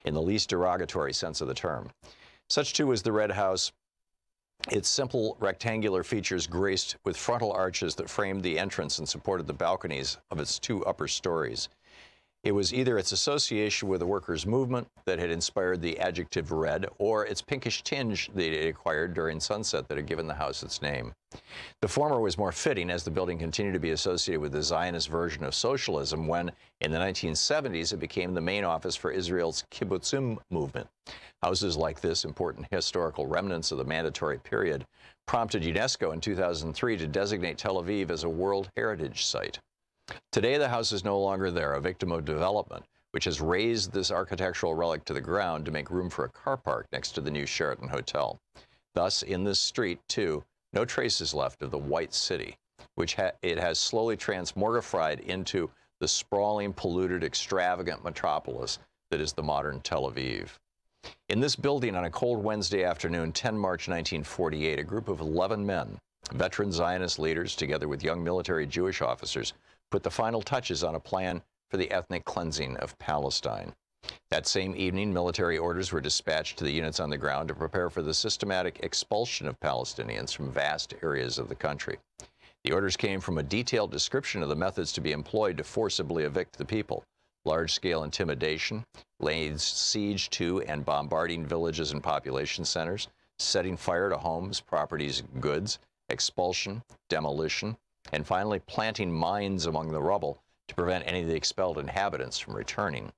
in the least derogatory sense of the term. Such too was the Red House, its simple rectangular features graced with frontal arches that framed the entrance and supported the balconies of its two upper stories. It was either its association with the workers' movement that had inspired the adjective red, or its pinkish tinge that it acquired during sunset that had given the house its name. The former was more fitting, as the building continued to be associated with the Zionist version of socialism when, in the 1970s, it became the main office for Israel's kibbutzim movement. Houses like this, important historical remnants of the mandatory period, prompted UNESCO in 2003 to designate Tel Aviv as a World Heritage Site. Today, the house is no longer there, a victim of development, which has razed this architectural relic to the ground to make room for a car park next to the new Sheraton Hotel. Thus, in this street, too, no traces left of the White City, which it has slowly transmogrified into the sprawling, polluted, extravagant metropolis that is the modern Tel Aviv. In this building on a cold Wednesday afternoon, 10 March 1948, a group of 11 men, veteran Zionist leaders, together with young military Jewish officers, put the final touches on a plan for the ethnic cleansing of Palestine. That same evening, military orders were dispatched to the units on the ground to prepare for the systematic expulsion of Palestinians from vast areas of the country. The orders came from a detailed description of the methods to be employed to forcibly evict the people: large-scale intimidation, laying siege to and bombarding villages and population centers, setting fire to homes, properties, goods, expulsion, demolition, and finally planting mines among the rubble to prevent any of the expelled inhabitants from returning.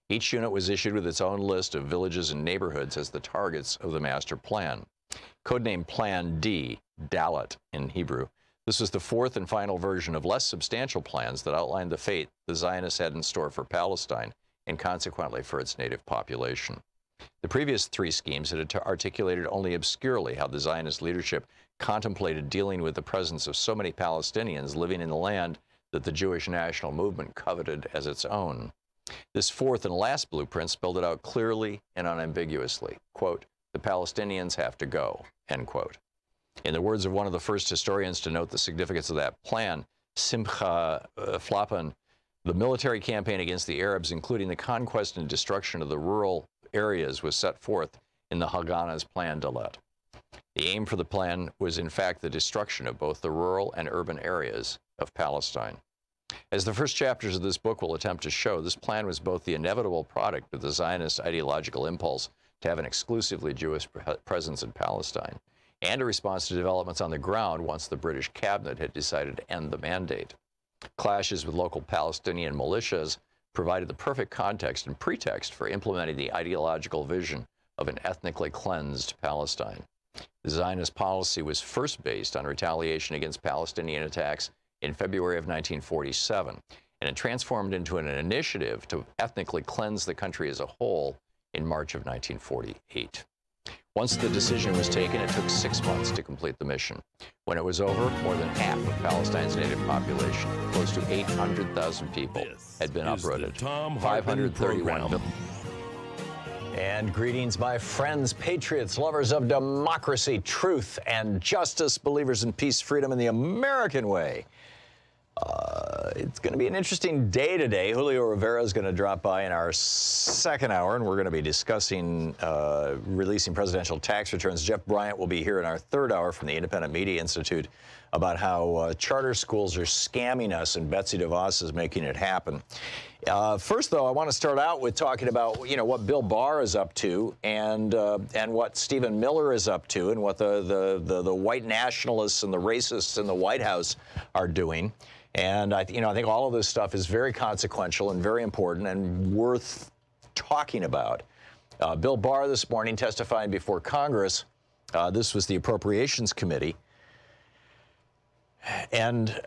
Each unit was issued with its own list of villages and neighborhoods as the targets of the master plan. Codenamed Plan D, Dalet in Hebrew, this was the fourth and final version of less substantial plans that outlined the fate the Zionists had in store for Palestine and consequently for its native population. The previous three schemes had articulated only obscurely how the Zionist leadership contemplated dealing with the presence of so many Palestinians living in the land that the Jewish national movement coveted as its own. This fourth and last blueprint spelled it out clearly and unambiguously. Quote, "The Palestinians have to go," end quote. In the words of one of the first historians to note the significance of that plan, Simcha Flapan, the military campaign against the Arabs, including the conquest and destruction of the rural areas, was set forth in the Haganah's Plan Dalet. The aim for the plan was, in fact, the destruction of both the rural and urban areas of Palestine. As the first chapters of this book will attempt to show, this plan was both the inevitable product of the Zionist ideological impulse to have an exclusively Jewish presence in Palestine, and a response to developments on the ground once the British cabinet had decided to end the mandate. Clashes with local Palestinian militias provided the perfect context and pretext for implementing the ideological vision of an ethnically cleansed Palestine. The Zionist policy was first based on retaliation against Palestinian attacks in February of 1947, and it transformed into an initiative to ethnically cleanse the country as a whole in March of 1948. Once the decision was taken, it took 6 months to complete the mission. When it was over, more than half of Palestine's native population, close to 800,000 people, had been uprooted. Thom Hartmann Program. And greetings, my friends, patriots, lovers of democracy, truth, and justice, believers in peace, freedom, and the American way. It's going to be an interesting day today. Julio Rivera is going to drop by in our second hour, and we're going to be discussing releasing presidential tax returns. Jeff Bryant will be here in our third hour from the Independent Media Institute about how charter schools are scamming us, and Betsy DeVos is making it happen. First, though, I want to start out with talking about, you know, what Bill Barr is up to, and what Stephen Miller is up to, and what the white nationalists and the racists in the White House are doing. And I think all of this stuff is very consequential and very important and worth talking about. Bill Barr this morning testifying before Congress. This was the Appropriations Committee. And,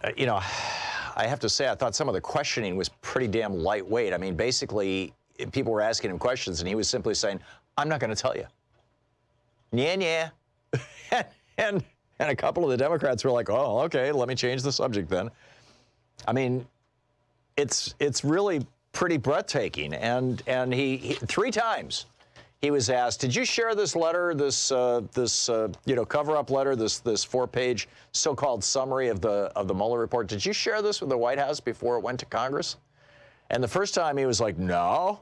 I have to say, I thought some of the questioning was pretty damn lightweight. I mean, basically, people were asking him questions, and he was simply saying, "I'm not going to tell you." Yeah. and a couple of the Democrats were like, "Oh, okay, let me change the subject then." I mean, it's really pretty breathtaking. And he 3 times he was asked, "Did you share this letter, this cover-up letter, this 4-page so-called summary of the Mueller report? Did you share this with the White House before it went to Congress?" And the first time he was like, "No."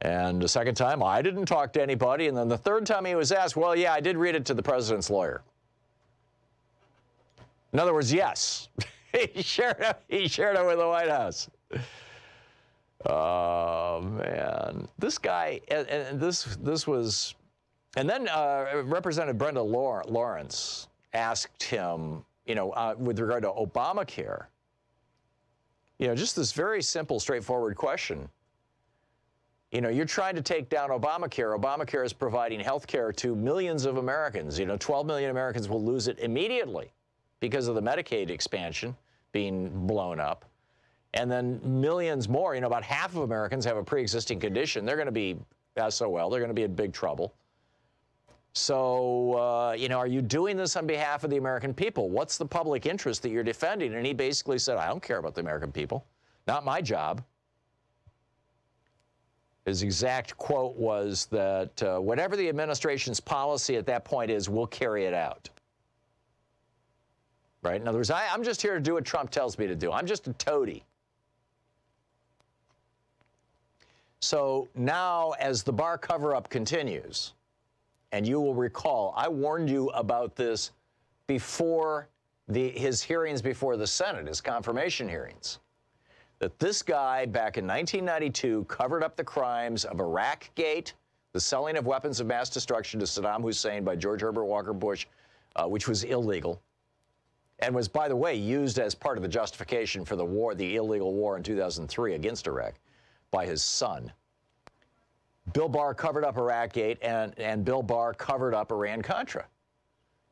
And the second time, I didn't talk to anybody. And then the third time he was asked, well, yeah, I did read it to the president's lawyer. In other words, yes, he shared it with the White House. Oh, man. This guy, and this was, and then Representative Brenda Lawrence asked him, with regard to Obamacare, just this very simple, straightforward question. You're trying to take down Obamacare. Obamacare is providing health care to millions of Americans. 12 million Americans will lose it immediately because of the Medicaid expansion being blown up. And then millions more, about half of Americans have a pre-existing condition. They're going to be SOL. They're going to be in big trouble. So, are you doing this on behalf of the American people? What's the public interest that you're defending? And he basically said, I don't care about the American people. Not my job. His exact quote was that whatever the administration's policy at that point is, we'll carry it out. Right? In other words, I'm just here to do what Trump tells me to do. I'm just a toady. So now, as the Barr cover-up continues, and you will recall, I warned you about this before his hearings before the Senate, his confirmation hearings, that this guy back in 1992 covered up the crimes of Iraq-gate, the selling of weapons of mass destruction to Saddam Hussein by George Herbert Walker Bush, which was illegal, and was, by the way, used as part of the justification for the war, the illegal war in 2003 against Iraq, by his son. Bill Barr covered up Iraq-gate, and Bill Barr covered up Iran-Contra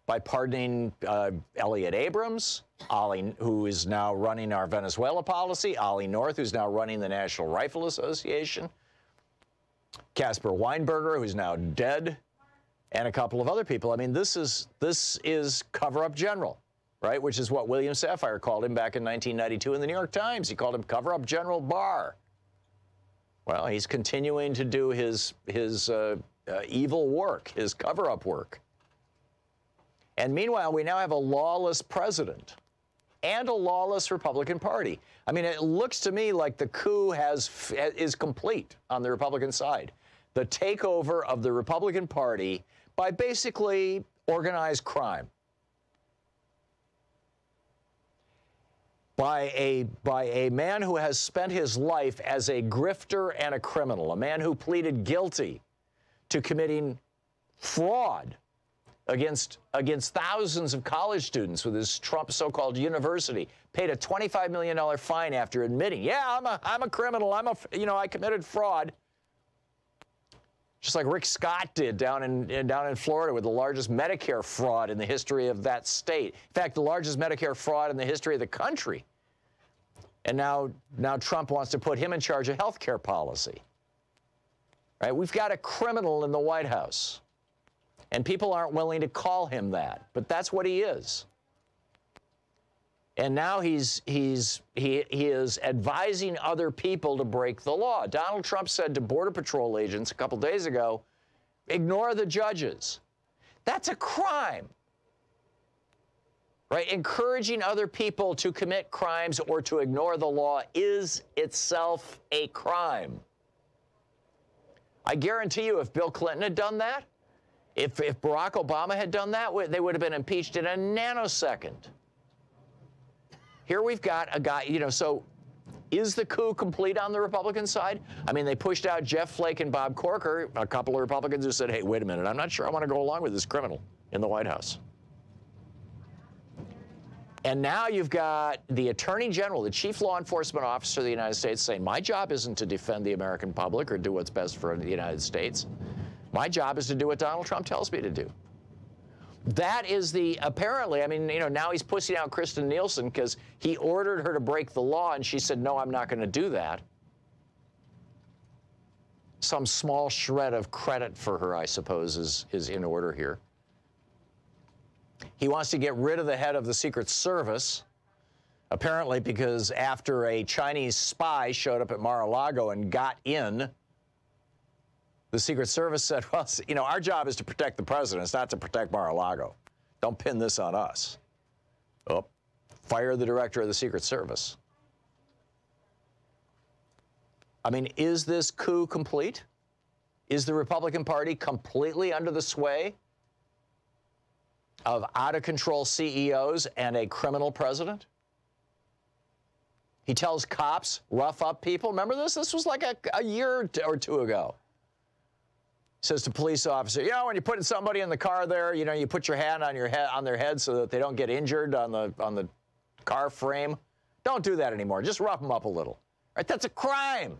by pardoning Elliott Abrams, who is now running our Venezuela policy, Ollie North, who's now running the National Rifle Association, Caspar Weinberger, who's now dead, and a couple of other people. I mean, this is cover-up general, right? Which is what William Safire called him back in 1992 in the New York Times. He called him cover-up General Barr. Well, he's continuing to do his evil work, his cover-up work. And meanwhile, we now have a lawless president and a lawless Republican Party. I mean, it looks to me like the coup is complete on the Republican side. The takeover of the Republican Party by basically organized crime. By a man who has spent his life as a grifter and a criminal, a man who pleaded guilty to committing fraud against thousands of college students with his Trump so-called university, paid a $25 million fine after admitting, yeah, I'm a criminal, I committed fraud. Just like Rick Scott did down in Florida with the largest Medicare fraud in the history of that state. In fact, the largest Medicare fraud in the history of the country. And now Trump wants to put him in charge of health care policy. Right? We've got a criminal in the White House. And people aren't willing to call him that, but that's what he is. And now he is advising other people to break the law. Donald Trump said to Border Patrol agents a couple days ago, ignore the judges. That's a crime. Right? Encouraging other people to commit crimes or to ignore the law is itself a crime. I guarantee you, if Bill Clinton had done that, if Barack Obama had done that, they would have been impeached in a nanosecond. Here we've got a guy, so is the coup complete on the Republican side? I mean, they pushed out Jeff Flake and Bob Corker, a couple of Republicans who said, hey, wait a minute, I'm not sure I want to go along with this criminal in the White House. And now you've got the Attorney General, the Chief Law Enforcement Officer of the United States saying, my job isn't to defend the American public or do what's best for the United States. My job is to do what Donald Trump tells me to do. That is apparently, I mean, now he's pushing out Kristen Nielsen because he ordered her to break the law and she said, no, I'm not going to do that. Some small shred of credit for her, I suppose, is in order here. He wants to get rid of the head of the Secret Service, apparently because after a Chinese spy showed up at Mar-a-Lago and got in, the Secret Service said, well, our job is to protect the president. It's not to protect Mar-a-Lago. Don't pin this on us. Oh, fire the director of the Secret Service. I mean, is this coup complete? Is the Republican Party completely under the sway of out-of-control CEOs and a criminal president? He tells cops, rough up people. Remember this? This was like a year or two ago. Says to police officer, you know, when you're putting somebody in the car there, you know, you put your hand on their head so that they don't get injured on the car frame. Don't do that anymore. Just rough them up a little. Right? That's a crime.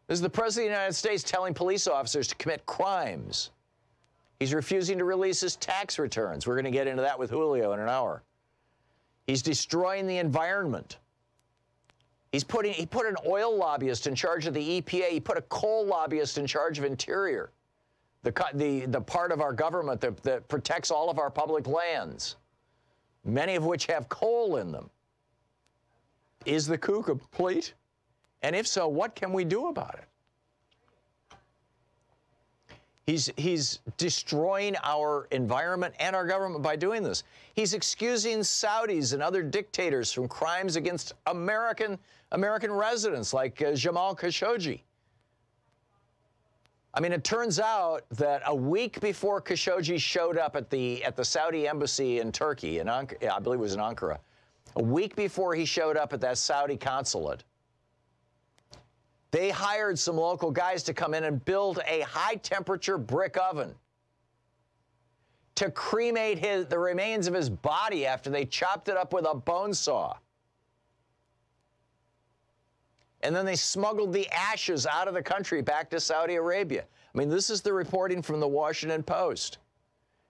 This is the President of the United States telling police officers to commit crimes. He's refusing to release his tax returns. We're going to get into that with Julio in an hour. He's destroying the environment. He put an oil lobbyist in charge of the EPA. He put a coal lobbyist in charge of Interior, the part of our government that protects all of our public lands, many of which have coal in them. Is the coup complete? And if so, what can we do about it? He's destroying our environment and our government by doing this. He's excusing Saudis and other dictators from crimes against American residents like Jamal Khashoggi. I mean, it turns out that a week before Khashoggi showed up at the Saudi embassy in Turkey, I believe it was in Ankara, a week before he showed up at that Saudi consulate, they hired some local guys to come in and build a high-temperature brick oven to cremate the remains of his body after they chopped it up with a bone saw. And then they smuggled the ashes out of the country back to Saudi Arabia. I mean, this is the reporting from the Washington Post.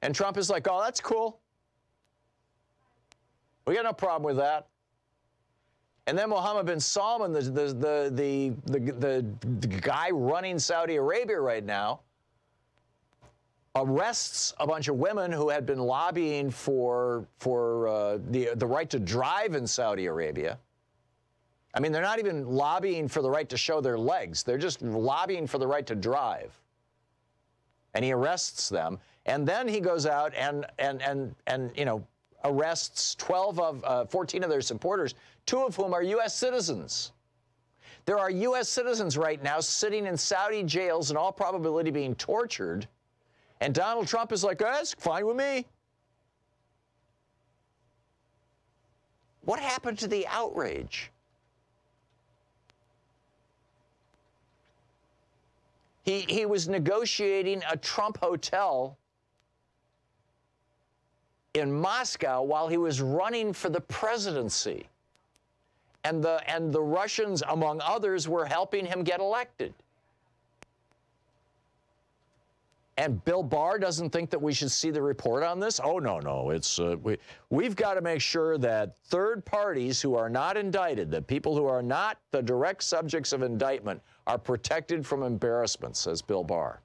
And Trump is like, oh, that's cool. We got no problem with that. And then Mohammed bin Salman, the guy running Saudi Arabia right now, arrests a bunch of women who had been lobbying for the right to drive in Saudi Arabia. I mean, they're not even lobbying for the right to show their legs. They're just lobbying for the right to drive. And he arrests them. And then he goes out and you know, arrests 14 of their supporters, 2 of whom are U.S. citizens. There are U.S. citizens right now sitting in Saudi jails in all probability being tortured, and Donald Trump is like, that's fine with me. What happened to the outrage? He was negotiating a Trump hotel in Moscow while he was running for the presidency. And the Russians, among others, were helping him get elected. And Bill Barr doesn't think that we should see the report on this? Oh, no. It's we've got to make sure that third parties who are not indicted, that people who are not the direct subjects of indictment, are protected from embarrassment, says Bill Barr.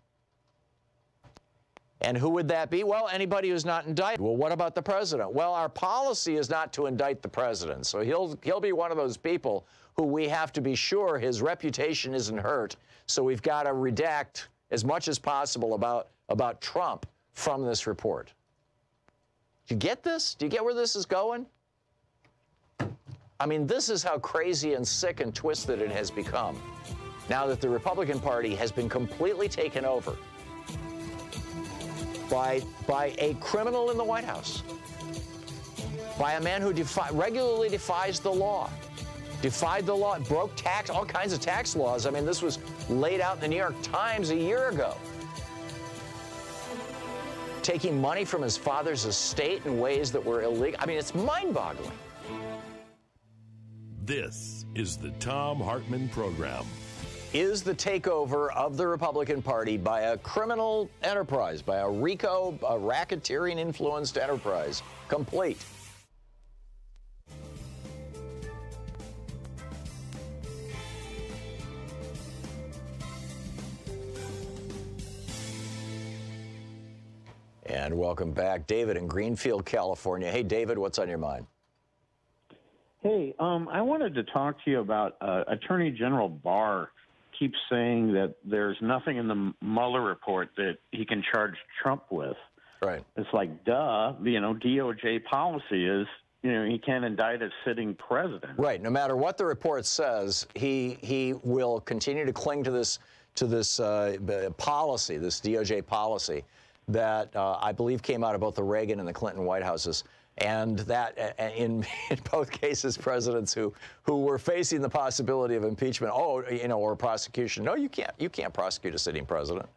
And who would that be? Well, anybody who's not indicted. Well, what about the president? Well, our policy is not to indict the president. So he'll be one of those people who we have to be sure his reputation isn't hurt. So we've got to redact as much as possible about Trump from this report. Do you get this? Do you get where this is going? I mean, this is how crazy and sick and twisted it has become now that the Republican Party has been completely taken over by a criminal in the White House, by a man who regularly defies the law, broke all kinds of tax laws. I mean, this was laid out in the New York Times a year ago. Taking money from his father's estate in ways that were illegal. I mean, it's mind-boggling. This is the Thom Hartmann Program. Is the takeover of the Republican Party by a criminal enterprise, by a RICO, a racketeering-influenced enterprise, complete? And welcome back, David in Greenfield, California. Hey, David, what's on your mind? Hey, I wanted to talk to you about Attorney General Barr keeps saying that there's nothing in the Mueller report that he can charge Trump with. Right. It's like, duh, you know, DOJ policy is, you know, he can't indict a sitting president. Right. No matter what the report says, he will continue to cling to this to this policy, this DOJ policy that I believe came out of both the Reagan and the Clinton White Houses. And that in both cases, presidents who were facing the possibility of impeachment, or prosecution. No, you can't prosecute a sitting president.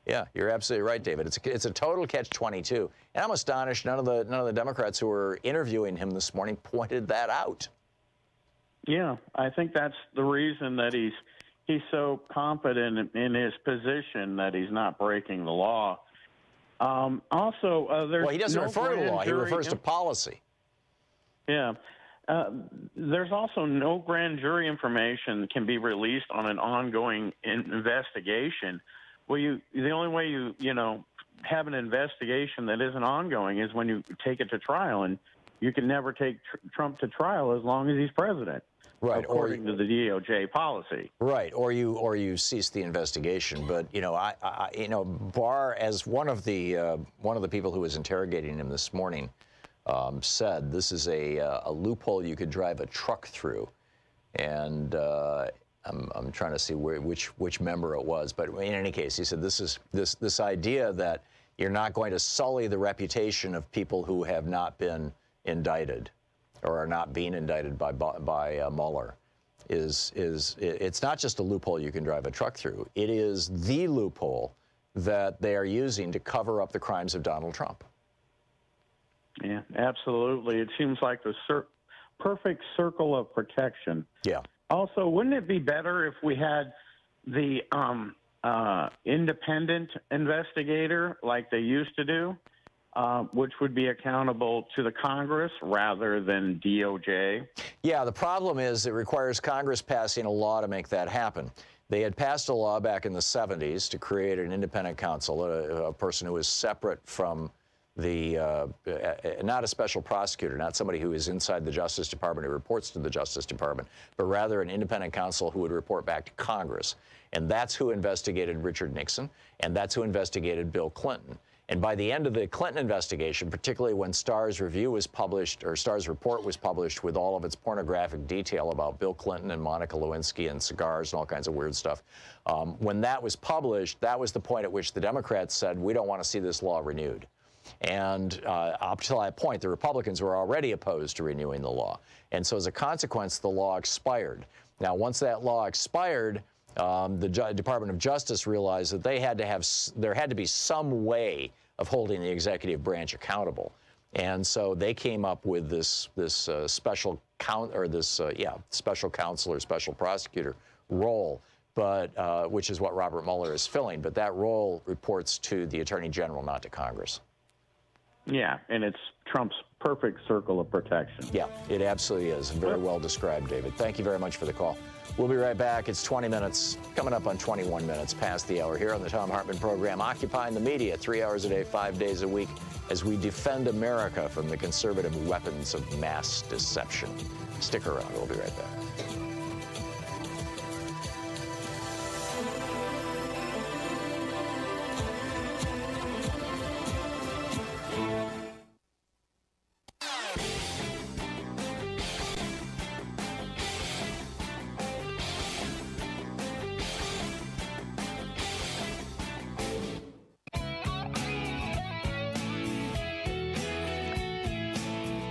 Yeah, you're absolutely right, David. It's a total catch-22. And I'm astonished none of the Democrats who were interviewing him this morning pointed that out. Yeah, I think that's the reason that he's so confident in his position that he's not breaking the law. There's he doesn't refer to law. He refers to policy. Yeah. There's also no grand jury information can be released on an ongoing investigation. Well, the only way you have an investigation that isn't ongoing is when you take it to trial, and you can never take Trump to trial as long as he's president. Right, according to the DOJ policy. Right, or you cease the investigation. But Barr, as one of the people who was interrogating him this morning, said this is a loophole you could drive a truck through, and I'm trying to see which member it was. But in any case, he said this idea that you're not going to sully the reputation of people who have not been indicted or are not being indicted by Mueller it's not just a loophole you can drive a truck through. It is the loophole that they are using to cover up the crimes of Donald Trump. Yeah, absolutely. It seems like the perfect circle of protection. Yeah. Also, wouldn't it be better if we had the independent investigator like they used to do? Which would be accountable to the Congress rather than DOJ? Yeah, the problem is it requires Congress passing a law to make that happen. They had passed a law back in the 70s to create an independent counsel, a person who is separate from not a special prosecutor, not somebody who is inside the Justice Department who reports to the Justice Department, but rather an independent counsel who would report back to Congress. And that's who investigated Richard Nixon, and that's who investigated Bill Clinton. And by the end of the Clinton investigation, particularly when Starr's review was published, or Starr's report was published with all of its pornographic detail about Bill Clinton and Monica Lewinsky and cigars and all kinds of weird stuff, when that was published, that was the point at which the Democrats said, we don't want to see this law renewed. And up to that point, the Republicans were already opposed to renewing the law. And so as a consequence, the law expired. Now, once that law expired, the Department of Justice realized that there had to be some way of holding the executive branch accountable, and so they came up with this special special counsel or special prosecutor role, but which is what Robert Mueller is filling. But that role reports to the Attorney General, not to Congress. Yeah, and it's Trump's perfect circle of protection. Yeah, it absolutely is. Very well described, David. Thank you very much for the call. We'll be right back. It's 20 minutes, coming up on 21 minutes past the hour here on the Thom Hartmann Program, occupying the media 3 hours a day, 5 days a week, as we defend America from the conservative weapons of mass deception. Stick around. We'll be right back.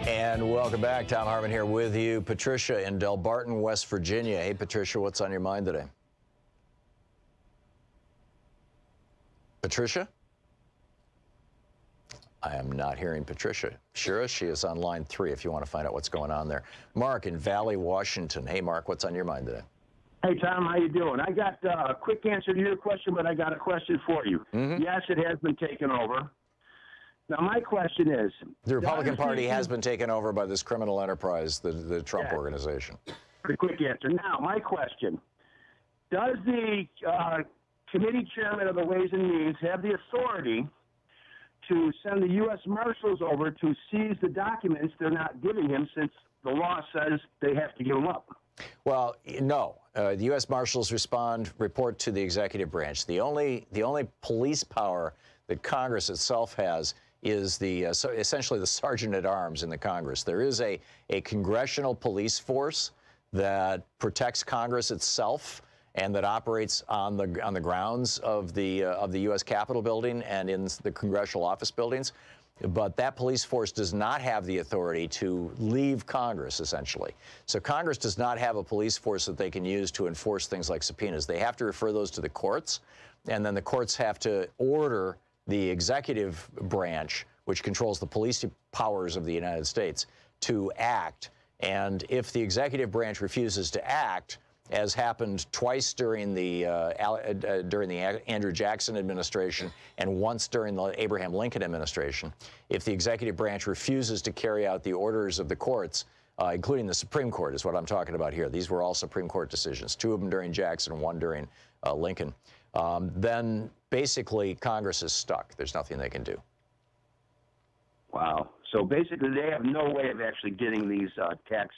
And welcome back. Thom Hartmann here with you. Patricia in Del Barton, West Virginia. Hey, Patricia, what's on your mind today? Patricia? I am not hearing Patricia. Shira, she is on line 3 if you want to find out what's going on there. Mark in Valley, Washington. Hey, Mark, what's on your mind today? Hey, Tom, how you doing? I got a quick answer to your question, but I got a question for you. Yes, it has been taken over. Now, my question is... The Republican Party has been taken over by this criminal enterprise, the Trump organization. Pretty quick answer. Now, my question. Does the committee chairman of the Ways and Means have the authority to send the U.S. Marshals over to seize the documents they're not giving him, since the law says they have to give them up? Well, no. The U.S. Marshals report to the executive branch. The only police power that Congress itself has is essentially the sergeant at arms in the Congress. There is a congressional police force that protects Congress itself, and that operates on the grounds of the U.S. Capitol building and in the congressional office buildings. But that police force does not have the authority to leave Congress, essentially. So Congress does not have a police force that they can use to enforce things like subpoenas. They have to refer those to the courts, and then the courts have to order the executive branch, which controls the police powers of the United States, to act. And if the executive branch refuses to act, as happened twice during the Andrew Jackson administration and once during the Abraham Lincoln administration, if the executive branch refuses to carry out the orders of the courts, including the Supreme Court is what I'm talking about here. These were all Supreme Court decisions, 2 of them during Jackson, 1 during Lincoln. Then basically Congress is stuck. There's nothing they can do. Wow. So basically they have no way of actually getting these tax.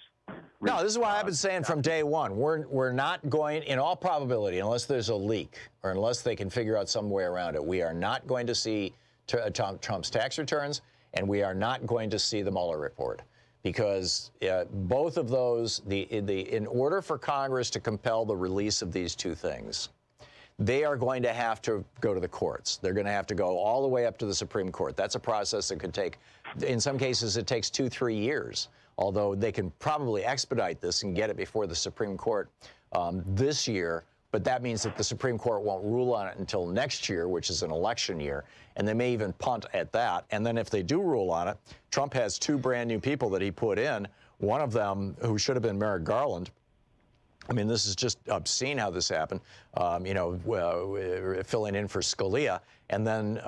No, this is what I've been saying from day one. We're not going, in all probability, unless there's a leak or unless they can figure out some way around it, we are not going to see Trump's tax returns, and we are not going to see the Mueller report. Because both of those, in order for Congress to compel the release of these 2 things, they are going to have to go to the courts. They're going to have to go all the way up to the Supreme Court. That's a process that could take, in some cases, it takes 2-3 years. Although they can probably expedite this and get it before the Supreme Court this year, but that means that the Supreme Court won't rule on it until next year, which is an election year, and they may even punt at that. And then if they do rule on it, Trump has 2 brand new people that he put in, one of them who should have been Merrick Garland. I mean, this is just obscene how this happened, filling in for Scalia, and then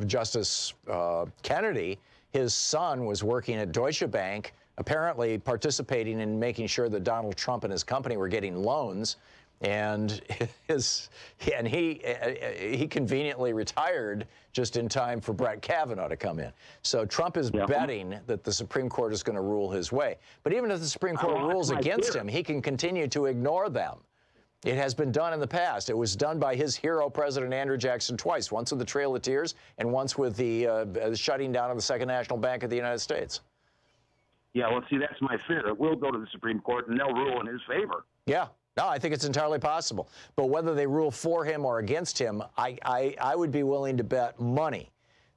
Justice Kennedy. His son was working at Deutsche Bank, apparently participating in making sure that Donald Trump and his company were getting loans, and he conveniently retired just in time for Brett Kavanaugh to come in. So Trump is betting that the Supreme Court is going to rule his way. But even if the Supreme Court rules against him, he can continue to ignore them. It has been done in the past. It was done by his hero, President Andrew Jackson, twice, once with the Trail of Tears and once with the shutting down of the Second National Bank of the United States. Yeah, well, see, that's my fear. It will go to the Supreme Court, and they'll rule in his favor. Yeah. No, I think it's entirely possible. But whether they rule for him or against him, I would be willing to bet money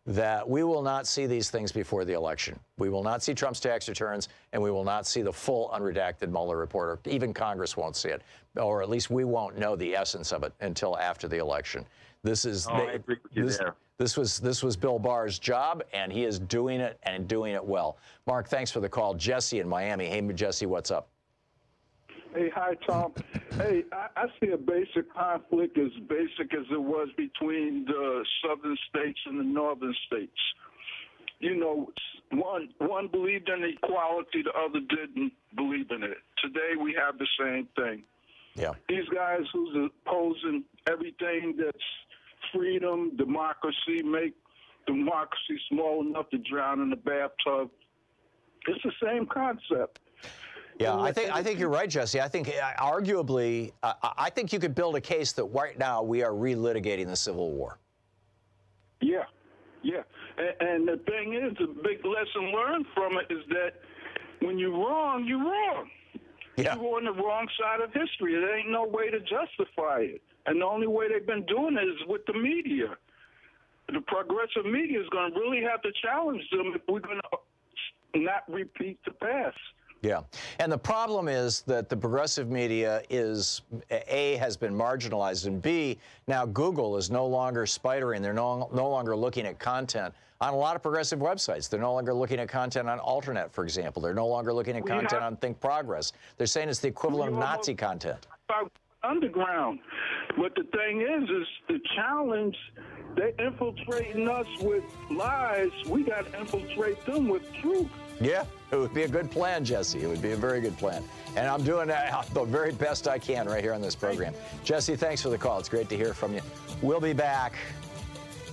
that we will not see these things before the election. We will not see Trump's tax returns, and we will not see the full unredacted Mueller report, or even Congress won't see it, or at least we won't know the essence of it until after the election. This is I agree with you there. This was Bill Barr's job, and he is doing it and doing it well. Mark, thanks for the call. Jesse in Miami. Hey, Jesse, what's up? Hey, hi, Tom. Hey, I see a basic conflict as basic as it was between the southern states and the northern states. You know, one believed in equality, the other didn't believe in it. Today we have the same thing. Yeah. These guys who's opposing everything that's freedom, democracy, make democracy small enough to drown in the bathtub. It's the same concept. Yeah, I think you're right, Jesse. I think arguably, I think you could build a case that right now we are relitigating the Civil War. Yeah, yeah. And the thing is, the big lesson learned from it is that when you're wrong, you're wrong. Yeah. You're on the wrong side of history. There ain't no way to justify it. And the only way they've been doing it is with the media. The progressive media is going to really have to challenge them if we're going to not repeat the past. Yeah, and the problem is that the progressive media is, A, has been marginalized, and B, now Google is no longer spidering. They're no longer looking at content on a lot of progressive websites. They're no longer looking at content on Alternet, for example. They're no longer looking at content on Think Progress. They're saying it's the equivalent of Nazi content. Underground. But the thing is the challenge, they're infiltrating us with lies. We got to infiltrate them with truth. Yeah, it would be a good plan, Jesse. It would be a very good plan. And I'm doing the very best I can right here on this program. Jesse, thanks for the call. It's great to hear from you. We'll be back.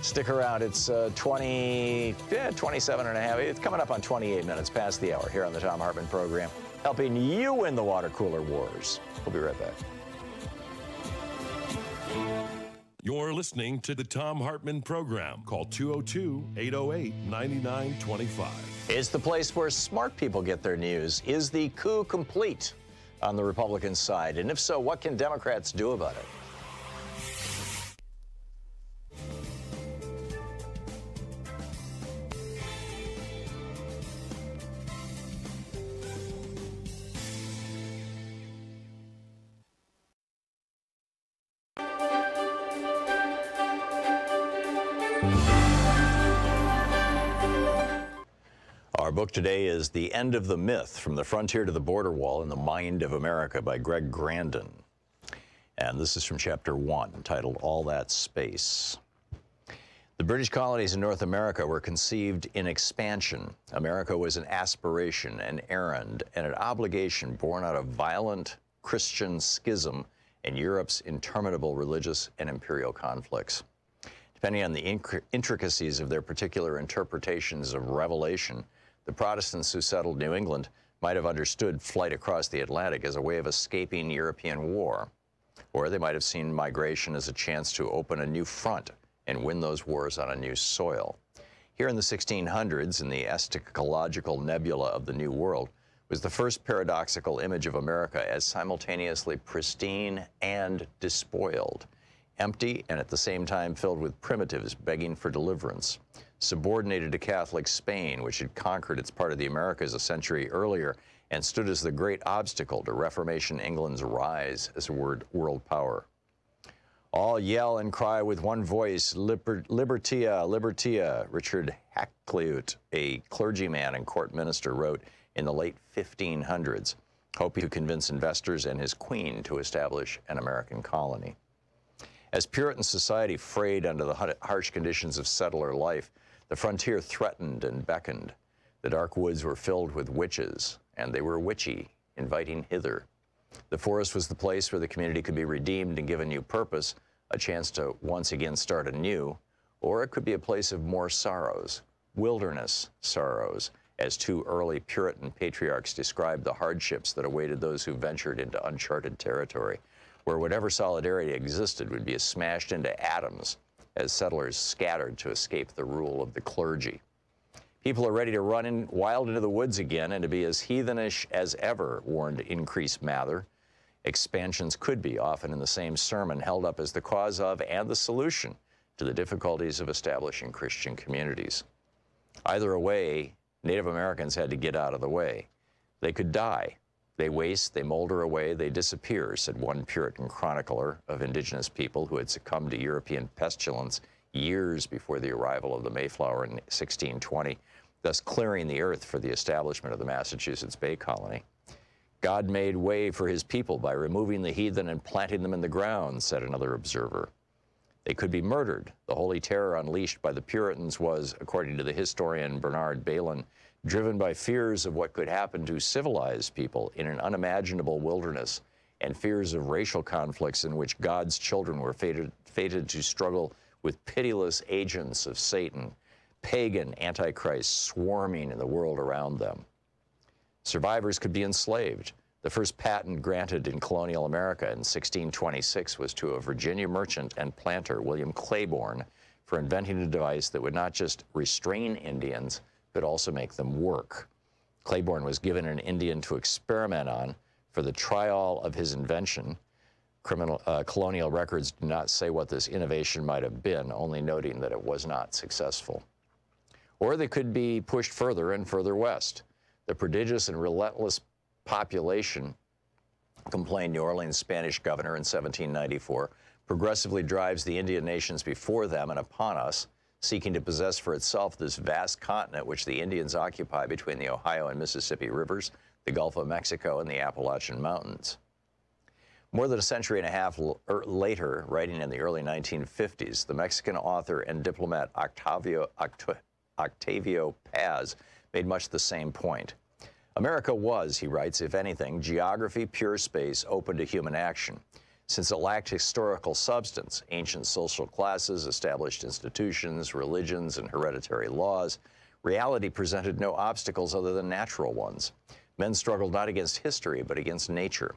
Stick around. It's 27 and a half. It's coming up on 28 minutes past the hour here on the Thom Hartmann Program, helping you win the water cooler wars. We'll be right back. You're listening to the Thom Hartmann Program. Call 202-808-9925. It's the place where smart people get their news. Is the coup complete? on the Republican side? And if so, what can Democrats do about it? Our book today is The End of the Myth, From the Frontier to the Border Wall in the Mind of America by Greg Grandin. And this is from Chapter 1, titled All That Space. The British colonies in North America were conceived in expansion. America was an aspiration, an errand, and an obligation born out of violent Christian schism and Europe's interminable religious and imperial conflicts. Depending on the intricacies of their particular interpretations of Revelation, the Protestants who settled New England might have understood flight across the Atlantic as a way of escaping European war, or they might have seen migration as a chance to open a new front and win those wars on a new soil. Here in the 1600s, in the eschatological nebula of the New World, was the first paradoxical image of America as simultaneously pristine and despoiled, empty and at the same time filled with primitives begging for deliverance, subordinated to Catholic Spain, which had conquered its part of the Americas a century earlier and stood as the great obstacle to Reformation England's rise as a world power. All yell and cry with one voice, Libertia, Libertia, Richard Hakluyt, a clergyman and court minister, wrote in the late 1500s, hoping to convince investors and his queen to establish an American colony. As Puritan society frayed under the harsh conditions of settler life, the frontier threatened and beckoned. The dark woods were filled with witches, and they were witchy, inviting hither. The forest was the place where the community could be redeemed and given new purpose, a chance to once again start anew, or it could be a place of more sorrows, wilderness sorrows, as two early Puritan patriarchs described the hardships that awaited those who ventured into uncharted territory, where whatever solidarity existed would be smashed into atoms as settlers scattered to escape the rule of the clergy. People are ready to run wild into the woods again and to be as heathenish as ever, warned Increase Mather. Expansions could be, often in the same sermon, held up as the cause of and the solution to the difficulties of establishing Christian communities. Either way, Native Americans had to get out of the way. They could die. They waste, they molder away, they disappear, said one Puritan chronicler of indigenous people who had succumbed to European pestilence years before the arrival of the Mayflower in 1620, thus clearing the earth for the establishment of the Massachusetts Bay Colony. God made way for his people by removing the heathen and planting them in the ground, said another observer. They could be murdered. The holy terror unleashed by the Puritans was, according to the historian Bernard Bailyn, driven by fears of what could happen to civilized people in an unimaginable wilderness and fears of racial conflicts in which God's children were fated to struggle with pitiless agents of Satan, pagan antichrists swarming in the world around them. Survivors could be enslaved. The first patent granted in colonial America in 1626 was to a Virginia merchant and planter, William Claiborne, for inventing a device that would not just restrain Indians, but also make them work. Claiborne was given an Indian to experiment on for the trial of his invention. Colonial records do not say what this innovation might have been, only noting that it was not successful. Or they could be pushed further and further west. The prodigious and relentless population, complained New Orleans Spanish governor in 1794, progressively drives the Indian nations before them and upon us, seeking to possess for itself this vast continent which the Indians occupy between the Ohio and Mississippi rivers, the Gulf of Mexico, and the Appalachian Mountains. More than a century and a half later, writing in the early 1950s, the Mexican author and diplomat Octavio Paz made much the same point. America was, he writes, if anything, geography, pure space, open to human action. Since it lacked historical substance, ancient social classes, established institutions, religions, and hereditary laws, reality presented no obstacles other than natural ones. Men struggled not against history, but against nature.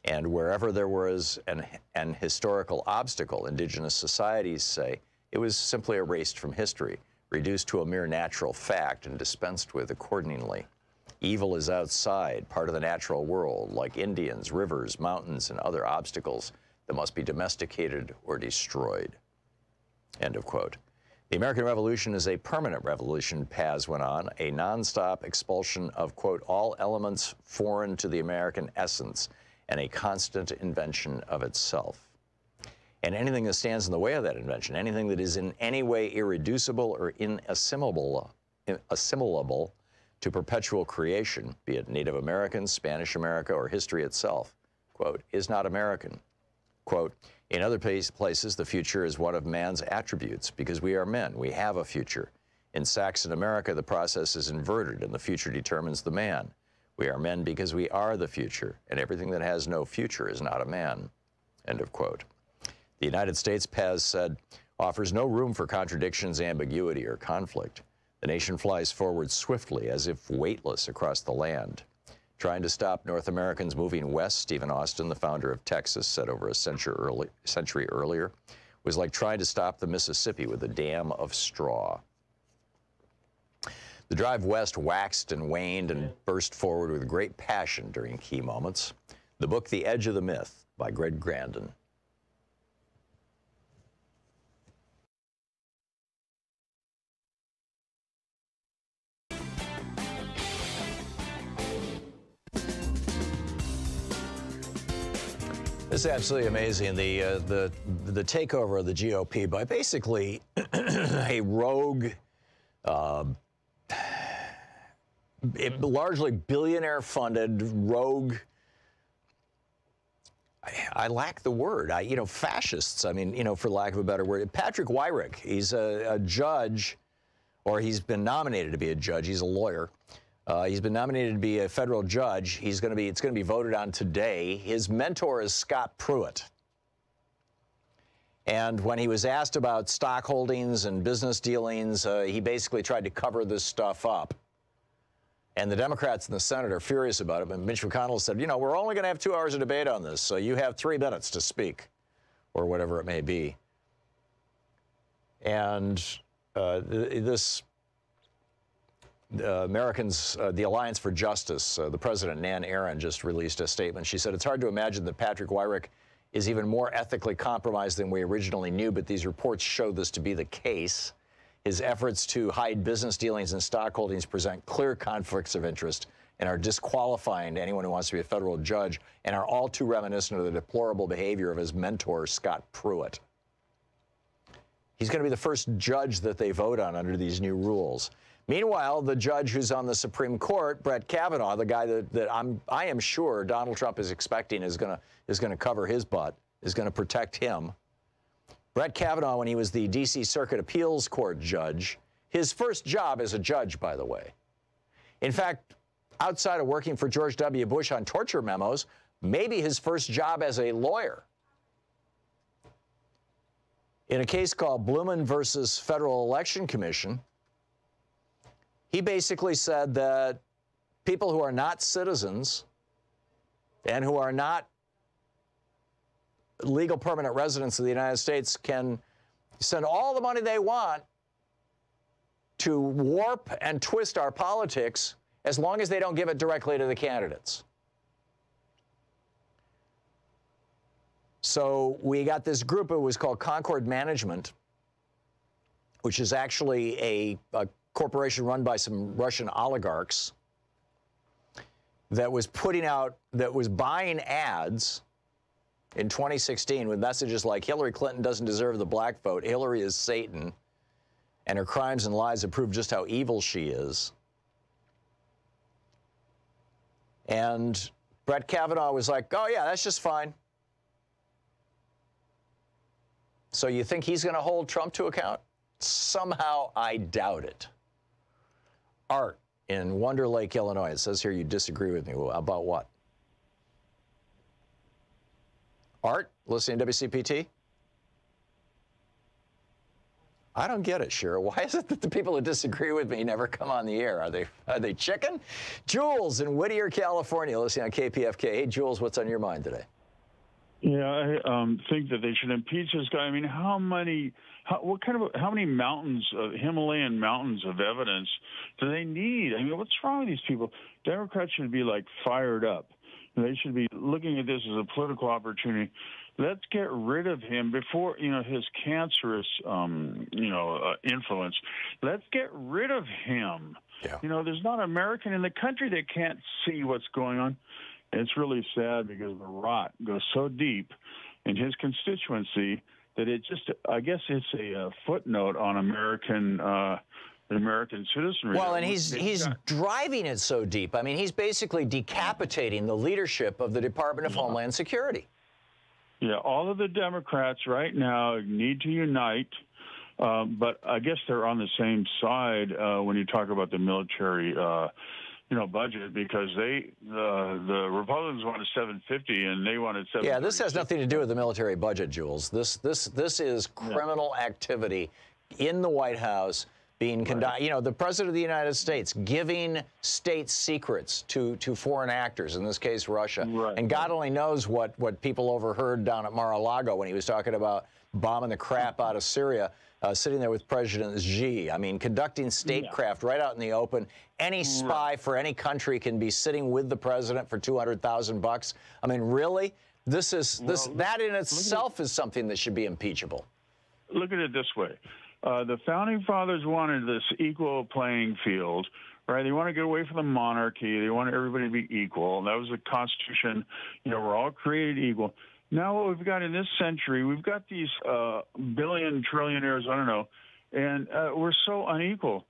And wherever there was an historical obstacle, indigenous societies say, it was simply erased from history, reduced to a mere natural fact and dispensed with accordingly. Evil is outside, part of the natural world, like Indians, rivers, mountains, and other obstacles that must be domesticated or destroyed. End of quote. The American Revolution is a permanent revolution, Paz went on, a nonstop expulsion of, quote, all elements foreign to the American essence and a constant invention of itself. And anything that stands in the way of that invention, anything that is in any way irreducible or inassimilable to perpetual creation, be it Native Americans, Spanish America, or history itself, quote, is not American. Quote, in other places, the future is one of man's attributes because we are men. We have a future. In Saxon America, the process is inverted and the future determines the man. We are men because we are the future, and everything that has no future is not a man. End of quote. The United States, Paz said, offers no room for contradictions, ambiguity, or conflict. The nation flies forward swiftly, as if weightless across the land. Trying to stop North Americans moving west, Stephen Austin, the founder of Texas, said over a century earlier, was like trying to stop the Mississippi with a dam of straw. The drive west waxed and waned and burst forward with great passion during key moments. The book, The Edge of the Myth, by Greg Grandin. This is absolutely amazing. The takeover of the GOP by basically a rogue, largely billionaire-funded rogue. I lack the word. Fascists. I mean, for lack of a better word. Patrick Wyrick. He's a judge, or he's been nominated to be a judge. He's a lawyer. He's been nominated to be a federal judge. It's going to be voted on today. His mentor is Scott Pruitt. And when he was asked about stock holdings and business dealings, he basically tried to cover this stuff up. And the Democrats in the Senate are furious about it. And Mitch McConnell said, we're only going to have 2 hours of debate on this, so you have 3 minutes to speak, or whatever it may be. And the Alliance for Justice, the president, Nan Aaron, just released a statement. She said, it's hard to imagine that Patrick Wyrick is even more ethically compromised than we originally knew, but these reports show this to be the case. His efforts to hide business dealings and stock holdings present clear conflicts of interest and are disqualifying to anyone who wants to be a federal judge and are all too reminiscent of the deplorable behavior of his mentor, Scott Pruitt. He's going to be the first judge that they vote on under these new rules. Meanwhile, the judge who's on the Supreme Court, Brett Kavanaugh, the guy that I am sure Donald Trump is expecting is going to cover his butt, is going to protect him. Brett Kavanaugh, when he was the D.C. Circuit Appeals Court judge, his first job as a judge, by the way. In fact, outside of working for George W. Bush on torture memos, maybe his first job as a lawyer. In a case called Blumen versus Federal Election Commission, he basically said that people who are not citizens and who are not legal permanent residents of the United States can send all the money they want to warp and twist our politics as long as they don't give it directly to the candidates. So we got this group, it was called Concord Management, which is actually a corporation run by some Russian oligarchs that was buying ads in 2016 with messages like Hillary Clinton doesn't deserve the black vote, Hillary is Satan, and her crimes and lies have proved just how evil she is. And Brett Kavanaugh was like, oh yeah, that's just fine. So you think he's going to hold Trump to account? Somehow I doubt it. Art in Wonder Lake, Illinois. It says here you disagree with me. About what? Art, listening to WCPT? I don't get it, Shira. Why is it that the people who disagree with me never come on the air? Are they chicken? Jules in Whittier, California, listening on KPFK. Hey, Jules, what's on your mind today? Yeah, I think that they should impeach this guy. I mean, how many mountains, Himalayan mountains of evidence do they need? I mean, what's wrong with these people? Democrats should be like fired up. They should be looking at this as a political opportunity. Let's get rid of him before, his cancerous, influence. Let's get rid of him. Yeah. There's not an American in the country that can't see what's going on. It's really sad because the rot goes so deep in his constituency that I guess it's a footnote on American citizenry. Well, and he's driving it so deep. I mean, he's basically decapitating the leadership of the Department of Homeland Security. Yeah, all of the Democrats right now need to unite, but I guess they're on the same side when you talk about the military budget, because the Republicans wanted $750 and they wanted $750. Yeah, this has nothing to do with the military budget, Jules. This is criminal activity in the White House being conducted. The President of the United States giving state secrets to foreign actors, in this case Russia. Right. And God only knows what people overheard down at Mar-a-Lago when he was talking about bombing the crap out of Syria. Sitting there with President Xi. I mean, conducting statecraft right out in the open. Any spy for any country can be sitting with the president for $200,000. I mean, really? That in itself is something that should be impeachable. Look at it this way. The Founding Fathers wanted this equal playing field, right? They want to get away from the monarchy. They want everybody to be equal. That was the Constitution. We're all created equal. Now what we've got in this century, we've got these billion trillionaires, I don't know, and we're so unequal.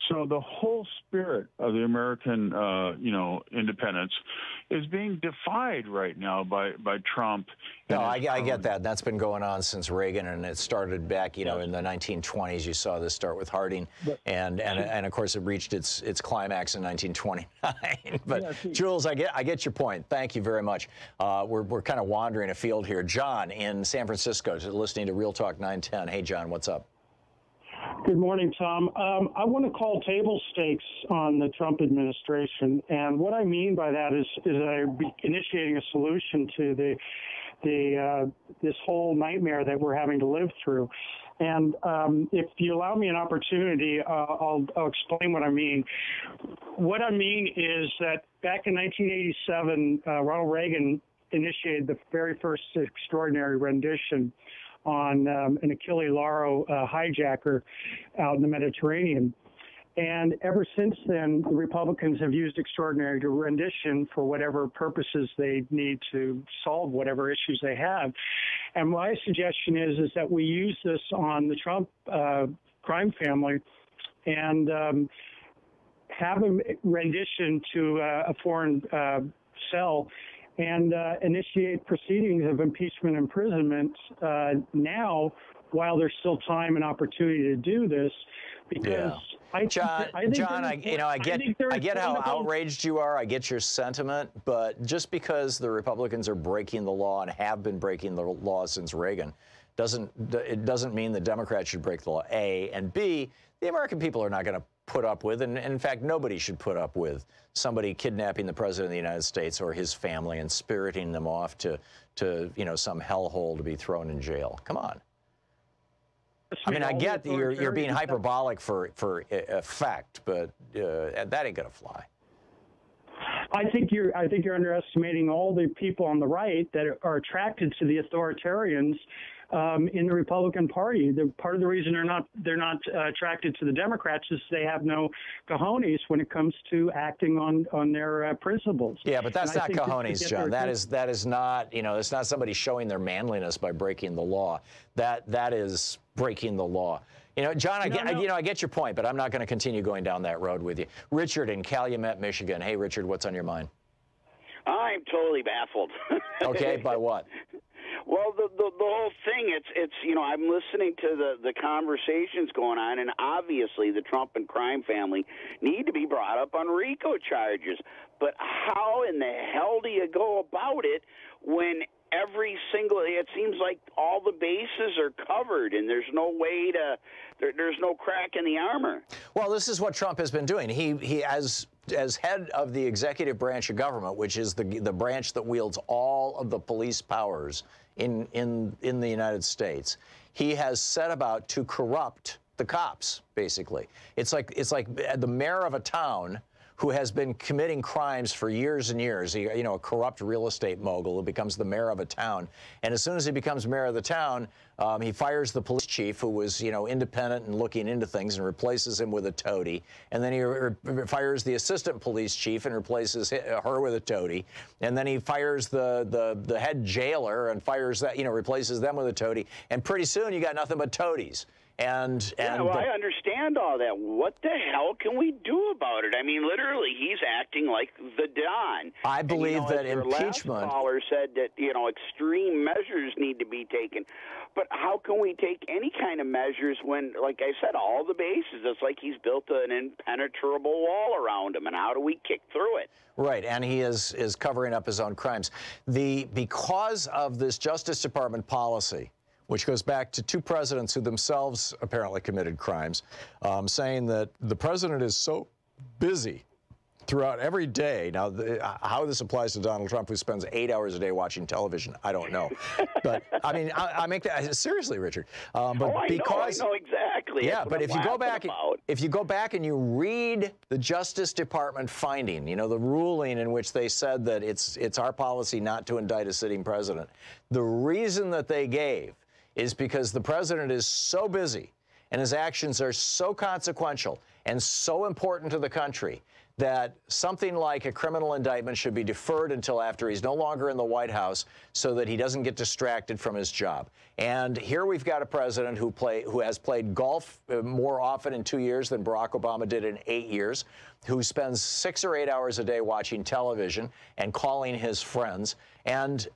So the whole spirit of the American, independence is being defied right now by Trump. No, I get that. That's been going on since Reagan, and it started back, in the 1920s. You saw this start with Harding, and of course it reached its climax in 1929. But Jules, I get your point. Thank you very much. We're kind of wandering afield here. John in San Francisco, listening to Real Talk 910. Hey, John, what's up? Good morning, Tom. I want to call table stakes on the Trump administration, and what I mean by that is I'd be initiating a solution to this whole nightmare that we're having to live through. And if you allow me an opportunity, I'll explain what I mean. What I mean is that back in 1987, Ronald Reagan initiated the very first extraordinary rendition on an Achille Lauro hijacker out in the Mediterranean. And ever since then, the Republicans have used extraordinary rendition for whatever purposes they need to solve whatever issues they have. And my suggestion is that we use this on the Trump crime family and have a rendition to a foreign cell and initiate proceedings of impeachment imprisonment now, while there's still time and opportunity to do this, because I get how outraged you are. I get your sentiment, but just because the Republicans are breaking the law and have been breaking the law since Reagan, it doesn't mean the Democrats should break the law. A, and B, the American people are not going to put up with, and in fact, nobody should put up with somebody kidnapping the President of the United States or his family and spiriting them off to some hellhole to be thrown in jail. Come on. I mean, I get that you're being hyperbolic for effect, but that ain't gonna fly. I think you're underestimating all the people on the right that are attracted to the authoritarians in the Republican Party. Part of the reason they're not attracted to the Democrats is they have no cojones when it comes to acting on their principles. Yeah, but that's not cojones, John. That is not, it's not somebody showing their manliness by breaking the law. That is breaking the law. John, I get your point, but I'm not going to continue going down that road with you. Richard in Calumet, Michigan. Hey, Richard, what's on your mind? I'm totally baffled. Okay, by what? Well, the whole thing, it's I'm listening to the conversations going on, and obviously the Trump and crime family need to be brought up on RICO charges. But how in the hell do you go about it when every single, it seems like all the bases are covered and there's no way to, there's no crack in the armor. Well, this is what Trump has been doing. He as head of the executive branch of government, which is the branch that wields all of the police powers in the United States, he has set about to corrupt the cops, basically. It's like the mayor of a town who has been committing crimes for years and years, you know, a corrupt real estate mogul who becomes the mayor of a town. And as soon as he becomes mayor of the town, he fires the police chief who was, you know, independent and looking into things and replaces him with a toady. And then he fires the assistant police chief and replaces her with a toady. And then he fires the head jailer and fires that, you know, replaces them with a toady. And pretty soon you got nothing but toadies. Yeah, well, I understand all that. What the hell can we do about it? I mean, literally, he's acting like the Don. I believe that impeachment. Last caller said that, you know, extreme measures need to be taken. But how can we take any kind of measures when, like I said, all the bases, it's like he's built an impenetrable wall around him, and how do we kick through it? Right, and he is covering up his own crimes. Because of this Justice Department policy, which goes back to two presidents who themselves apparently committed crimes, saying that the president is so busy throughout every day. Now, how this applies to Donald Trump, who spends 8 hours a day watching television, I don't know. But, I mean, I make that, seriously, Richard. But I know exactly. Yeah, but if you go back and you read the Justice Department finding, you know, the ruling in which they said that it's our policy not to indict a sitting president, the reason that they gave is because the president is so busy and his actions are so consequential and so important to the country that something like a criminal indictment should be deferred until after he's no longer in the White House so that he doesn't get distracted from his job. And here we've got a president who has played golf more often in 2 years than Barack Obama did in 8 years, who spends 6 or 8 hours a day watching television and calling his friends, and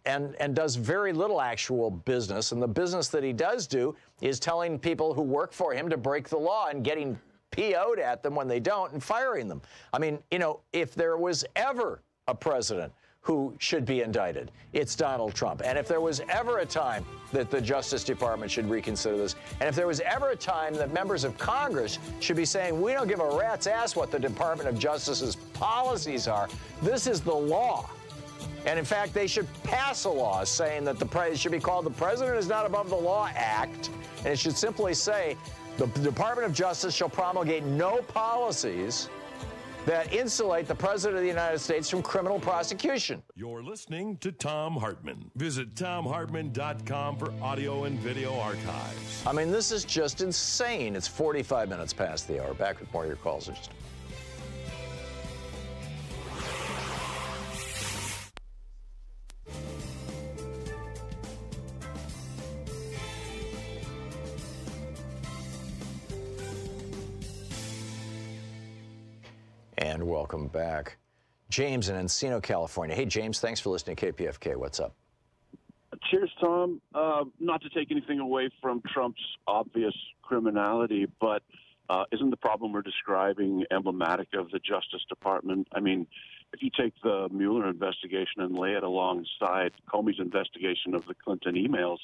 does very little actual business. And the business that he does do is telling people who work for him to break the law and getting PO'd at them when they don't and firing them. I mean, you know, if there was ever a president who should be indicted, it's Donald Trump. And if there was ever a time that the Justice Department should reconsider this, and if there was ever a time that members of Congress should be saying, we don't give a rat's ass what the Department of Justice's policies are, this is the law. And in fact, they should pass a law saying that it should be called the President is Not Above the Law Act, and it should simply say, the Department of Justice shall promulgate no policies that insulate the President of the United States from criminal prosecution. You're listening to Thom Hartmann. Visit ThomHartmann.com for audio and video archives. I mean, this is just insane. It's 45 minutes past the hour. Back with more of your calls in just a minute. And welcome back. James in Encino, California. Hey, James, thanks for listening to KPFK. What's up? Cheers, Tom. Not to take anything away from Trump's obvious criminality, but isn't the problem we're describing emblematic of the Justice Department? I mean, if you take the Mueller investigation and lay it alongside Comey's investigation of the Clinton emails,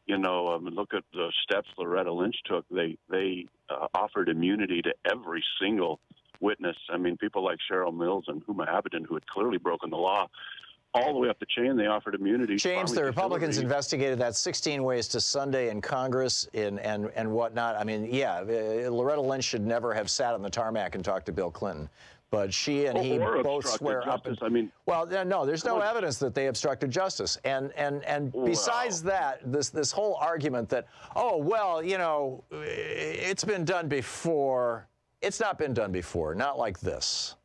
you know, look at the steps Loretta Lynch took. They offered immunity to every single witness. I mean, people like Cheryl Mills and Huma Abedin, who had clearly broken the law, all the way up the chain, they offered immunity. James, the Republicans investigated that 16 ways to Sunday in Congress and whatnot. I mean, yeah, Loretta Lynch should never have sat on the tarmac and talked to Bill Clinton. But she and he both swear up. I mean, well, no, there's no evidence that they obstructed justice. And besides that, this whole argument that, oh, well, you know, it's been done before. It's not been done before, not like this.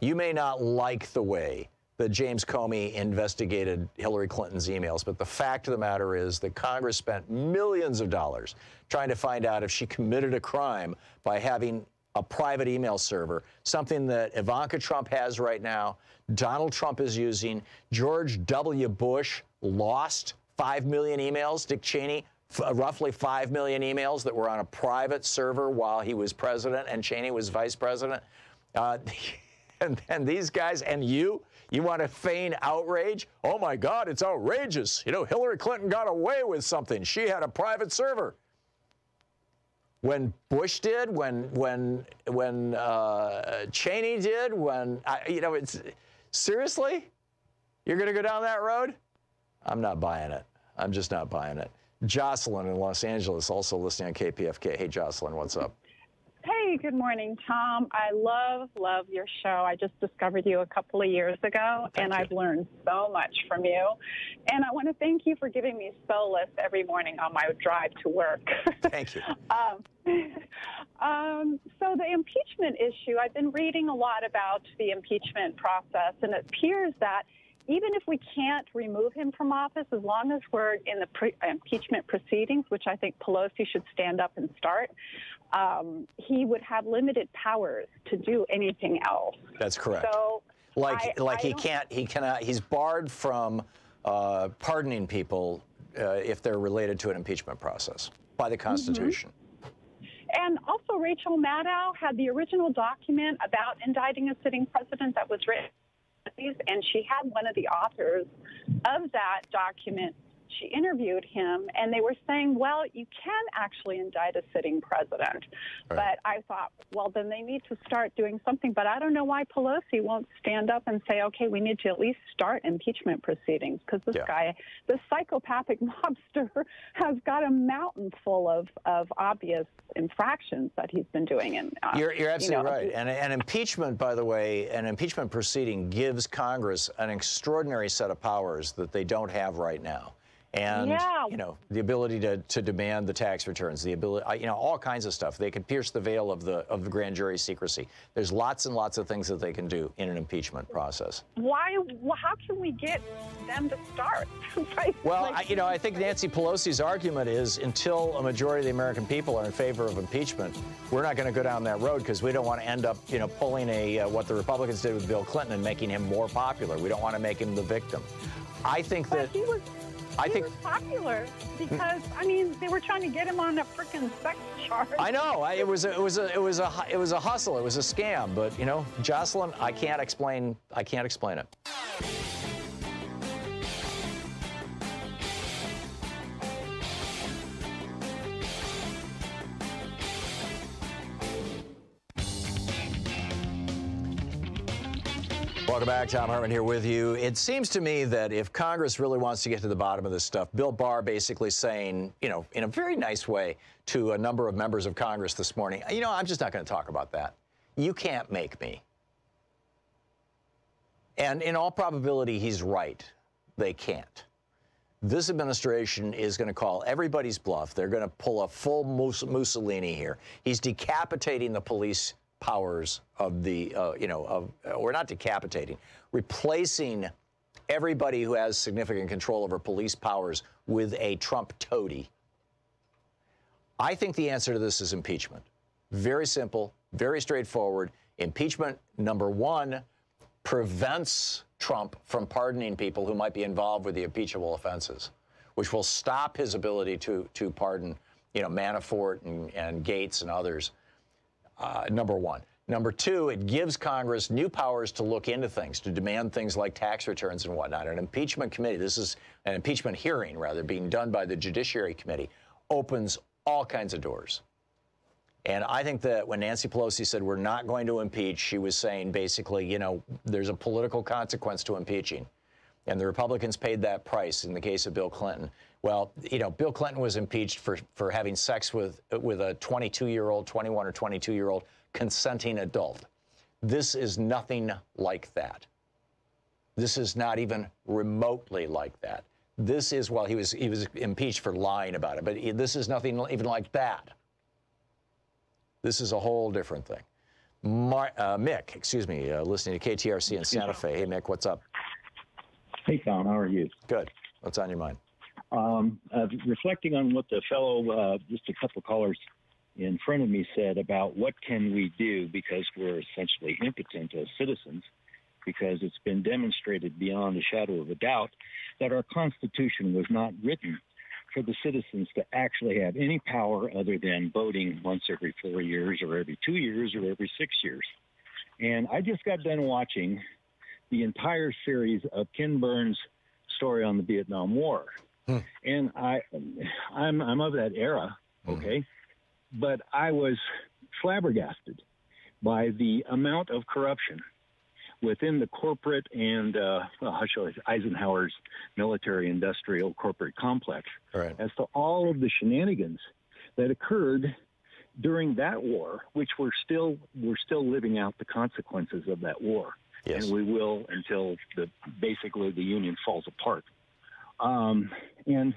You may not like the way that James Comey investigated Hillary Clinton's emails, but the fact of the matter is that Congress spent millions of dollars trying to find out if she committed a crime by having a private email server, something that Ivanka Trump has right now, Donald Trump is using, George W. Bush lost 5 million emails, Dick Cheney, roughly 5 million emails that were on a private server while he was president and Cheney was vice president. And these guys, and you You want to feign outrage? Oh my God, it's outrageous. You know, Hillary Clinton got away with something. She had a private server. When Bush did, when Cheney did, it's seriously, you're going to go down that road? I'm not buying it. I'm just not buying it. Jocelyn in Los Angeles, also listening on KPFK. Hey, Jocelyn, what's up? Hey, good morning, Tom. I love your show. I just discovered you a couple of years ago, and I've learned so much from you. And I want to thank you for giving me solace every morning on my drive to work. Thank you. So the impeachment issue, I've been reading a lot about the impeachment process, and it appears that even if we can't remove him from office, as long as we're in the impeachment proceedings, which I think Pelosi should stand up and start, he would have limited powers to do anything else. That's correct. So, he's barred from pardoning people if they're related to an impeachment process by the Constitution. And also, Rachel Maddow had the original document about indicting a sitting president that was written, and she had one of the authors of that document. She interviewed him, and they were saying, well, you can actually indict a sitting president. Right. But I thought, well, then they need to start doing something. But I don't know why Pelosi won't stand up and say, okay, we need to at least start impeachment proceedings, because this guy, this psychopathic mobster, has got a mountain full of obvious infractions that he's been doing. And you're absolutely right. And an impeachment, by the way, an impeachment proceeding gives Congress an extraordinary set of powers that they don't have right now. And, the ability to demand the tax returns, the ability, all kinds of stuff. They can pierce the veil of the grand jury secrecy. There's lots and lots of things that they can do in an impeachment process. How can we get them to start? Well, I think Nancy Pelosi's argument is until a majority of the American people are in favor of impeachment, we're not going to go down that road because we don't want to end up, pulling what the Republicans did with Bill Clinton and making him more popular. We don't want to make him the victim. I think that... He was popular because they were trying to get him on a freaking sex charge. I know it was a hustle. It was a scam. But Jocelyn, I can't explain it. Welcome back. Thom Hartmann here with you. It seems to me that if Congress really wants to get to the bottom of this stuff, Bill Barr basically saying, in a very nice way to a number of members of Congress this morning, I'm just not going to talk about that. You can't make me. And in all probability, he's right. They can't. This administration is going to call everybody's bluff. They're going to pull a full Mussolini here. He's decapitating the police powers of the, or not decapitating, replacing everybody who has significant control over police powers with a Trump toady. I think the answer to this is impeachment. Very simple, very straightforward. Impeachment, number one, prevents Trump from pardoning people who might be involved with the impeachable offenses, which will stop his ability to pardon, Manafort and Gates and others. Number one. Number two, it gives Congress new powers to look into things, to demand things like tax returns and whatnot. An impeachment committee, this is an impeachment hearing, rather, being done by the Judiciary Committee, opens all kinds of doors. And I think that when Nancy Pelosi said we're not going to impeach, she was saying basically, there's a political consequence to impeaching. And the Republicans paid that price in the case of Bill Clinton. Well, Bill Clinton was impeached for having sex with a 22-year-old, 21 or 22-year-old consenting adult. This is nothing like that. This is not even remotely like that. This is, he was impeached for lying about it, but this is nothing even like that. This is a whole different thing. Mick, listening to KTRC in Santa Fe. Hey, Mick, what's up? Hey, Tom, how are you? Good. What's on your mind? Reflecting on what the fellow, just a couple callers in front of me said about what can we do because we're essentially impotent as citizens, because it's been demonstrated beyond a shadow of a doubt that our Constitution was not written for the citizens to actually have any power other than voting once every 4 years or every 2 years or every 6 years. And I just got done watching the entire series of Ken Burns' story on the Vietnam War. And I'm of that era, okay? But I was flabbergasted by the amount of corruption within the corporate and Eisenhower's military-industrial corporate complex as to all of the shenanigans that occurred during that war, which we're still living out the consequences of that war. Yes. And we will until basically the Union falls apart. And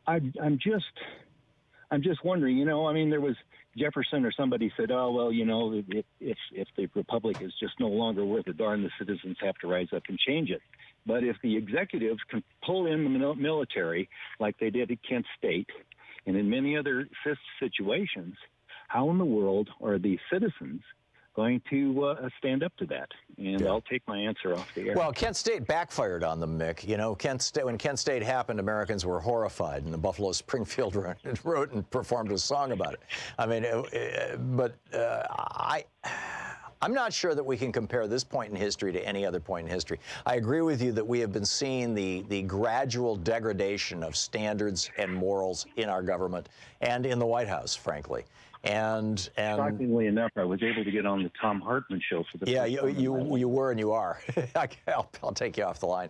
I'm just wondering, you know, I mean, there was Jefferson or somebody said, oh, well, you know, if the republic is just no longer worth a darn, the citizens have to rise up and change it. But if the executives can pull in the military like they did at Kent State and in many other situations, how in the world are the citizens going to stand up to that? And I'll take my answer off the air. Well, Kent State backfired on them, Mick. You know, when Kent State happened, Americans were horrified, and the Buffalo Springfield wrote and performed a song about it. I mean, I'm not sure that we can compare this point in history to any other point in history. I agree with you that we have been seeing the gradual degradation of standards and morals in our government and in the White House, frankly. And shockingly enough, I was able to get on the Thom Hartmann show for the first time. you were and you are. I'll take you off the line.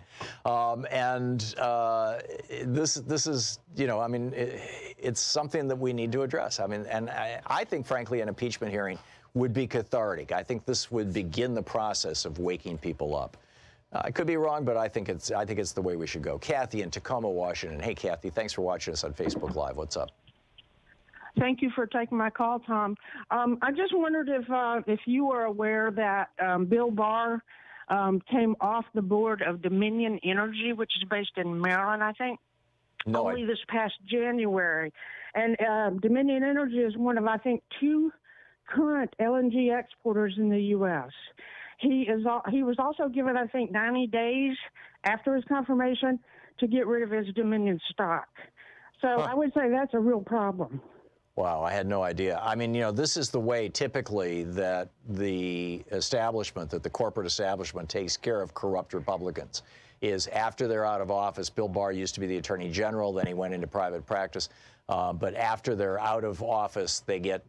This is, you know, I mean, it's something that we need to address. I mean, and I think, frankly, an impeachment hearing would be cathartic. I think this would begin the process of waking people up. I could be wrong, but I think it's the way we should go. Kathy in Tacoma, Washington. Hey, Kathy, thanks for watching us on Facebook Live. What's up? Thank you for taking my call, Tom. I just wondered if you were aware that Bill Barr came off the board of Dominion Energy, which is based in Maryland, I think, only this past January. And Dominion Energy is one of, I think, 2 current LNG exporters in the U.S. He was also given, I think, 90 days after his confirmation to get rid of his Dominion stock. So I would say that's a real problem. Wow, I had no idea. I mean, you know, this is the way typically that the corporate establishment takes care of corrupt Republicans, is after they're out of office. Bill Barr used to be the Attorney General, then he went into private practice. But after they're out of office, they get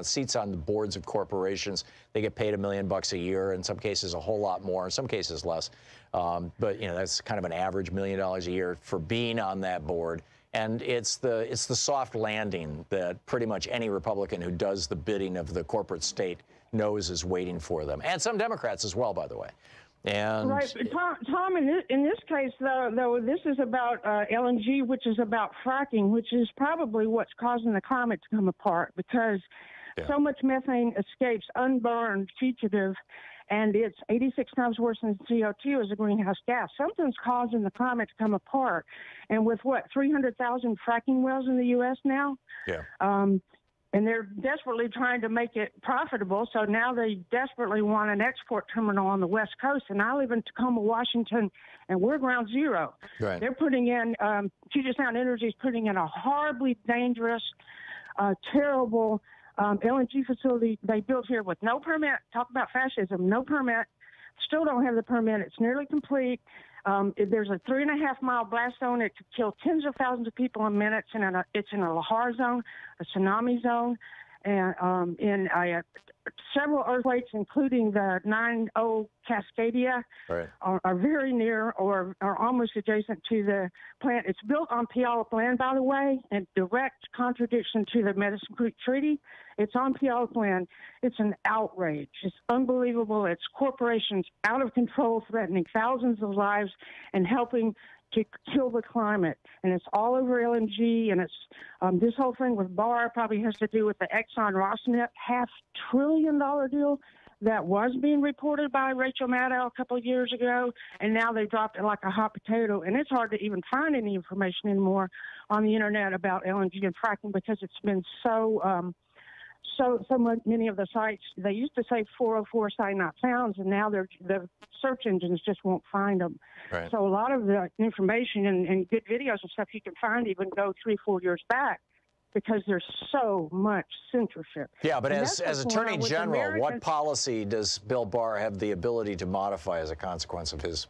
seats on the boards of corporations. They get paid $1 million a year, in some cases a whole lot more, in some cases less. But you know, that's kind of an average $1 million a year for being on that board. And it's the soft landing that pretty much any Republican who does the bidding of the corporate state knows is waiting for them, and some Democrats as well, by the way. And right, Tom. In this case, though, this is about LNG, which is about fracking, which is probably what's causing the climate to come apart, because so much methane escapes unburned, fugitive, and it's 86 times worse than CO2 as a greenhouse gas. Something's causing the climate to come apart. And with, 300,000 fracking wells in the U.S. now? Yeah. And they're desperately trying to make it profitable, so now they desperately want an export terminal on the West Coast. And I live in Tacoma, Washington, and we're ground zero. Right. They're putting in, Puget Sound Energy is putting in a horribly dangerous, terrible LNG facility they built here with no permit. Talk about fascism, no permit. Still don't have the permit. It's nearly complete. There's a 3.5-mile blast zone. It could kill tens of thousands of people in minutes. And it's in a lahar zone, a tsunami zone, and in several earthquakes, including the 9/0 Cascadia, are very near or are almost adjacent to the plant. It's built on Puyallup land, by the way, in direct contradiction to the Medicine Creek Treaty. It's on Puyallup land. It's an outrage. It's unbelievable. It's corporations out of control, threatening thousands of lives and helping to kill the climate. And it's all over LNG, and it's this whole thing with Barr probably has to do with the Exxon Rosneft $500 billion deal that was being reported by Rachel Maddow a couple of years ago, and now they dropped it like a hot potato. And it's hard to even find any information anymore on the internet about LNG and fracking because it's been so many of the sites, they used to say 404 site not found, and now the search engines just won't find them. Right. So a lot of the information and good videos and stuff you can find even go 3-4 years back because there's so much censorship. Yeah, but And as that's what's going Attorney on with General, what Americans. policy does Bill Barr have the ability to modify as a consequence of his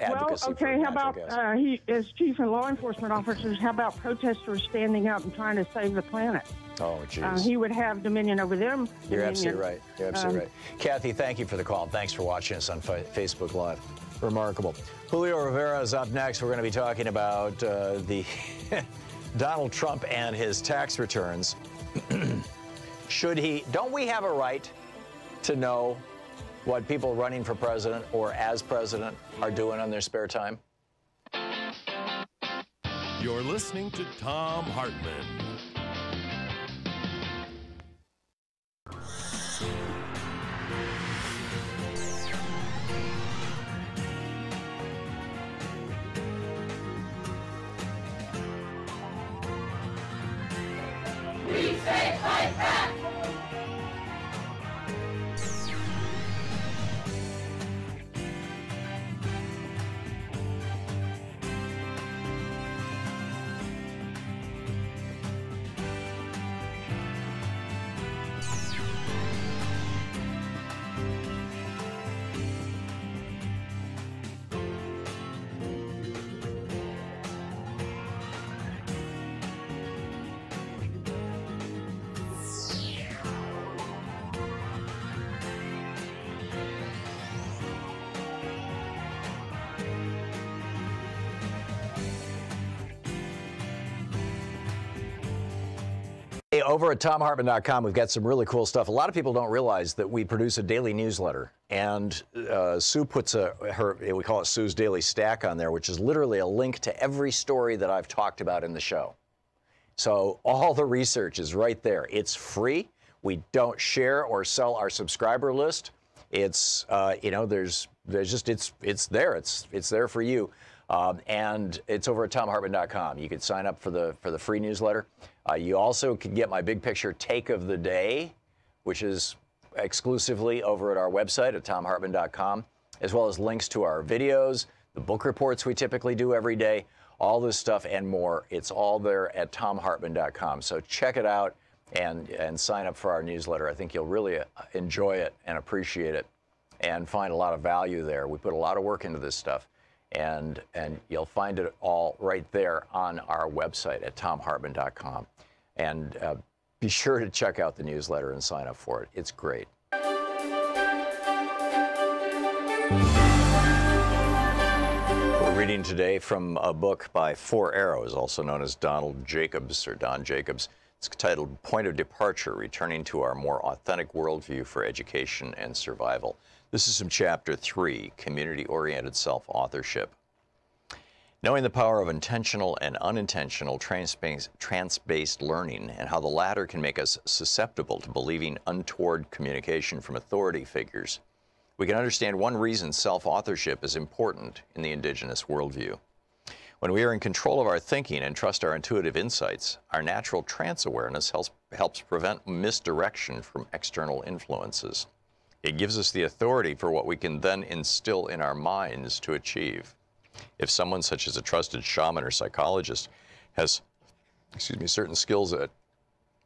advocacy Well, okay, for how natural about gas? he, as chief and law enforcement officers, how about protesters standing up and trying to save the planet? Oh, jeez. He would have dominion over them. You're dominion. absolutely right. You're absolutely right. Kathy, thank you for the call. Thanks for watching us on Facebook Live. Remarkable. Julio Rivera is up next. We're going to be talking about the Donald Trump and his tax returns. Don't we have a right to know what people running for president or as president are doing on their spare time? You're listening to Thom Hartmann. We say fight back! Over at ThomHartmann.com, we've got some really cool stuff. A lot of people don't realize that we produce a daily newsletter, and Sue puts we call it Sue's Daily Stack on there, which is literally a link to every story that I've talked about in the show. So all the research is right there. It's free. We don't share or sell our subscriber list. It's there's just it's there. It's there for you. And it's over at ThomHartmann.com. You can sign up for the free newsletter. You also can get my big picture take of the day, which is exclusively over at our website at ThomHartmann.com, as well as links to our videos, the book reports we typically do every day, all this stuff and more. It's all there at ThomHartmann.com. So check it out and sign up for our newsletter. I think you'll really enjoy it and appreciate it and find a lot of value there. We put a lot of work into this stuff. And you'll find it all right there on our website at ThomHartmann.com. And be sure to check out the newsletter and sign up for it. It's great. We're reading today from a book by Four Arrows, also known as Donald Jacobs or Don Jacobs. It's titled Point of Departure, Returning to Our More Authentic Worldview for Education and Survival. This is from Chapter 3, Community-Oriented Self-Authorship. Knowing the power of intentional and unintentional trance-based learning and how the latter can make us susceptible to believing untoward communication from authority figures, we can understand one reason self-authorship is important in the indigenous worldview. When we are in control of our thinking and trust our intuitive insights, our natural trance awareness helps prevent misdirection from external influences. It gives us the authority for what we can then instill in our minds to achieve. If someone such as a trusted shaman or psychologist has, certain skills at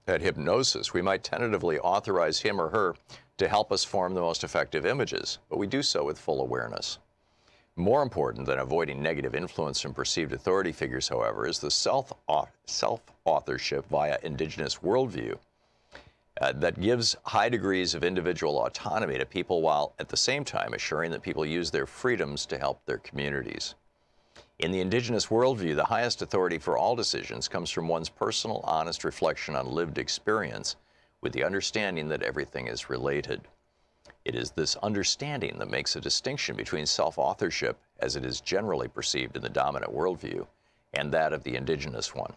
hypnosis, we might tentatively authorize him or her to help us form the most effective images, but we do so with full awareness. More important than avoiding negative influence from perceived authority figures, however, is the self-authorship via indigenous worldview that gives high degrees of individual autonomy to people while at the same time assuring that people use their freedoms to help their communities. In the indigenous worldview, the highest authority for all decisions comes from one's personal, honest reflection on lived experience with the understanding that everything is related. It is this understanding that makes a distinction between self-authorship, as it is generally perceived in the dominant worldview, and that of the indigenous one.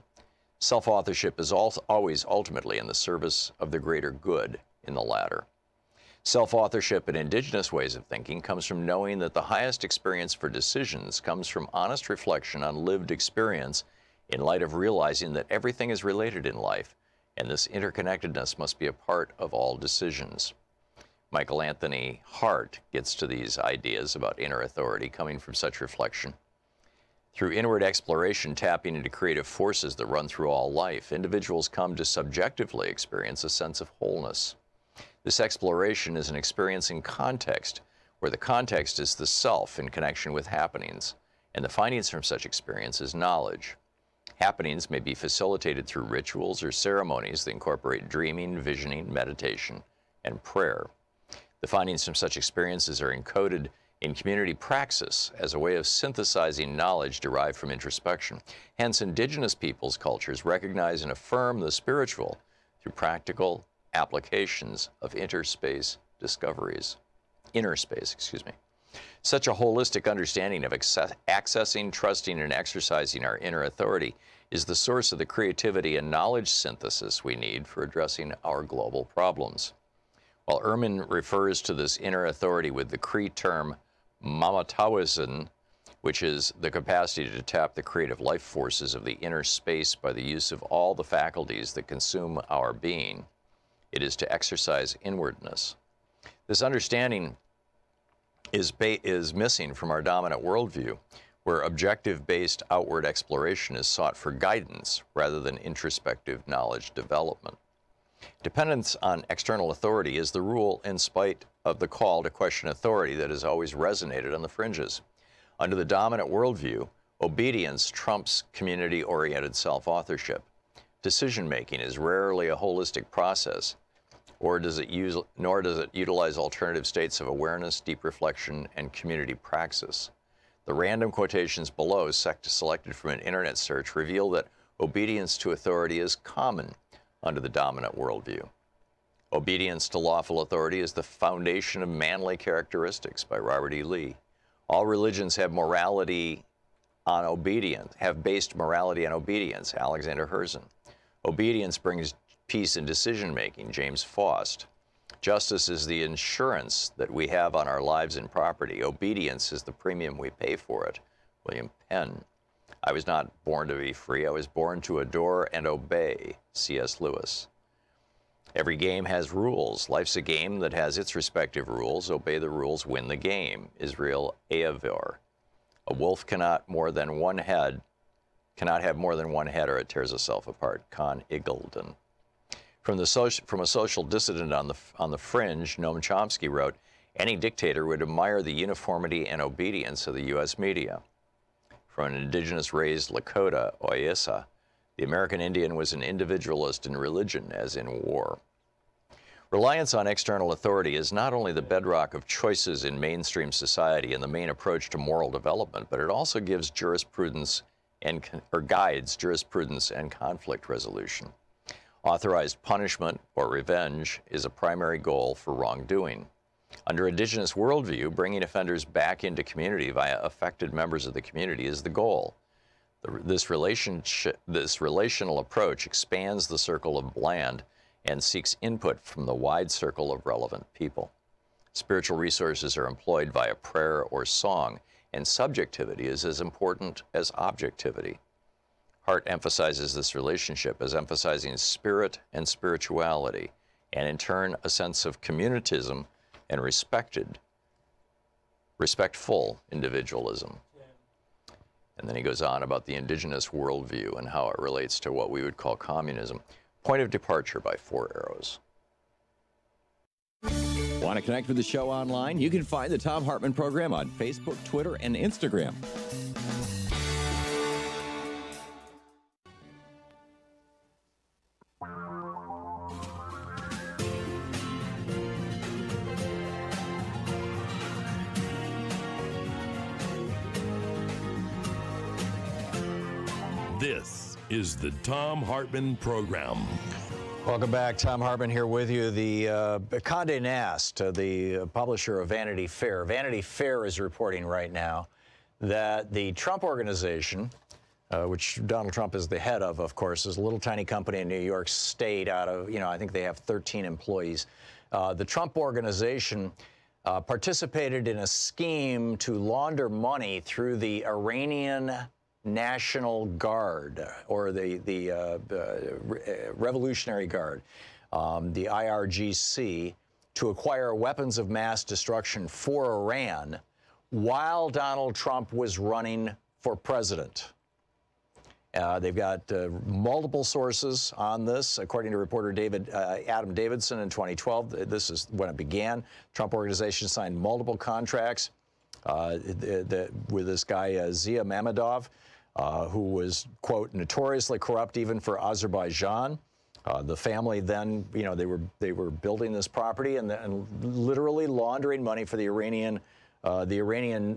Self-authorship is always ultimately in the service of the greater good in the latter. Self-authorship in indigenous ways of thinking comes from knowing that the highest experience for decisions comes from honest reflection on lived experience in light of realizing that everything is related in life, and this interconnectedness must be a part of all decisions. Michael Anthony Hart gets to these ideas about inner authority coming from such reflection. Through inward exploration, tapping into creative forces that run through all life, individuals come to subjectively experience a sense of wholeness. This exploration is an experience in context, where the context is the self in connection with happenings, and the findings from such experience is knowledge. Happenings may be facilitated through rituals or ceremonies that incorporate dreaming, visioning, meditation, and prayer. The findings from such experiences are encoded in community praxis as a way of synthesizing knowledge derived from introspection. Hence, indigenous peoples' cultures recognize and affirm the spiritual through practical applications of inner space, excuse me. Such a holistic understanding of accessing, trusting, and exercising our inner authority is the source of the creativity and knowledge synthesis we need for addressing our global problems. While Ehrman refers to this inner authority with the Cree term Mamatawisin, which is the capacity to tap the creative life forces of the inner space by the use of all the faculties that consume our being, it is to exercise inwardness. This understanding is missing from our dominant worldview, where objective-based outward exploration is sought for guidance rather than introspective knowledge development. Dependence on external authority is the rule in spite of the call to question authority that has always resonated on the fringes. Under the dominant worldview, obedience trumps community-oriented self-authorship. Decision-making is rarely a holistic process, nor does it utilize alternative states of awareness, deep reflection, and community praxis. The random quotations below, selected from an internet search, reveal that obedience to authority is common under the dominant worldview. Obedience to lawful authority is the foundation of manly characteristics by Robert E. Lee. All religions have morality on obedience, have based morality on obedience, Alexander Herzen. Obedience brings peace in decision-making, James Faust. Justice is the insurance that we have on our lives and property. Obedience is the premium we pay for it, William Penn. I was not born to be free. I was born to adore and obey, C.S. Lewis. Every game has rules. Life's a game that has its respective rules. Obey the rules, win the game, Israel Ahavor. A wolf cannot have more than one head, or it tears itself apart, Con Iggulden. From a social dissident on the fringe, Noam Chomsky wrote, any dictator would admire the uniformity and obedience of the U.S. media. From an indigenous-raised Lakota, Oyessa, the American Indian was an individualist in religion as in war. Reliance on external authority is not only the bedrock of choices in mainstream society and the main approach to moral development, but it also gives guides jurisprudence and conflict resolution. Authorized punishment or revenge is a primary goal for wrongdoing. Under indigenous worldview, bringing offenders back into community via affected members of the community is the goal. This relational approach expands the circle of land and seeks input from the wide circle of relevant people. Spiritual resources are employed via prayer or song, and subjectivity is as important as objectivity. Hart emphasizes this relationship as emphasizing spirit and spirituality, and in turn a sense of communitism and respectful individualism. And then he goes on about the indigenous worldview and how it relates to what we would call communism. Point of departure by Four Arrows. Want to connect with the show online? You can find the Thom Hartmann Program on Facebook, Twitter, and Instagram. This is the Thom Hartmann Program. Welcome back. Thom Hartmann here with you. The Condé Nast, the publisher of Vanity Fair. Vanity Fair is reporting right now that the Trump Organization, which Donald Trump is the head of course, is a little tiny company in New York State out of, I think they have 13 employees. The Trump Organization participated in a scheme to launder money through the Iranian National Guard, or the Revolutionary Guard, the IRGC, to acquire weapons of mass destruction for Iran while Donald Trump was running for president. They've got multiple sources on this. According to reporter Adam Davidson in 2012, this is when it began. Trump Organization signed multiple contracts with this guy, Zia Mammadov, who was, quote, notoriously corrupt even for Azerbaijan. The family then, you know, they were building this property and literally laundering money for the Iranian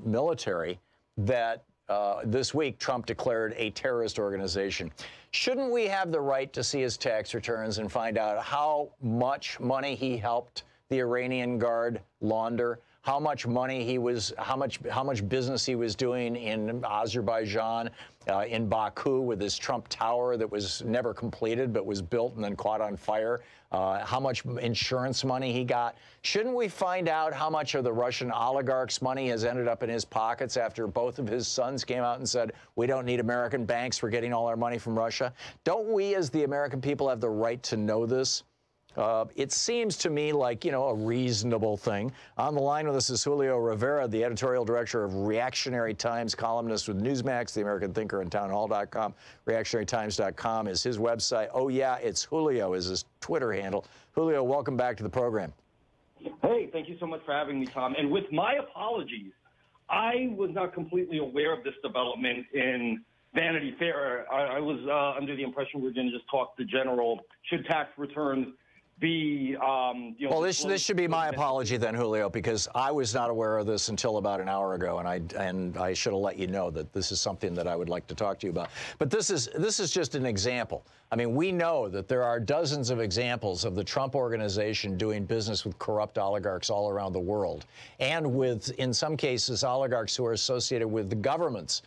military that this week Trump declared a terrorist organization. Shouldn't we have the right to see his tax returns and find out how much money he helped the Iranian Guard launder? How much money he was, how much business he was doing in Azerbaijan, in Baku with this Trump Tower that was never completed but was built and then caught on fire? How much insurance money he got? Shouldn't we find out how much of the Russian oligarchs' money has ended up in his pockets after both of his sons came out and said, we don't need American banks, we're getting all our money from Russia? Don't we as the American people have the right to know this? It seems to me like, you know, a reasonable thing. On the line with us is Julio Rivera, the editorial director of Reactionary Times, columnist with Newsmax, The American Thinker, and townhall.com. ReactionaryTimes.com is his website. Oh, yeah, it's Julio is his Twitter handle. Julio, welcome back to the program. Hey, thank you so much for having me, Tom. And with my apologies, I was not completely aware of this development in Vanity Fair. I was under the impression we were going to just talk the general, should tax returns be, you know, well, this should be my apology then, Julio, because I was not aware of this until about an hour ago, and I should have let you know that this is something that I would like to talk to you about. But this is just an example. I mean, we know that there are dozens of examples of the Trump Organization doing business with corrupt oligarchs all around the world, and with, in some cases, oligarchs who are associated with the governments.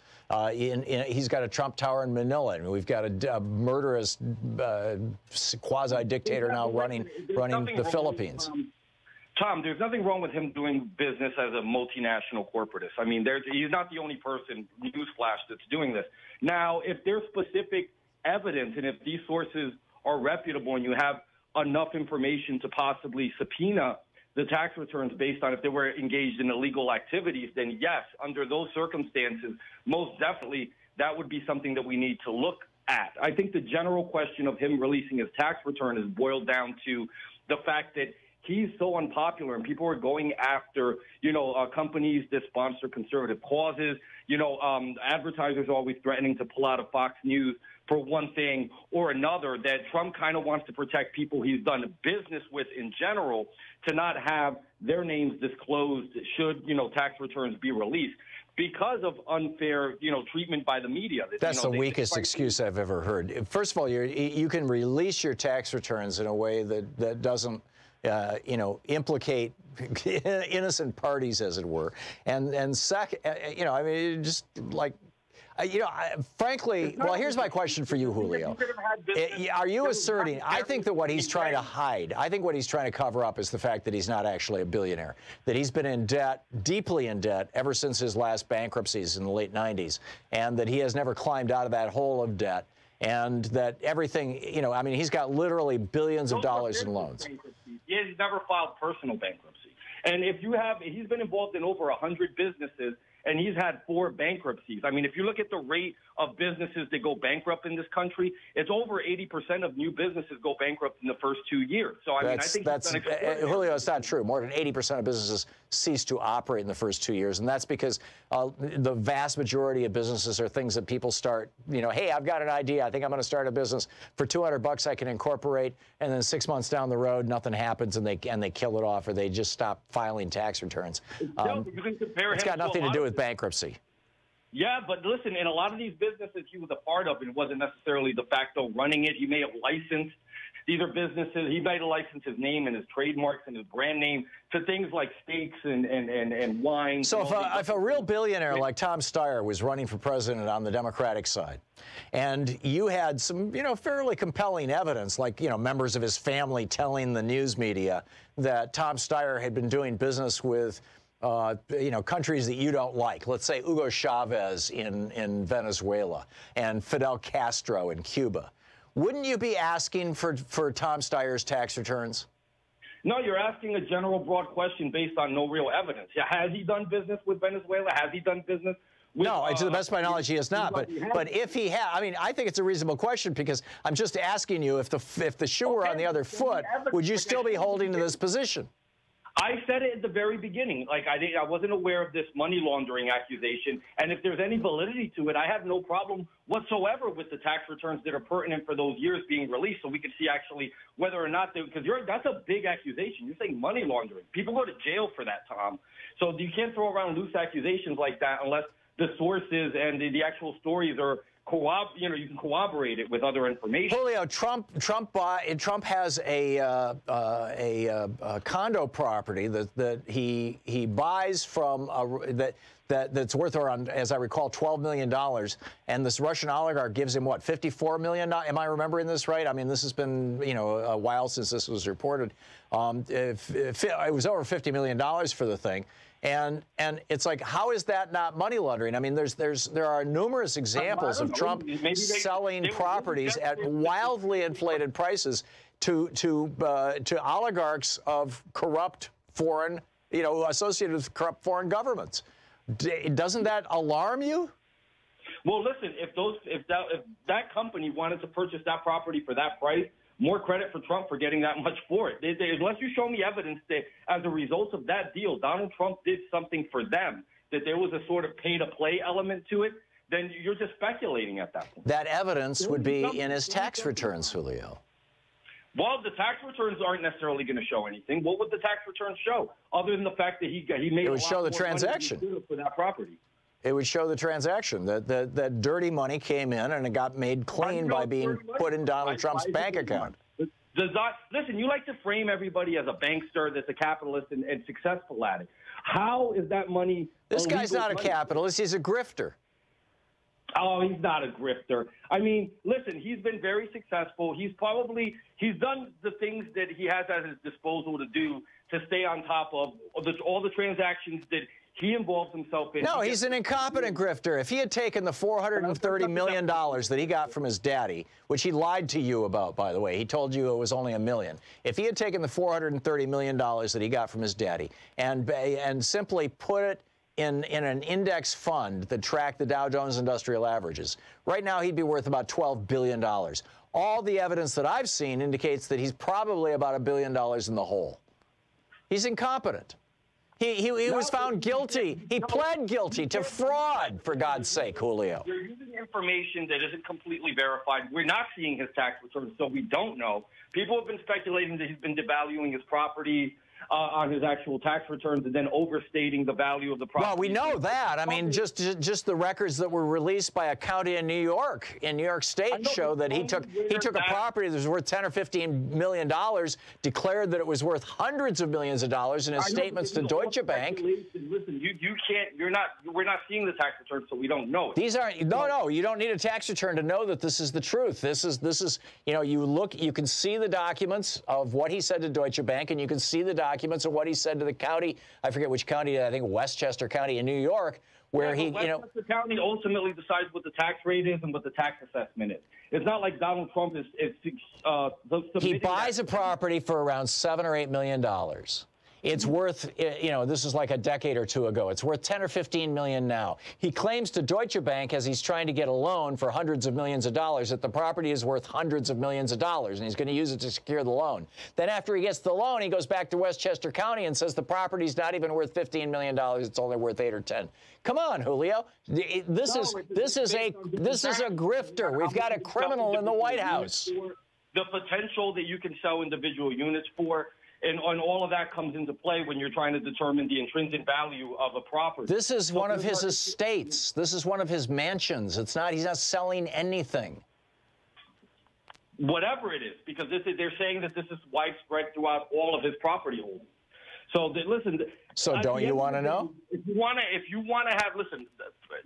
He's got a Trump Tower in Manila, and we've got a murderous quasi-dictator now running the Philippines. Tom, there's nothing wrong with him doing business as a multinational corporatist. I mean, he's not the only person, newsflash, that's doing this. Now, if there's specific evidence and if these sources are reputable and you have enough information to possibly subpoena the tax returns based on if they were engaged in illegal activities, then yes, under those circumstances, most definitely that would be something that we need to look at. I think the general question of him releasing his tax return is boiled down to the fact that he's so unpopular and people are going after, you know, companies that sponsor conservative causes. You know, advertisers are always threatening to pull out of Fox News for one thing or another, that Trump kind of wants to protect people he's done business with in general to not have their names disclosed should, you know, tax returns be released because of unfair, you know, treatment by the media. That's the weakest excuse I've ever heard. First of all, you can release your tax returns in a way that doesn't, you know, implicate innocent parties, as it were. And second, you know, I mean, just like, you know, frankly, well, here's my question for you, Julio. Are you asserting, I think that what he's trying to hide, I think what he's trying to cover up is the fact that he's not actually a billionaire, that he's been in debt, deeply in debt, ever since his last bankruptcies in the late 90s, and that he has never climbed out of that hole of debt, and that everything, you know, I mean, he's got literally billions of dollars in loans. He's never filed personal bankruptcy. And if you have, he's been involved in over 100 businesses, and he's had 4 bankruptcies. I mean, if you look at the rate of businesses that go bankrupt in this country, it's over 80% of new businesses go bankrupt in the first 2 years. So, I mean, I think that's Julio, it's not true. More than 80% of businesses cease to operate in the first 2 years, and that's because the vast majority of businesses are things that people start, you know, hey, I've got an idea. I think I'm going to start a business. For $200 I can incorporate, and then 6 months down the road, nothing happens, and they kill it off, or they just stop filing tax returns. It's got nothing to do with bankruptcy. Yeah, but listen, in a lot of these businesses he was a part of, it wasn't necessarily de facto running it. He may have licensed these are businesses. He might have licensed his name and his trademarks and his brand name to things like steaks and wine. So if a real billionaire like Tom Steyer was running for president on the Democratic side, and you had some, you know, fairly compelling evidence, like, you know, members of his family telling the news media that Tom Steyer had been doing business with you know, countries that you don't like. Let's say Hugo Chavez in Venezuela and Fidel Castro in Cuba. Wouldn't you be asking for Tom Steyer's tax returns? No, you're asking a general broad question based on no real evidence. Has he done business with Venezuela? Has he done business No, to the best of my knowledge, he has not. But if he had, I mean, I think it's a reasonable question because I'm just asking you if the shoe were on the other foot, would you still be holding to this position? I said it at the very beginning. Like, I wasn't aware of this money laundering accusation. And if there's any validity to it, I have no problem whatsoever with the tax returns that are pertinent for those years being released so we can see actually whether or not they, because that's a big accusation. You're saying money laundering. People go to jail for that, Tom. So you can't throw around loose accusations like that unless the sources and the actual stories are you can corroborate it with other information. Julio, Trump has a condo property that he buys from that's worth around, as I recall, $12 million, and this Russian oligarch gives him what, $54 million? Am I remembering this right? I mean, this has been a while since this was reported. It was over $50 million for the thing. And it's like, how is that not money laundering? I mean, there are numerous examples of Trump selling properties at wildly inflated prices to oligarchs of corrupt foreign, associated with corrupt foreign governments. Doesn't that alarm you? Well, listen, if that company wanted to purchase that property for that price, more credit for Trump for getting that much for it. Unless you show me evidence that as a result of that deal, Donald Trump did something for them, that there was a sort of pay-to-play element to it, then you're just speculating at that point. That evidence would be in his tax returns, Julio. Well, the tax returns aren't necessarily going to show anything. What would the tax returns show, other than the fact that he made it would show the transaction for that property? It would show the transaction, that dirty money came in and it got made clean by being put in Donald Trump's bank account. Listen, you like to frame everybody as a bankster that's a capitalist and successful at it. How is that money? This guy's not a capitalist. He's a grifter. Oh, he's not a grifter. I mean, listen, he's been very successful. He's done the things that he has at his disposal to do to stay on top of all the transactions that he involves himself in. No, he's an incompetent grifter. If he had taken the $430 million that he got from his daddy, which he lied to you about, by the way, he told you it was only $1 million. If he had taken the $430 million that he got from his daddy and simply put it in an index fund that tracked the Dow Jones Industrial Averages, right now he'd be worth about $12 billion. All the evidence that I've seen indicates that he's probably about $1 billion in the hole. He's incompetent. He was found guilty. He pled guilty to fraud, for God's sake, Julio. You're using information that isn't completely verified. We're not seeing his tax returns, so we don't know. People have been speculating that he's been devaluing his property on his actual tax returns and then overstating the value of the property. Well, we know that. I mean, just the records that were released by a county in New York State show that he took a property that was worth $10 or $15 million, declared that it was worth hundreds of millions of dollars in his statements to Deutsche Bank. Listen, you can't. We're not seeing the tax returns, so we don't know it. These aren't. No. You don't need a tax return to know that this is the truth. This is. You can see the documents of what he said to Deutsche Bank, and you can see the documents of what he said to the county. I forget which county. I think Westchester County in New York, where Westchester County ultimately decides what the tax rate is and what the tax assessment is. It's not like Donald Trump is. He buys a property for around $7 or $8 million. It's worth, this is like a decade or two ago. It's worth 10 or 15 million now. He claims to Deutsche Bank, as he's trying to get a loan for hundreds of millions of dollars, that the property is worth hundreds of millions of dollars, and he's going to use it to secure the loan. Then after he gets the loan, he goes back to Westchester County and says the property's not even worth $15 million. It's only worth 8 or 10. Come on, Julio. This is a grifter. We've got a criminal in the White House. The potential that you can sell individual units for. And all of that comes into play when you're trying to determine the intrinsic value of a property. This is one of his estates. This is one of his mansions. He's not selling anything. Whatever it is, because they're saying that this is widespread throughout all of his property holdings. So listen. So don't you want to know? If you want to have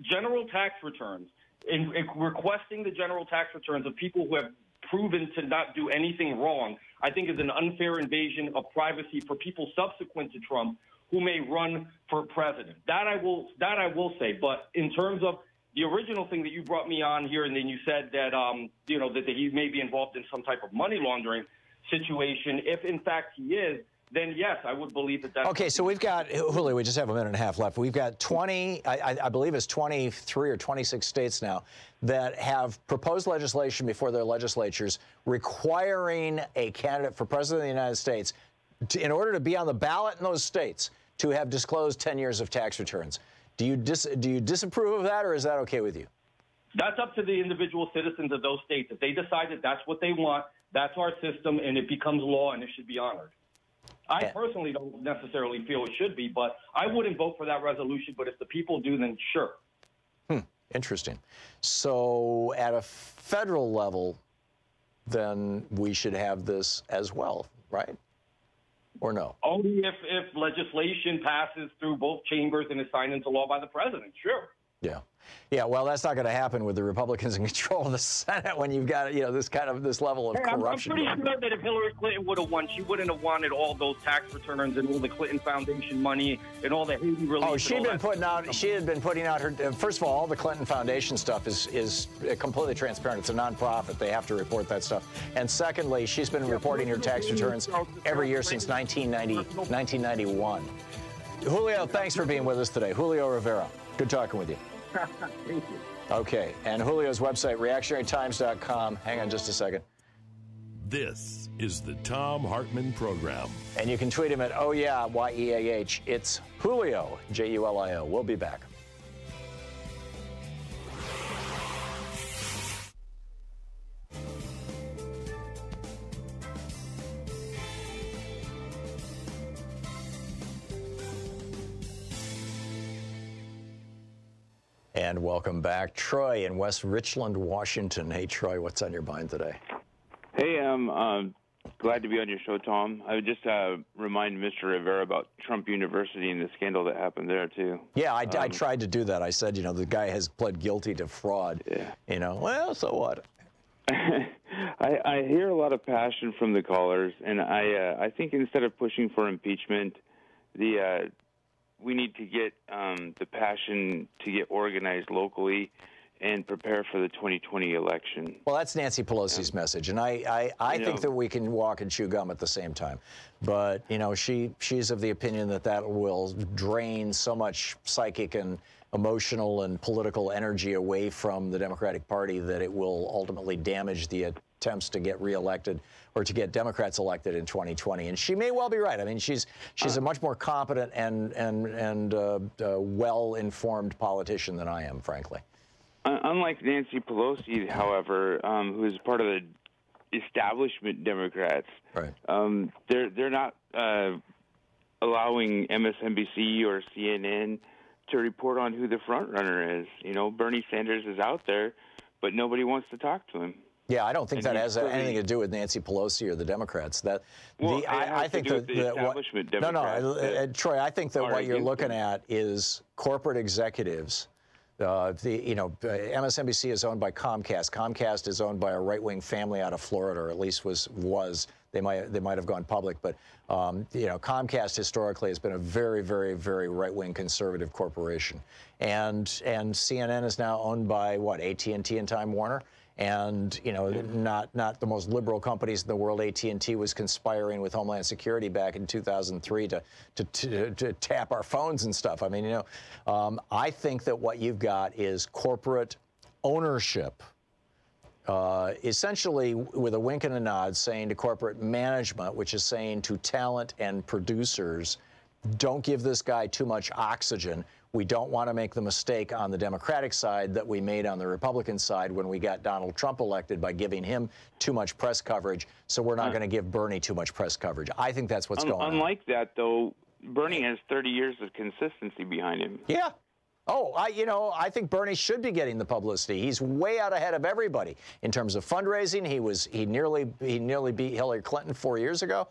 general tax returns, in requesting the general tax returns of people who have proven to not do anything wrong, I think is an unfair invasion of privacy for people subsequent to Trump who may run for president. That I will say. But in terms of the original thing that you brought me on here, and then you said that that he may be involved in some type of money laundering situation. If in fact he is, then yes, I would believe that that's... Okay, so we've got, Julio, we just have a minute and a half left. We've got 20, I believe it's 23 or 26 states now that have proposed legislation before their legislatures requiring a candidate for president of the United States, in order to be on the ballot in those states, to have disclosed 10 years of tax returns. Do you disapprove of that, or is that okay with you? That's up to the individual citizens of those states. If they decide that that's what they want, that's our system, and it becomes law, and it should be honored. I personally don't necessarily feel it should be, but I wouldn't vote for that resolution. But if the people do, then sure. Interesting. So at a federal level, then we should have this as well, right? Or no? Only if legislation passes through both chambers and is signed into law by the president, sure. Yeah. Yeah, well, that's not going to happen with the Republicans in control of the Senate when you've got, this level of corruption. I'm pretty sure that if Hillary Clinton would have won, she wouldn't have wanted all those tax returns and all the Clinton Foundation money and all the Haiti relief. Oh, she had been putting out her, first of all the Clinton Foundation stuff is completely transparent. It's a nonprofit. They have to report that stuff. And secondly, she's been reporting her tax returns every year since 1991. Julio, thanks for being with us today. Julio Rivera. Good talking with you. Thank you. Okay, and Julio's website, reactionarytimes.com. Hang on just a second. This is the Thom Hartmann Program. And you can tweet him at YEAH. It's Julio, Julio. We'll be back. And welcome back. Troy in West Richland, Washington. Hey, Troy, what's on your mind today? Hey, I'm glad to be on your show, Tom. I would just remind Mr. Rivera about Trump University and the scandal that happened there, too. Yeah, I tried to do that. I said, the guy has pled guilty to fraud. Yeah. Well, so what? I hear a lot of passion from the callers, and I think instead of pushing for impeachment, we need to get the passion to get organized locally and prepare for the 2020 election. Well, that's Nancy Pelosi's message, and I think that we can walk and chew gum at the same time. But, she's of the opinion that will drain so much psychic and emotional and political energy away from the Democratic Party that it will ultimately damage the attempts to get reelected or to get Democrats elected in 2020. And she may well be right. I mean, she's a much more competent and well-informed politician than I am, frankly. Unlike Nancy Pelosi, however, who is part of the establishment Democrats, right? They're not allowing MSNBC or CNN to report on who the front runner is. Bernie Sanders is out there, but nobody wants to talk to him. Yeah, I don't think that has anything to do with Nancy Pelosi or the Democrats. I think that Troy, I think that what you're looking at is corporate executives. MSNBC is owned by Comcast. Comcast is owned by a right-wing family out of Florida, or at least was. They might have gone public, but Comcast historically has been a very, very, very right-wing conservative corporation, and CNN is now owned by AT&T and Time Warner. And not the most liberal companies in the world. AT&T was conspiring with Homeland Security back in 2003 to tap our phones and stuff. I mean, I think that what you've got is corporate ownership, essentially with a wink and a nod, saying to corporate management, which is saying to talent and producers, don't give this guy too much oxygen. We don't want to make the mistake on the Democratic side that we made on the Republican side when we got Donald Trump elected by giving him too much press coverage. So we're not going to give Bernie too much press coverage. I think that's what's going on. Unlike that, though, Bernie has 30 years of consistency behind him. Yeah. Oh, I think Bernie should be getting the publicity. He's way out ahead of everybody in terms of fundraising. He nearly beat Hillary Clinton 4 years ago.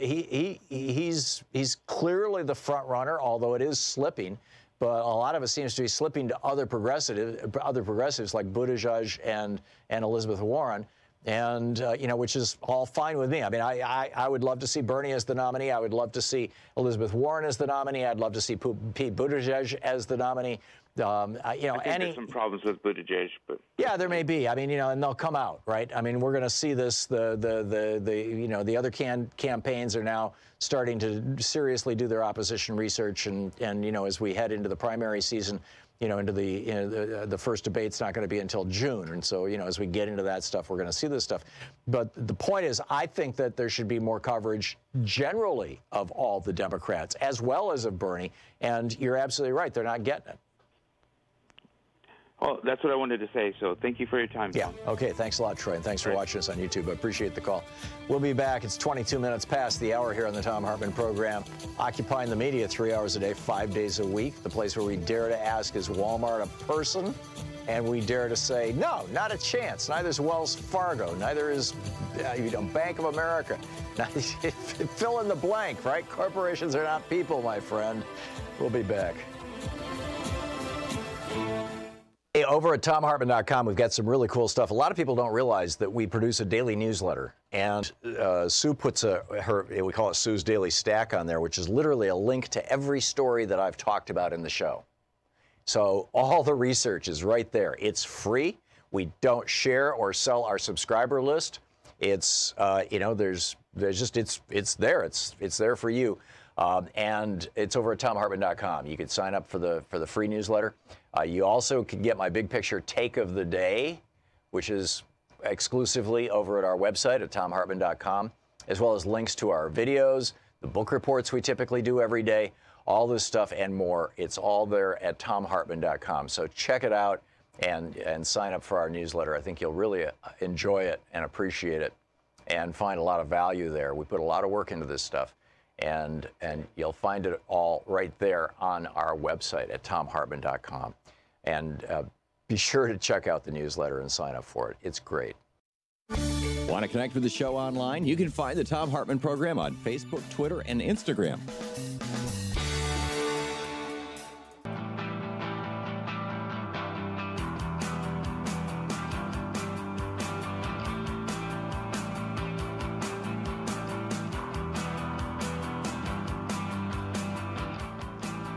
He's clearly the front runner, although it is slipping. But a lot of it seems to be slipping to other progressives like Buttigieg and Elizabeth Warren. And, which is all fine with me. I mean, I would love to see Bernie as the nominee. I would love to see Elizabeth Warren as the nominee. I'd love to see Pete Buttigieg as the nominee. You know, I think there's some problems with Buttigieg, but yeah, there may be. I mean, you know, and they'll come out, right? I mean, we're going to see this. You know, the other campaigns are now starting to seriously do their opposition research, and you know, as we head into the primary season, you know, into the first debate's not going to be until June, and so, you know, as we get into that stuff, we're going to see this stuff. But the point is, I think that there should be more coverage generally of all the Democrats as well as of Bernie, and you're absolutely right. They're not getting it. Well, that's what I wanted to say, so thank you for your time. Yeah, okay, thanks a lot, Troy, and thanks for watching us on YouTube. I appreciate the call. We'll be back. It's 22 minutes past the hour here on the Thom Hartmann Program, occupying the media 3 hours a day, 5 days a week, the place where we dare to ask, is Walmart a person? And we dare to say, no, not a chance. Neither is Wells Fargo. Neither is you know, Bank of America. Fill in the blank, right? Corporations are not people, my friend. We'll be back. Hey, over at ThomHartmann.com, we've got some really cool stuff. A lot of people don't realize that we produce a daily newsletter, and Sue puts we call it Sue's Daily Stack on there, which is literally a link to every story that I've talked about in the show. So all the research is right there. It's free. We don't share or sell our subscriber list. It's you know, there's just it's there. It's there for you. And it's over at ThomHartmann.com. You can sign up for the free newsletter. You also can get my big picture take of the day, which is exclusively over at our website at ThomHartmann.com, as well as links to our videos, the book reports we typically do every day, all this stuff and more. It's all there at ThomHartmann.com. So check it out and sign up for our newsletter. I think you'll really enjoy it and appreciate it and find a lot of value there. We put a lot of work into this stuff. And you'll find it all right there on our website at ThomHartmann.com. And be sure to check out the newsletter and sign up for it. It's great. Want to connect with the show online? You can find the Thom Hartmann Program on Facebook, Twitter, and Instagram.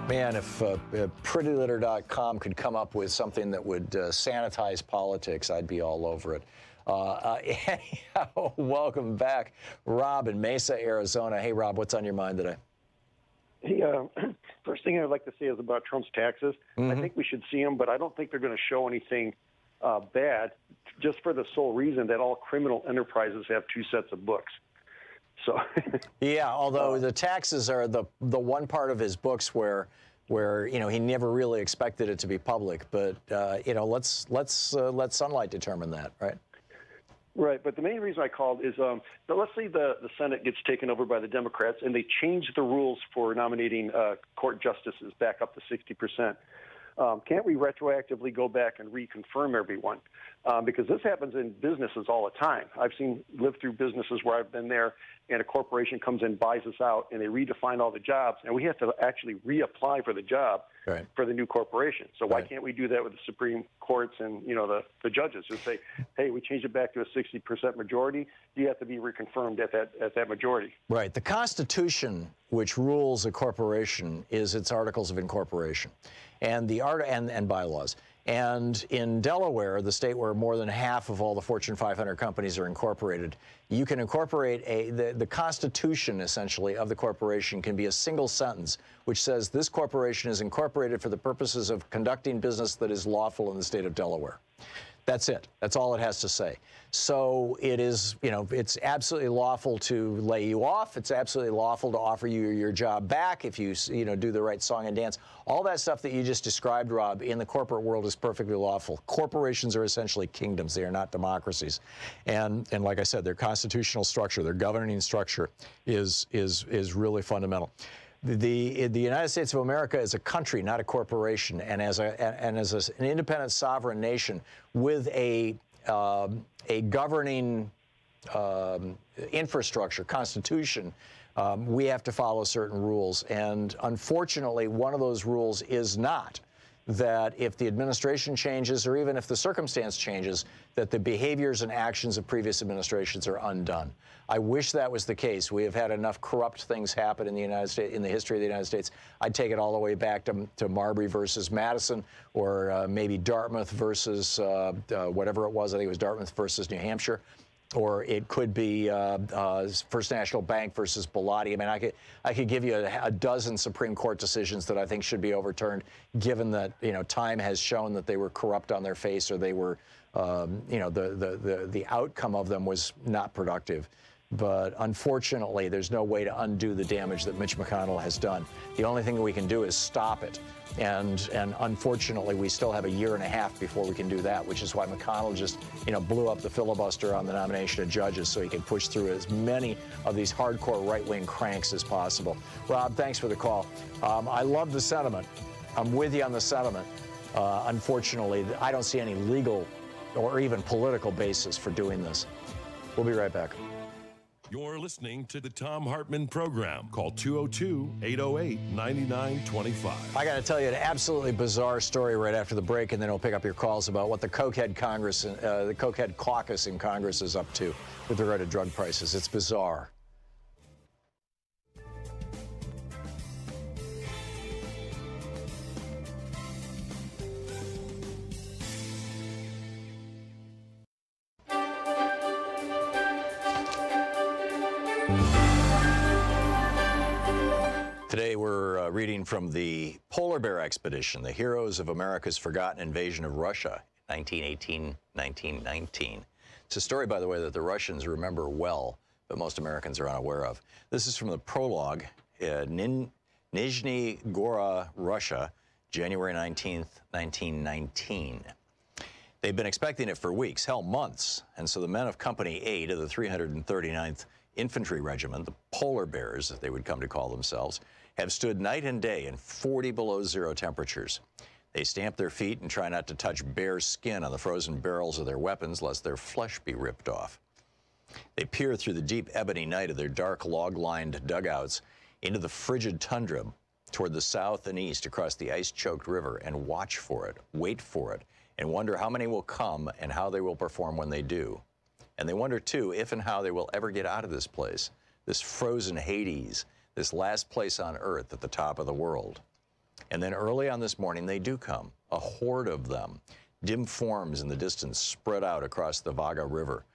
Man, if prettylitter.com could come up with something that would sanitize politics, I'd be all over it. Anyhow, welcome back, Rob in Mesa, Arizona. Hey, Rob, what's on your mind today? Hey, first thing I'd like to say is about Trump's taxes. I think we should see them, but I don't think they're going to show anything bad, just for the sole reason that all criminal enterprises have two sets of books. So yeah, although the taxes are the one part of his books where you know, he never really expected it to be public, but you know, let's let Sunlight determine that, right? Right, but the main reason I called is let's say the Senate gets taken over by the Democrats and they change the rules for nominating court justices back up to 60%. Can't we retroactively go back and reconfirm everyone? Because this happens in businesses all the time. I've lived through businesses where I've been there, and a corporation comes in, buys us out, and they redefine all the jobs, and we have to actually reapply for the job for the new corporation. So why can't we do that with the Supreme Courts and, you know, the judges? Just say, hey, we changed it back to a 60% majority. You have to be reconfirmed at that majority. Right. The Constitution, which rules a corporation, is its Articles of Incorporation, and and bylaws. And in Delaware, the state where more than half of all the Fortune 500 companies are incorporated, you can incorporate the Constitution, essentially, of the corporation can be a single sentence, which says this corporation is incorporated for the purposes of conducting business that is lawful in the state of Delaware. That's it. That's all it has to say. So it is, you know, it's absolutely lawful to lay you off. It's absolutely lawful to offer you your job back if you know, do the right song and dance. All that stuff that you just described, Rob, in the corporate world is perfectly lawful. Corporations are essentially kingdoms. They are not democracies. And like I said, their constitutional structure, their governing structure is really fundamental. The United States of America is a country, not a corporation, and as an independent sovereign nation with a governing infrastructure, constitution, we have to follow certain rules. And unfortunately, one of those rules is not that if the administration changes, or even if the circumstance changes, that the behaviors and actions of previous administrations are undone. I wish that was the case. We have had enough corrupt things happen in the United States, in the history of the United States. I'd take it all the way back to Marbury versus Madison, or maybe Dartmouth versus whatever it was. I think it was Dartmouth versus New Hampshire. Or it could be First National Bank versus Bellotti. I mean, I could give you a dozen Supreme Court decisions that I think should be overturned, given that time has shown that they were corrupt on their face, or they were the outcome of them was not productive. But unfortunately, there's no way to undo the damage that Mitch McConnell has done. The only thing that we can do is stop it. And unfortunately, we still have a year and a half before we can do that, which is why McConnell just, blew up the filibuster on the nomination of judges so he can push through as many of these hardcore right-wing cranks as possible. Rob, thanks for the call. I love the sentiment. I'm with you on the sentiment. Unfortunately, I don't see any legal or even political basis for doing this. We'll be right back. You're listening to the Thom Hartmann Program. Call 202-808-9925. I got to tell you an absolutely bizarre story right after the break, and then we'll pick up your calls about what the Cokehead Caucus in Congress is up to with regard to drug prices. It's bizarre. Today we're reading from the Polar Bear Expedition, the heroes of America's forgotten invasion of Russia, 1918-1919. It's a story, by the way, that the Russians remember well, but most Americans are unaware of. This is from the prologue, Nizhny Gora, Russia, January 19th, 1919. They've been expecting it for weeks, hell, months, and so the men of Company 8 of the 339th Infantry Regiment, the Polar Bears, as they would come to call themselves, have stood night and day in 40 below zero temperatures. They stamp their feet and try not to touch bare skin on the frozen barrels of their weapons, lest their flesh be ripped off. They peer through the deep ebony night of their dark log-lined dugouts into the frigid tundra toward the south and east across the ice-choked river and watch for it, wait for it, and wonder how many will come and how they will perform when they do. And they wonder, too, if and how they will ever get out of this place, this frozen Hades, this last place on Earth at the top of the world. And then early on this morning, they do come, a horde of them, dim forms in the distance spread out across the Vaga River,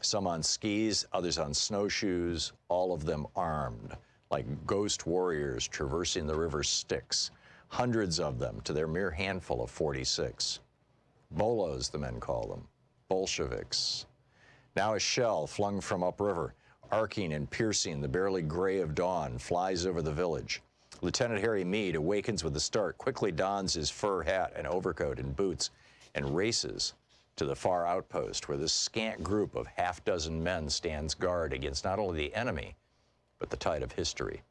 some on skis, others on snowshoes, all of them armed, like ghost warriors traversing the river Styx, hundreds of them to their mere handful of 46. Bolos, the men call them, Bolsheviks. Now a shell flung from upriver, arcing and piercing the barely gray of dawn, flies over the village. Lieutenant Harry Meade awakens with a start, quickly dons his fur hat and overcoat and boots, and races to the far outpost where this scant group of half-dozen men stands guard against not only the enemy, but the tide of history.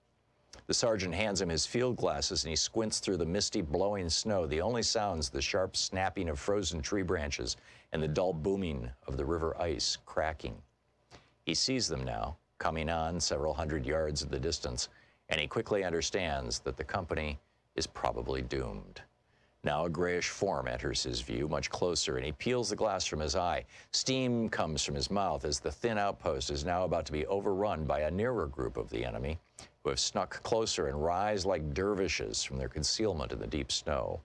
The sergeant hands him his field glasses, and he squints through the misty, blowing snow. The only sounds, the sharp snapping of frozen tree branches and the dull booming of the river ice cracking. He sees them now, coming on several hundred yards in the distance, and he quickly understands that the company is probably doomed. Now a grayish form enters his view, much closer, and he peels the glass from his eye. Steam comes from his mouth as the thin outpost is now about to be overrun by a nearer group of the enemy, who have snuck closer and rise like dervishes from their concealment in the deep snow.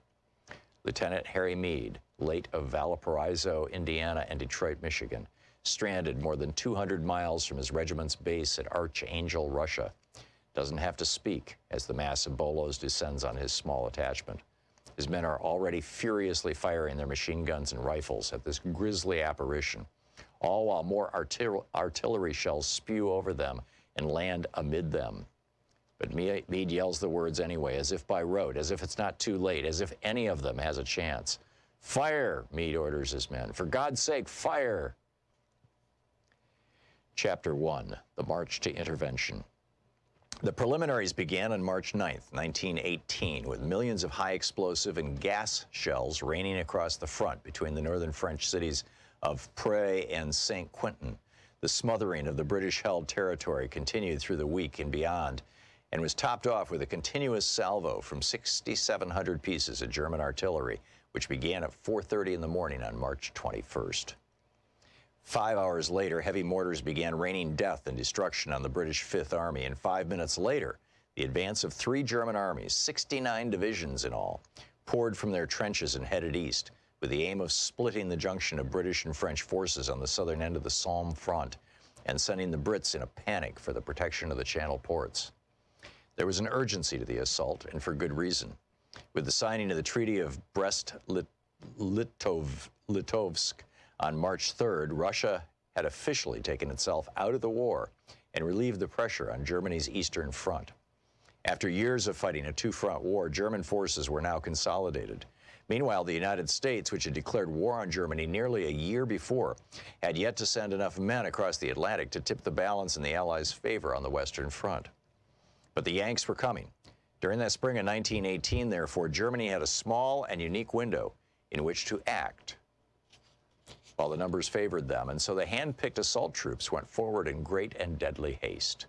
Lieutenant Harry Meade, late of Valparaiso, Indiana, and Detroit, Michigan, stranded more than 200 miles from his regiment's base at Archangel, Russia, doesn't have to speak as the mass of Bolos descends on his small attachment. His men are already furiously firing their machine guns and rifles at this grisly apparition, all while more artillery shells spew over them and land amid them. But Meade yells the words anyway, as if by rote, as if it's not too late, as if any of them has a chance. Fire, Meade orders his men. For God's sake, fire. Chapter 1, The March to Intervention. The preliminaries began on March 9th, 1918, with millions of high explosive and gas shells raining across the front between the northern French cities of Prey and Saint-Quentin. The smothering of the British-held territory continued through the week and beyond, and was topped off with a continuous salvo from 6,700 pieces of German artillery, which began at 4:30 in the morning on March 21st. 5 hours later, heavy mortars began raining death and destruction on the British Fifth Army, and 5 minutes later, the advance of 3 German armies, 69 divisions in all, poured from their trenches and headed east, with the aim of splitting the junction of British and French forces on the southern end of the Somme front and sending the Brits in a panic for the protection of the Channel ports. There was an urgency to the assault, and for good reason. With the signing of the Treaty of Brest-Litovsk on March 3rd, Russia had officially taken itself out of the war and relieved the pressure on Germany's eastern front. After years of fighting a two-front war, German forces were now consolidated. Meanwhile, the United States, which had declared war on Germany nearly a year before, had yet to send enough men across the Atlantic to tip the balance in the Allies' favor on the Western Front. But the Yanks were coming. During that spring of 1918, therefore, Germany had a small and unique window in which to act, while the numbers favored them, and so the hand-picked assault troops went forward in great and deadly haste.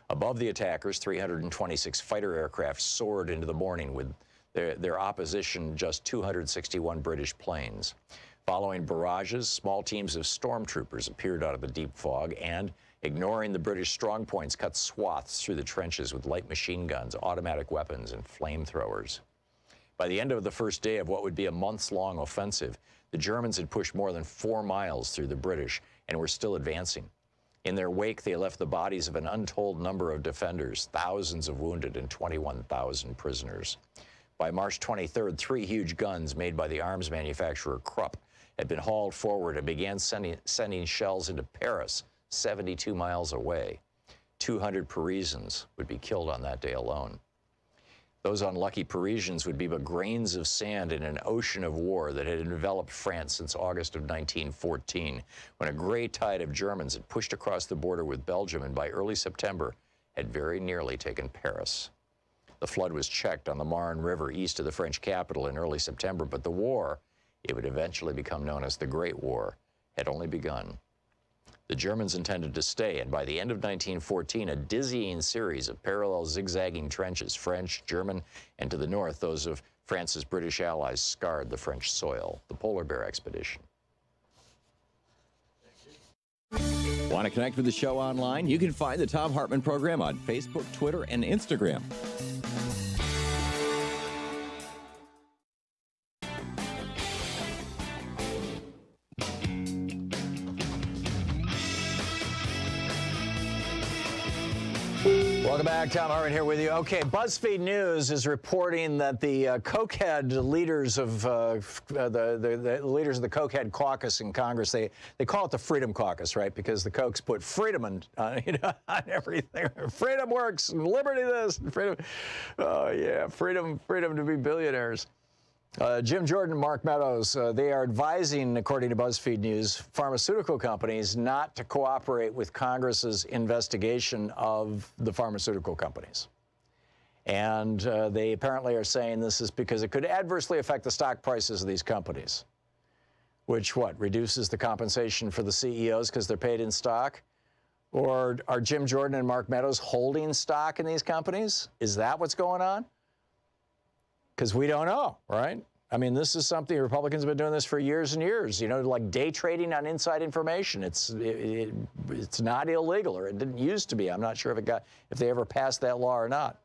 Above the attackers, 326 fighter aircraft soared into the morning with their opposition just 261 British planes. Following barrages, small teams of stormtroopers appeared out of the deep fog and, ignoring the British strongpoints, cut swaths through the trenches with light machine guns, automatic weapons, and flamethrowers. By the end of the first day of what would be a months-long offensive, the Germans had pushed more than 4 miles through the British and were still advancing. In their wake, they left the bodies of an untold number of defenders, thousands of wounded, and 21,000 prisoners. By March 23rd, 3 huge guns made by the arms manufacturer Krupp had been hauled forward and began sending shells into Paris, 72 miles away. 200 Parisians would be killed on that day alone. Those unlucky Parisians would be but grains of sand in an ocean of war that had enveloped France since August of 1914, when a gray tide of Germans had pushed across the border with Belgium and by early September had very nearly taken Paris. The flood was checked on the Marne River east of the French capital in early September, but the war, it would eventually become known as the Great War, had only begun. The Germans intended to stay, and by the end of 1914, a dizzying series of parallel zigzagging trenches, French, German, and to the north, those of France's British allies, scarred the French soil, the Polar Bear Expedition. Want to connect with the show online? You can find the Thom Hartmann Program on Facebook, Twitter, and Instagram. Welcome back. Thom Hartmann here with you. Okay, BuzzFeed News is reporting that the cokehead leaders of the leaders of the cokehead caucus in Congress, they call it the Freedom Caucus, right? Because the Cokes put freedom on everything. Freedom works, and liberty this, and freedom. Oh yeah, freedom to be billionaires. Jim Jordan and Mark Meadows, they are advising, according to BuzzFeed News, pharmaceutical companies not to cooperate with Congress's investigation of the pharmaceutical companies. And they apparently are saying this is because it could adversely affect the stock prices of these companies, which, reduces the compensation for the CEOs because they're paid in stock? Or are Jim Jordan and Mark Meadows holding stock in these companies? Is that what's going on? Because we don't know, right? I mean, this is something Republicans have been doing this for years and years, like day trading on inside information. It's not illegal, or it didn't used to be. I'm not sure if they ever passed that law or not.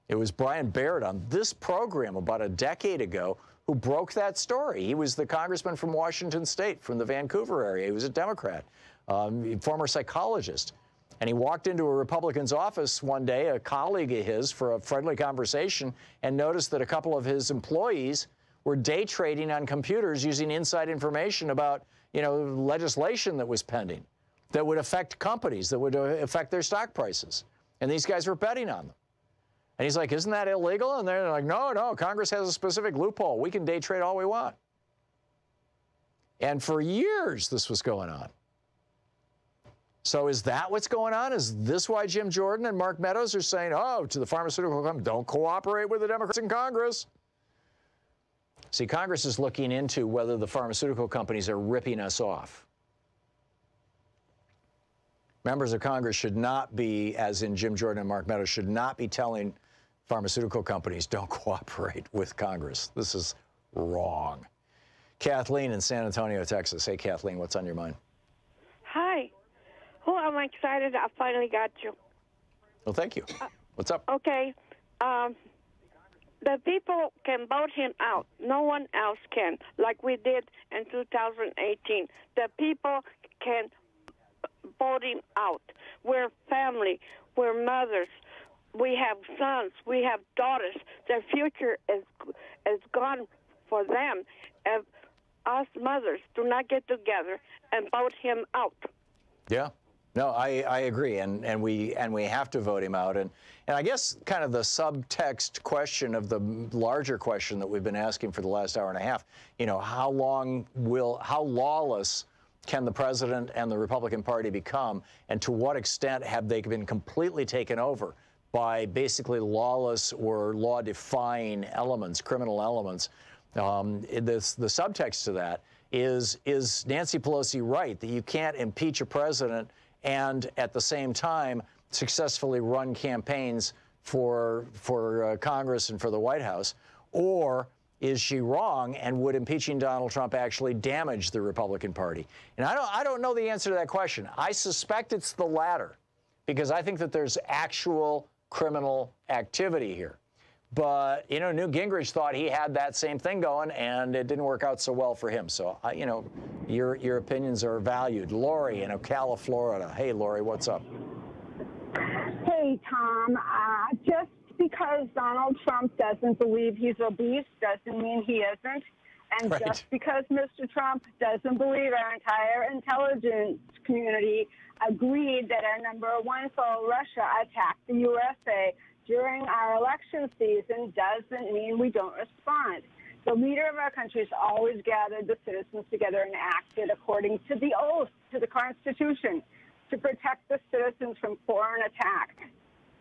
It was Brian Baird on this program about a decade ago who broke that story. He was the congressman from Washington State, from the Vancouver area. He was a Democrat, former psychologist. And he walked into a Republican's office one day, a colleague of his, for a friendly conversation, and noticed that a couple of his employees were day trading on computers using inside information about, legislation that was pending that would affect companies, that would affect their stock prices. And these guys were betting on them. And he's like, isn't that illegal? And they're like, no, Congress has a specific loophole. We can day trade all we want. And for years, this was going on. So is that what's going on? Is this why Jim Jordan and Mark Meadows are saying, to the pharmaceutical company, don't cooperate with the Democrats in Congress? See, Congress is looking into whether the pharmaceutical companies are ripping us off. Members of Congress should not be, as in Jim Jordan and Mark Meadows, should not be telling pharmaceutical companies don't cooperate with Congress. This is wrong. Kathleen in San Antonio, Texas. Hey, Kathleen, what's on your mind? Hi. Well, I'm excited I finally got you. Well, thank you. What's up? Okay. The people can vote him out. No one else can, like we did in 2018. The people can vote him out. We're family. We're mothers. We have sons. We have daughters. Their future is gone for them if us mothers do not get together and vote him out. Yeah. No, I agree, and we have to vote him out, and I guess kind of the subtext question of the larger question that we've been asking for the last hour and a half, you know, how lawless can the president and the Republican Party become, and to what extent have they been completely taken over by basically lawless or law-defying elements, criminal elements? The subtext to that is Nancy Pelosi right that you can't impeach a president and at the same time successfully run campaigns for Congress and for the White House? Or is she wrong, and would impeaching Donald Trump actually damage the Republican Party? And I don't know the answer to that question. I suspect it's the latter, because I think that there's actual criminal activity here. But, you know, Newt Gingrich thought he had that same thing going, and it didn't work out so well for him. So, you know, your opinions are valued. Lori in Ocala, Florida. Hey, Lori, what's up? Hey, Tom. Just because Donald Trump doesn't believe he's obese doesn't mean he isn't. And right. Just because Mr. Trump doesn't believe our entire intelligence community agreed that our number one foe, Russia, attacked the USA during our election season doesn't mean we don't respond. The leader of our country has always gathered the citizens together and acted according to the oath, to the Constitution, to protect the citizens from foreign attack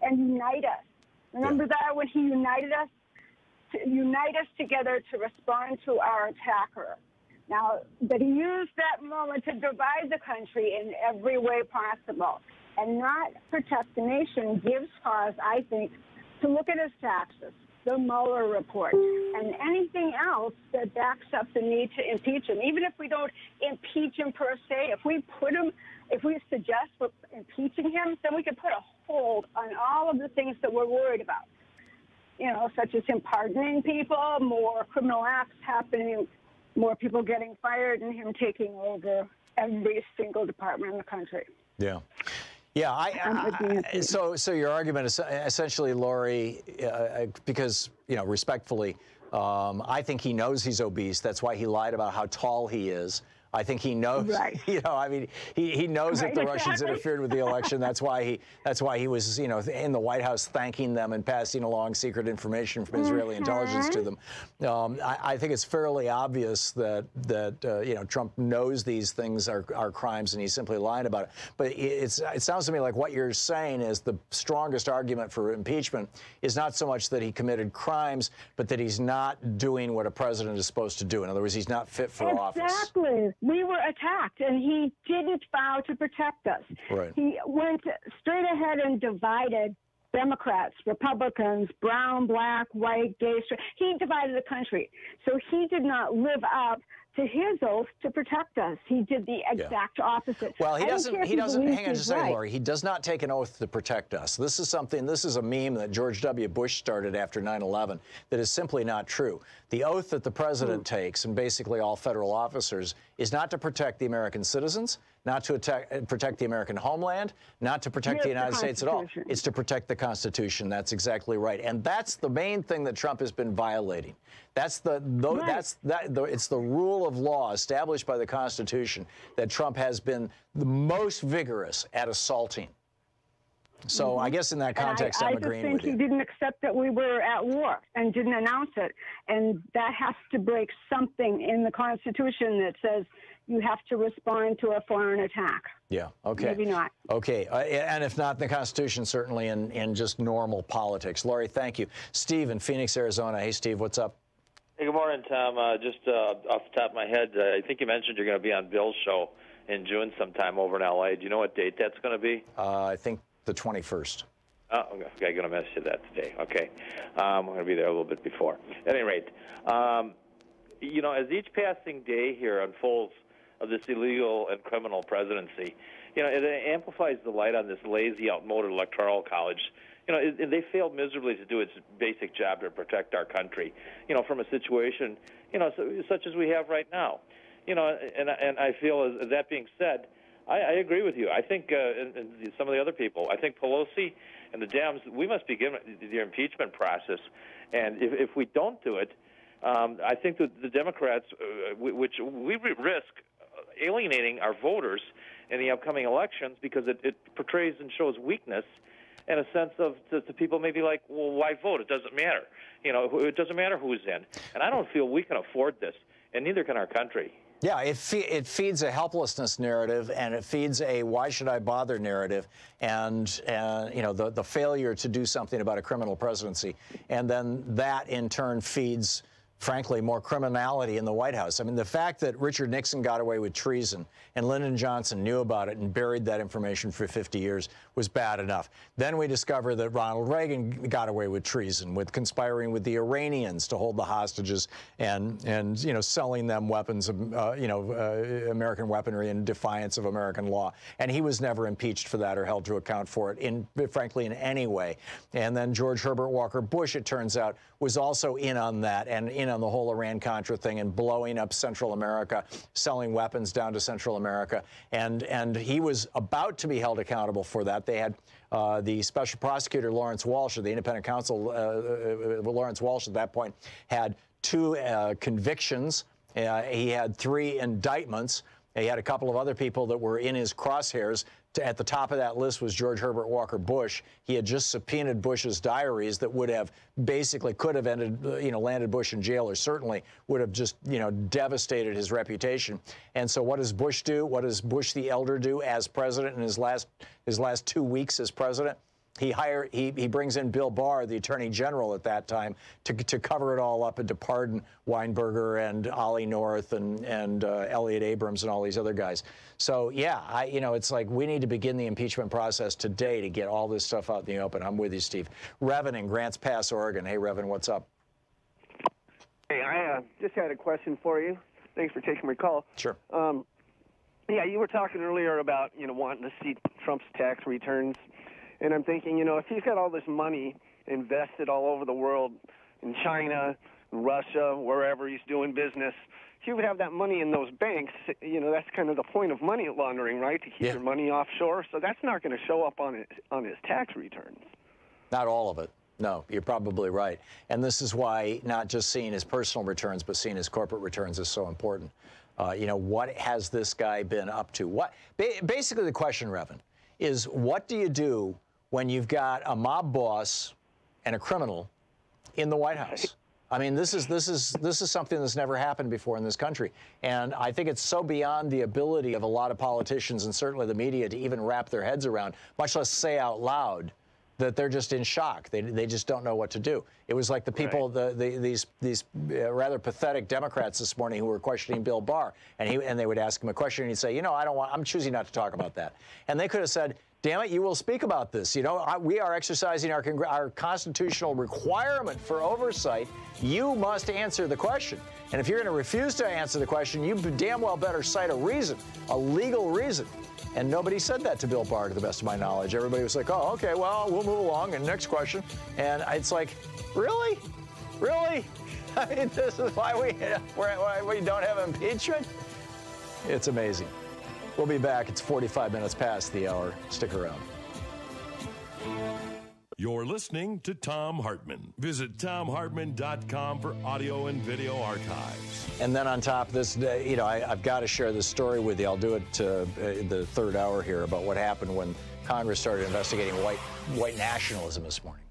and unite us. Remember that when he united us, to unite us together to respond to our attacker. Now, but he used that moment to divide the country in every way possible and not protect the nation gives cause, I think, to look at his taxes, the Mueller report, and anything else that backs up the need to impeach him. Even if we don't impeach him per se, if we suggest we're impeaching him, then we can put a hold on all of the things that we're worried about, you know, such as him pardoning people, more criminal acts happening, more people getting fired, and him taking over every single department in the country. Yeah. Yeah, so your argument is essentially, Lori, because, you know, respectfully, I think he knows he's obese. That's why he lied about how tall he is. I think he knows, right. You know, I mean, he knows that the Russians interfered with the election. That's why he was, you know, in the White House thanking them and passing along secret information from Israeli intelligence to them. I think it's fairly obvious that you know, Trump knows these things are crimes and he's simply lying about it. But it sounds to me like what you're saying is the strongest argument for impeachment is not so much that he committed crimes, but that he's not doing what a president is supposed to do. In other words, he's not fit for office. Exactly. We were attacked, and he didn't vow to protect us. Right. He went straight ahead and divided Democrats, Republicans, brown, black, white, gay, straight. He divided the country. So he did not live up to his oath to protect us. He did the exact opposite. Well, he doesn't, hang on just a second, Lori. He does not take an oath to protect us. This is a meme that George W. Bush started after 9/11 that is simply not true. The oath that the president takes, and basically all federal officers, is not to protect the American citizens, not to protect the American homeland, not to protect the United States at all. It's to protect the Constitution. That's exactly right. And that's the main thing that Trump has been violating. It's the rule of law established by the Constitution that Trump has been the most vigorous at assaulting. So I guess in that context, I'm agreeing with you. I just think he didn't accept that we were at war and didn't announce it. And that has to break something in the Constitution that says you have to respond to a foreign attack. Yeah, okay. Maybe not. Okay, and if not in the Constitution, certainly in just normal politics. Lori, thank you. Steve in Phoenix, Arizona. Hey, Steve, what's up? Hey, good morning, Tom. Just off the top of my head, I think you mentioned you're going to be on Bill's show, in June sometime over in L.A. Do you know what date that's going to be? I think the 21st. Oh, okay. I'm going to mess you that today. Okay. I'm going to be there a little bit before. At any rate, you know, as each passing day here unfolds of this illegal and criminal presidency, you know, it amplifies the light on this lazy, outmoded electoral college. You know, they failed miserably to do its basic job to protect our country, you know, from a situation, you know, such as we have right now. You know, and I feel, as that being said, I agree with you. I think, and some of the other people, I think Pelosi and the Dems, we must begin the impeachment process. And if we don't do it, I think that the Democrats, which we risk alienating our voters in the upcoming elections because it portrays and shows weakness and a sense of to people maybe like, well, why vote? It doesn't matter. You know, it doesn't matter who's in. And I don't feel we can afford this, and neither can our country. Yeah, it feeds a helplessness narrative, and it feeds a why should I bother narrative, and you know, the failure to do something about a criminal presidency. And then that in turn feeds, frankly, more criminality in the White House. I mean, the fact that Richard Nixon got away with treason and Lyndon Johnson knew about it and buried that information for 50 years was bad enough. Then we discover that Ronald Reagan got away with treason, with conspiring with the Iranians to hold the hostages and you know, selling them weapons, you know, American weaponry in defiance of American law. And he was never impeached for that or held to account for it, frankly, in any way. And then George Herbert Walker Bush, it turns out, was also in on that and in on the whole Iran-Contra thing and blowing up Central America, selling weapons down to Central America. And he was about to be held accountable for that. They had the special prosecutor, Lawrence Walsh, or the independent counsel, Lawrence Walsh at that point, had 2 convictions. He had 3 indictments. He had a couple of other people that were in his crosshairs. At the top of that list was George Herbert Walker Bush. He had just subpoenaed Bush's diaries that would have basically could have ended, you know, landed Bush in jail, or certainly would have just, you know, devastated his reputation. And so what does Bush do? What does Bush the elder do as president in his last 2 weeks as president? He brings in Bill Barr, the Attorney General at that time, to cover it all up and to pardon Weinberger and Ollie North and Elliott Abrams and all these other guys. So yeah, you know, it's like we need to begin the impeachment process today to get all this stuff out in the open. I'm with you, Steve. Revan in Grants Pass, Oregon. Hey, Revan, what's up? Hey, I just had a question for you. Thanks for taking my call. Sure. Yeah, you were talking earlier about, you know, wanting to see Trump's tax returns. And I'm thinking, you know, if he's got all this money invested all over the world, in China, Russia, wherever he's doing business, he would have that money in those banks. You know, that's kind of the point of money laundering, right? To keep your money offshore. So that's not going to show up on his tax returns. Not all of it. No, you're probably right. And this is why not just seeing his personal returns, but seeing his corporate returns is so important. You know, what has this guy been up to? Basically, the question, Revan, is what do you do when you've got a mob boss and a criminal in the White House? I mean, this is something that's never happened before in this country. And I think it's so beyond the ability of a lot of politicians and certainly the media to even wrap their heads around, much less say out loud, that they're just in shock. They just don't know what to do. It was like the people, these rather pathetic Democrats this morning who were questioning Bill Barr, and they would ask him a question, and he'd say, you know, I'm choosing not to talk about that. And they could have said, damn it, you will speak about this. You know, we are exercising our constitutional requirement for oversight. You must answer the question. And if you're going to refuse to answer the question, you damn well better cite a reason, a legal reason. And nobody said that to Bill Barr, to the best of my knowledge. Everybody was like, oh, okay, well, we'll move along. And next question. And it's like, really? Really? I mean, this is why we don't have impeachment? It's amazing. We'll be back. It's 45 minutes past the hour. Stick around. You're listening to Thom Hartmann. Visit ThomHartmann.com for audio and video archives. And then on top of this, you know, I've got to share this story with you. I'll do it in the third hour here about what happened when Congress started investigating white nationalism this morning.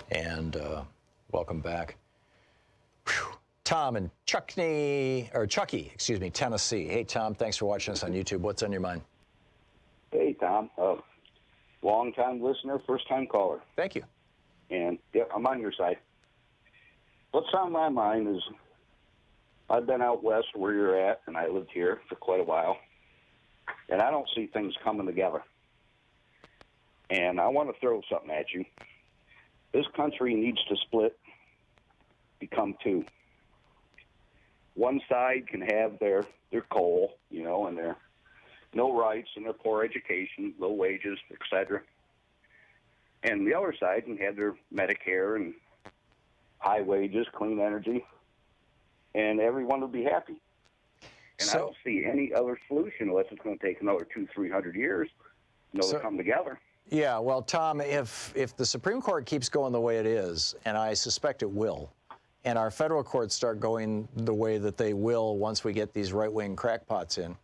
And welcome back. Whew. Tom in Chucky, Tennessee. Hey, Tom, thanks for watching us on YouTube. What's on your mind? Hey, Tom. Long-time listener, first-time caller. Thank you. And, yeah, I'm on your side. What's on my mind is I've been out west where you're at, and I lived here for quite a while, and I don't see things coming together. And I want to throw something at you. This country needs to split, become two. One side can have their coal, you know, and their no rights and their poor education, low wages, etc. And the other side can have their Medicare and high wages, clean energy, and everyone will be happy. And I don't see any other solution unless it's going to take another 200-300 years, to come together. Yeah, well, Tom, if the Supreme Court keeps going the way it is, and I suspect it will, and our federal courts start going the way that they will once we get these right-wing crackpots in,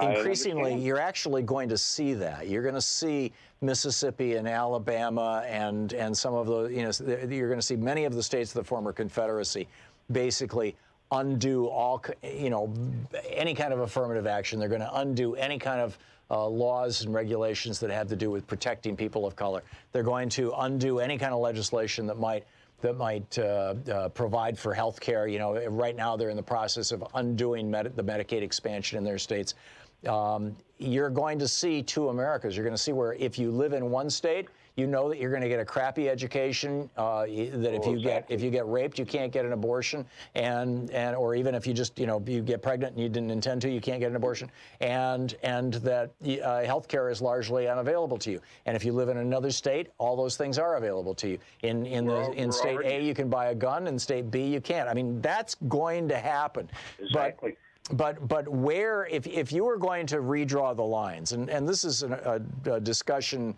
increasingly, you're actually going to see that. You're going to see Mississippi and Alabama and some of the, you're going to see many of the states of the former Confederacy basically undo all, any kind of affirmative action. They're going to undo any kind of laws and regulations that have to do with protecting people of color. They're going to undo any kind of legislation that might provide for health care. Right now they're in the process of undoing the Medicaid expansion in their states. You're going to see two Americas. You're going to see where if you live in one state, you know that you're going to get a crappy education, that if you get raped, you can't get an abortion, or even if you just, you get pregnant and you didn't intend to, you can't get an abortion, and that health care is largely unavailable to you. And if you live in another state, all those things are available to you. In state A, you can buy a gun. In state B, you can't. I mean, that's going to happen. Exactly. But where, if you were going to redraw the lines, and this is a discussion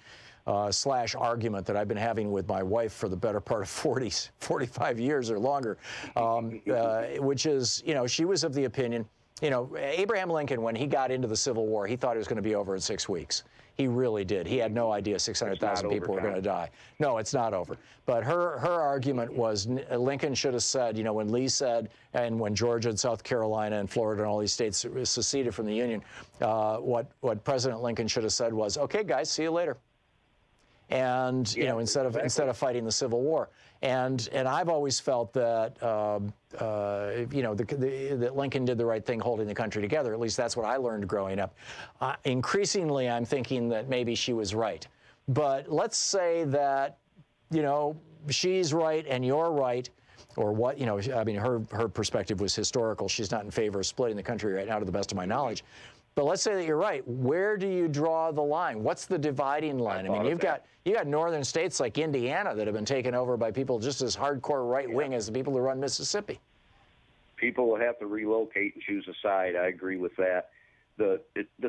slash argument that I've been having with my wife for the better part of 45 years or longer, which is, she was of the opinion, Abraham Lincoln, when he got into the Civil War, he thought it was going to be over in 6 weeks. He really did. He had no idea 600,000 people were going to die. No, it's not over. But her argument was Lincoln should have said, when Lee said, and when Georgia and South Carolina and Florida and all these states seceded from the Union, what President Lincoln should have said was, okay, guys, see you later. And instead of fighting the Civil War, and I've always felt that that Lincoln did the right thing, holding the country together. At least that's what I learned growing up. Increasingly, I'm thinking that maybe she was right. But let's say that she's right and you're right, or what I mean, her perspective was historical. She's not in favor of splitting the country right now, to the best of my knowledge. But let's say that you're right. Where do you draw the line? What's the dividing line? I mean, you got northern states like Indiana that have been taken over by people just as hardcore right-wing as the people who run Mississippi. People will have to relocate and choose a side. I agree with that. The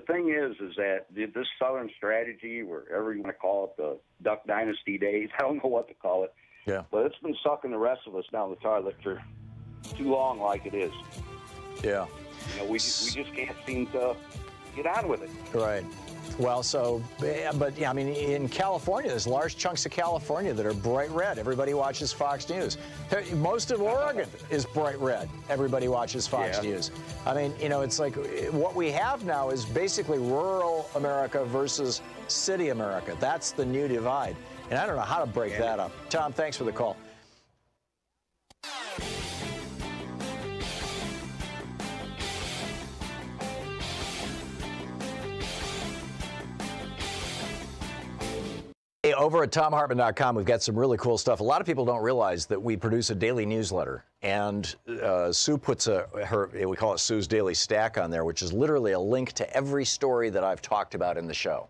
thing is that this Southern strategy, wherever you want to call it, the Duck Dynasty days, I don't know what to call it. Yeah. But it's been sucking the rest of us down the toilet for too long, like it is. Yeah. We just can't seem to get on with it. Right. Well, but I mean, in California, there's large chunks of California that are bright red. Everybody watches Fox News. Most of Oregon is bright red. Everybody watches Fox News. I mean, it's like what we have now is basically rural America versus city America. That's the new divide. And I don't know how to break that up. Tom, thanks for the call. Hey, over at ThomHartmann.com, we've got some really cool stuff. A lot of people don't realize that we produce a daily newsletter, and Sue puts we call it Sue's Daily Stack on there, which is literally a link to every story that I've talked about in the show.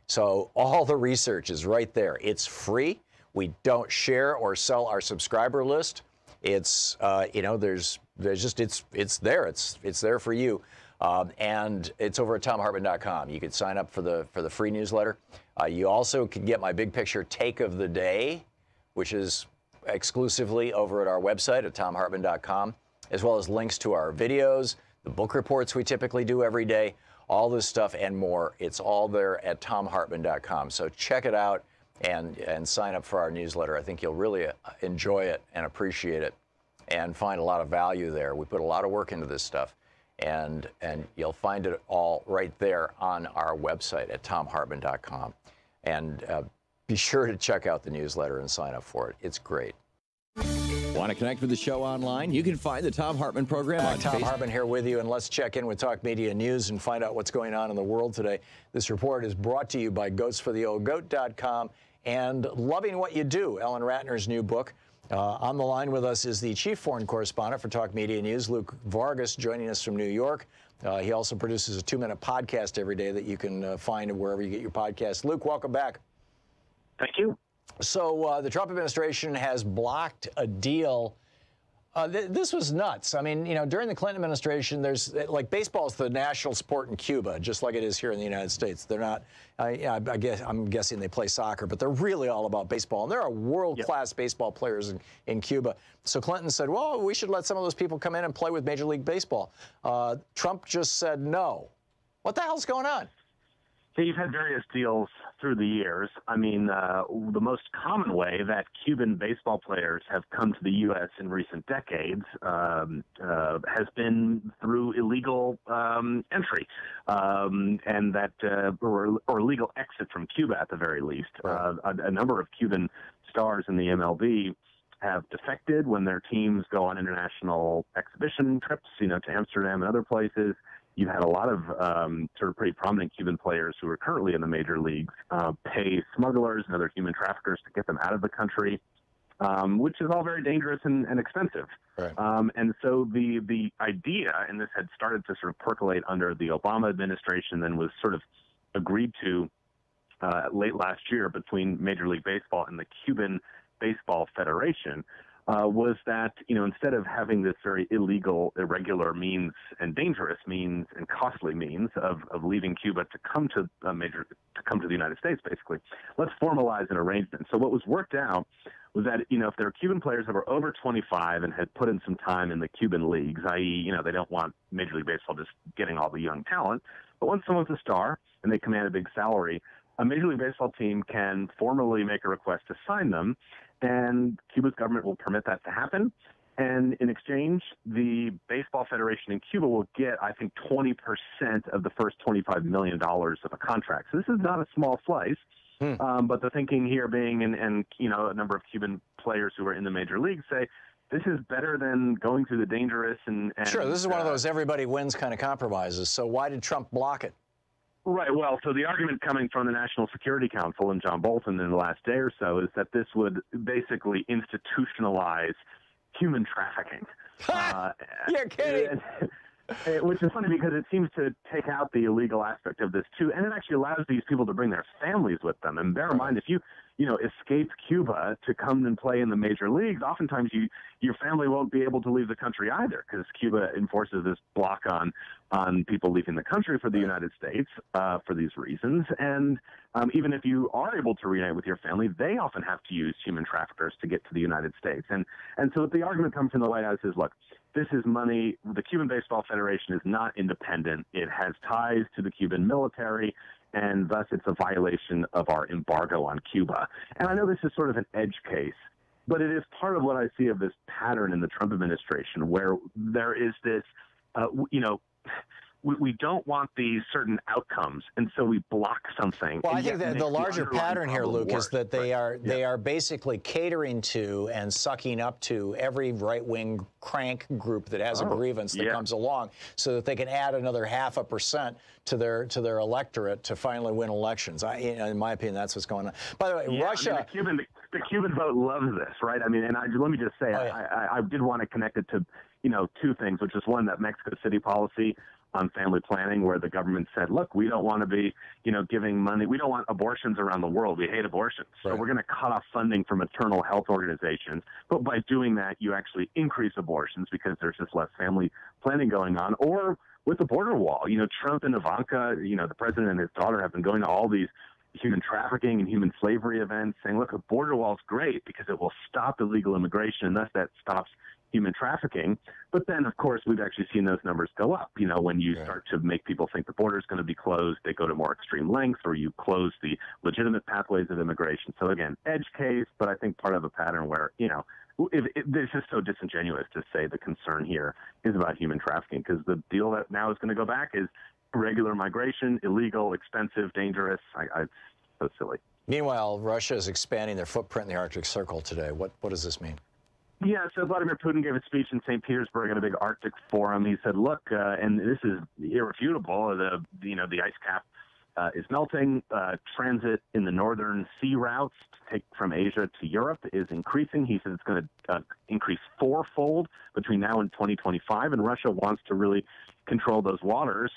So all the research is right there. It's free. We don't share or sell our subscriber list. It's there's just it's there. It's there for you. And it's over at ThomHartmann.com. You can sign up for the free newsletter. You also can get my big picture take of the day, which is exclusively over at our website at ThomHartmann.com, as well as links to our videos, the book reports we typically do every day, all this stuff and more. It's all there at ThomHartmann.com. So check it out and sign up for our newsletter. I think you'll really enjoy it and appreciate it and find a lot of value there. We put a lot of work into this stuff. And you'll find it all right there on our website at ThomHartmann.com. And be sure to check out the newsletter and sign up for it. It's great. Want to connect with the show online? You can find the Thom Hartmann Program on Thom Facebook. Hartmann here with you, and let's check in with Talk Media News and find out what's going on in the world today. This report is brought to you by goatsfortheoldgoat.com and Loving What You Do, Ellen Ratner's new book. On the line with us is the chief foreign correspondent for Talk Media News, Luke Vargas, joining us from New York. He also produces a 2-minute podcast every day that you can find wherever you get your podcasts. Luke, welcome back. Thank you. So the Trump administration has blocked a deal. This was nuts. I mean, you know, during the Clinton administration, there's like baseball is the national sport in Cuba, just like it is here in the United States. They're not. I'm guessing they play soccer, but they're really all about baseball. And there are world-class baseball players in Cuba. So Clinton said, well, we should let some of those people come in and play with Major League Baseball. Trump just said no. What the hell's going on? You've had various deals through the years. I mean, the most common way that Cuban baseball players have come to the U.S. in recent decades has been through illegal entry, and that or legal exit from Cuba at the very least. A number of Cuban stars in the MLB have defected when their teams go on international exhibition trips, you know, to Amsterdam and other places. You've had a lot of sort of pretty prominent Cuban players who are currently in the major leagues pay smugglers and other human traffickers to get them out of the country, which is all very dangerous and expensive. Right. And so the idea, and this had started to sort of percolate under the Obama administration, then was sort of agreed to late last year between Major League Baseball and the Cuban Baseball Federation, was that, you know, instead of having this very illegal, irregular means and dangerous means and costly means of leaving Cuba to come to the United States, basically, let's formalize an arrangement. So what was worked out was that, you know, if there are Cuban players that were over 25 and had put in some time in the Cuban leagues, i.e., you know, they don't want Major League Baseball just getting all the young talent, but once someone's a star and they command a big salary, a Major League Baseball team can formally make a request to sign them, and Cuba's government will permit that to happen. And in exchange, the Baseball Federation in Cuba will get, I think, 20% of the first $25 million of a contract. So this is not a small slice. But the thinking here being, and you know, a number of Cuban players who are in the major leagues say, this is better than going through the dangerous and sure, this is one of those everybody wins kind of compromises. So why did Trump block it? Right. Well, so the argument coming from the National Security Council and John Bolton in the last day or so is that this would basically institutionalize human trafficking. You're kidding. Which is funny because it seems to take out the illegal aspect of this too, and it actually allows these people to bring their families with them. And bear in mind, if you escape Cuba to come and play in the major leagues, oftentimes your family won't be able to leave the country either, because Cuba enforces this block on people leaving the country for the United States for these reasons. And even if you are able to reunite with your family, they often have to use human traffickers to get to the United States. And so the argument comes from the White House is, look, this is money. The Cuban Baseball Federation is not independent. It has ties to the Cuban military, and thus it's a violation of our embargo on Cuba. And I know this is sort of an edge case, but it is part of what I see of this pattern in the Trump administration, where there is this, we don't want these certain outcomes, and so we block something. Well, I think that the larger pattern here, Luke, is that they are basically catering to and sucking up to every right-wing crank group that has a grievance that comes along, so that they can add another 0.5% to their electorate to finally win elections. In my opinion, that's what's going on. By the way, Russia. I mean, the Cuban vote loves this, right? I mean, and let me just say, I did want to connect it to, two things, which is one, that Mexico City policy on family planning, where the government said, look, we don't want to be, giving money. We don't want abortions around the world. We hate abortions. So we're going to cut off funding for maternal health organizations. But by doing that, you actually increase abortions because there's just less family planning going on. Or with the border wall, Trump and Ivanka, the president and his daughter have been going to all these human trafficking and human slavery events, saying, look, a border wall is great because it will stop illegal immigration, and thus that stops human trafficking. But then, of course, we've actually seen those numbers go up. When you start to make people think the border is going to be closed, they go to more extreme lengths, or you close the legitimate pathways of immigration. So again, edge case, but I think part of a pattern where, this is so disingenuous to say the concern here is about human trafficking, because the deal that now is going to go back is regular migration, illegal, expensive, dangerous. It's so silly. Meanwhile, Russia is expanding their footprint in the Arctic Circle today. What does this mean? Yeah, so Vladimir Putin gave a speech in St. Petersburg at a big Arctic forum. He said, look, and this is irrefutable, the ice cap is melting. Transit in the northern sea routes to take from Asia to Europe is increasing. He said it's going to increase fourfold between now and 2025, and Russia wants to really control those waters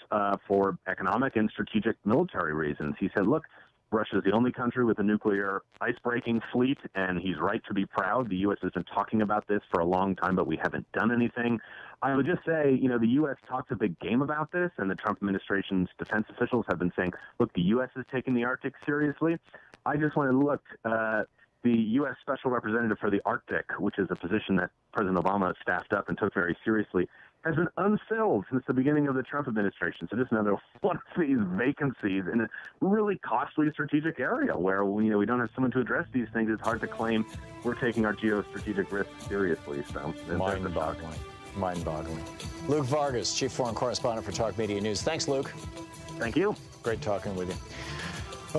for economic and strategic military reasons. He said, look, Russia is the only country with a nuclear ice-breaking fleet, and he's right to be proud. The U.S. has been talking about this for a long time, but we haven't done anything. I would just say, the U.S. talks a big game about this, and the Trump administration's defense officials have been saying, look, the U.S. is taking the Arctic seriously. I just want to look, the U.S. Special Representative for the Arctic, which is a position that President Obama staffed up and took very seriously, has been unfilled since the beginning of the Trump administration. So just another one of these vacancies in a really costly strategic area where we don't have someone to address these things. It's hard to claim we're taking our geostrategic risks seriously. So mind-boggling. Mind-boggling. Luke Vargas, Chief Foreign Correspondent for Talk Media News. Thanks, Luke. Thank you. Great talking with you.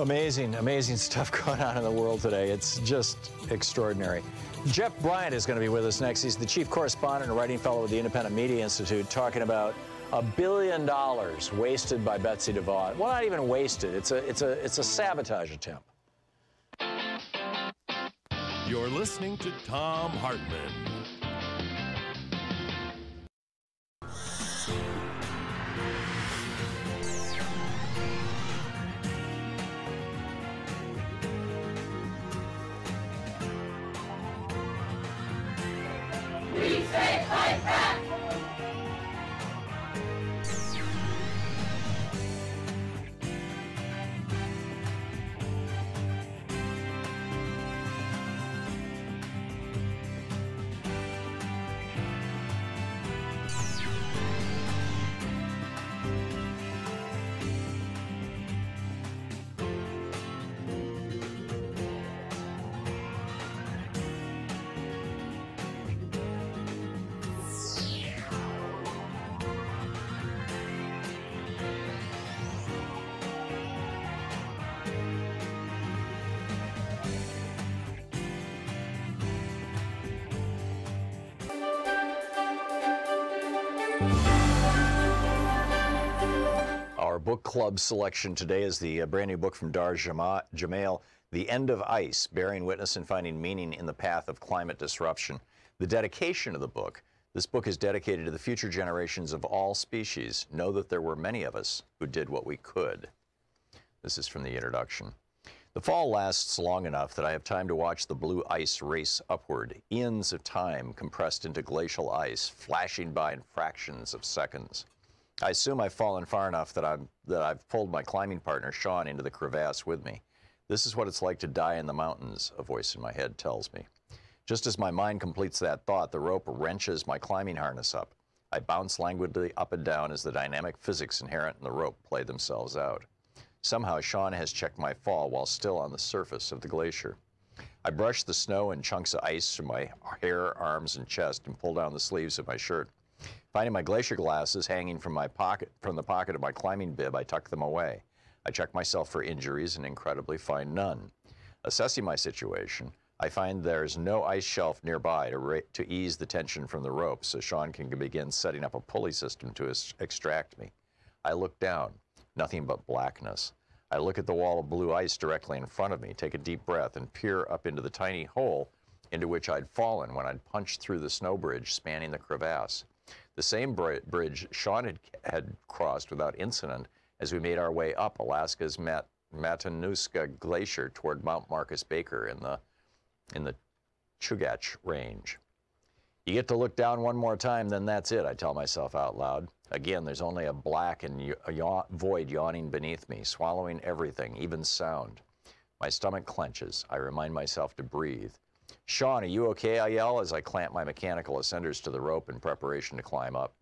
Amazing, amazing stuff going on in the world today. It's just extraordinary. Jeff Bryant is going to be with us next. He's the chief correspondent and writing fellow with the Independent Media Institute, talking about $1 billion wasted by Betsy DeVos. Well, not even wasted. It's a sabotage attempt. You're listening to Thom Hartmann. We say fight back! Our book club selection today is the brand new book from Dar Jamail, The End of Ice, Bearing Witness and Finding Meaning in the Path of Climate Disruption. The dedication of the book, this book is dedicated to the future generations of all species. Know that there were many of us who did what we could. This is from the introduction. The fall lasts long enough that I have time to watch the blue ice race upward, eons of time compressed into glacial ice, flashing by in fractions of seconds. I assume I've fallen far enough that I've pulled my climbing partner, Sean, into the crevasse with me. This is what it's like to die in the mountains, a voice in my head tells me. Just as my mind completes that thought, the rope wrenches my climbing harness up. I bounce languidly up and down as the dynamic physics inherent in the rope play themselves out. Somehow, Sean has checked my fall while still on the surface of the glacier. I brush the snow and chunks of ice from my hair, arms, and chest and pull down the sleeves of my shirt. Finding my glacier glasses hanging from the pocket of my climbing bib, I tuck them away. I check myself for injuries and incredibly find none. Assessing my situation, I find there's no ice shelf nearby to ease the tension from the rope so Sean can begin setting up a pulley system to extract me. I look down, nothing but blackness. I look at the wall of blue ice directly in front of me, take a deep breath, and peer up into the tiny hole into which I'd fallen when I'd punched through the snow bridge spanning the crevasse. The same bridge Sean had crossed without incident as we made our way up Alaska's Matanuska Glacier toward Mount Marcus Baker in the Chugach Range. You get to look down one more time, then that's it, I tell myself out loud. Again, there's only a black and void yawning beneath me, swallowing everything, even sound. My stomach clenches. I remind myself to breathe. Sean, are you okay? I yell as I clamp my mechanical ascenders to the rope in preparation to climb up.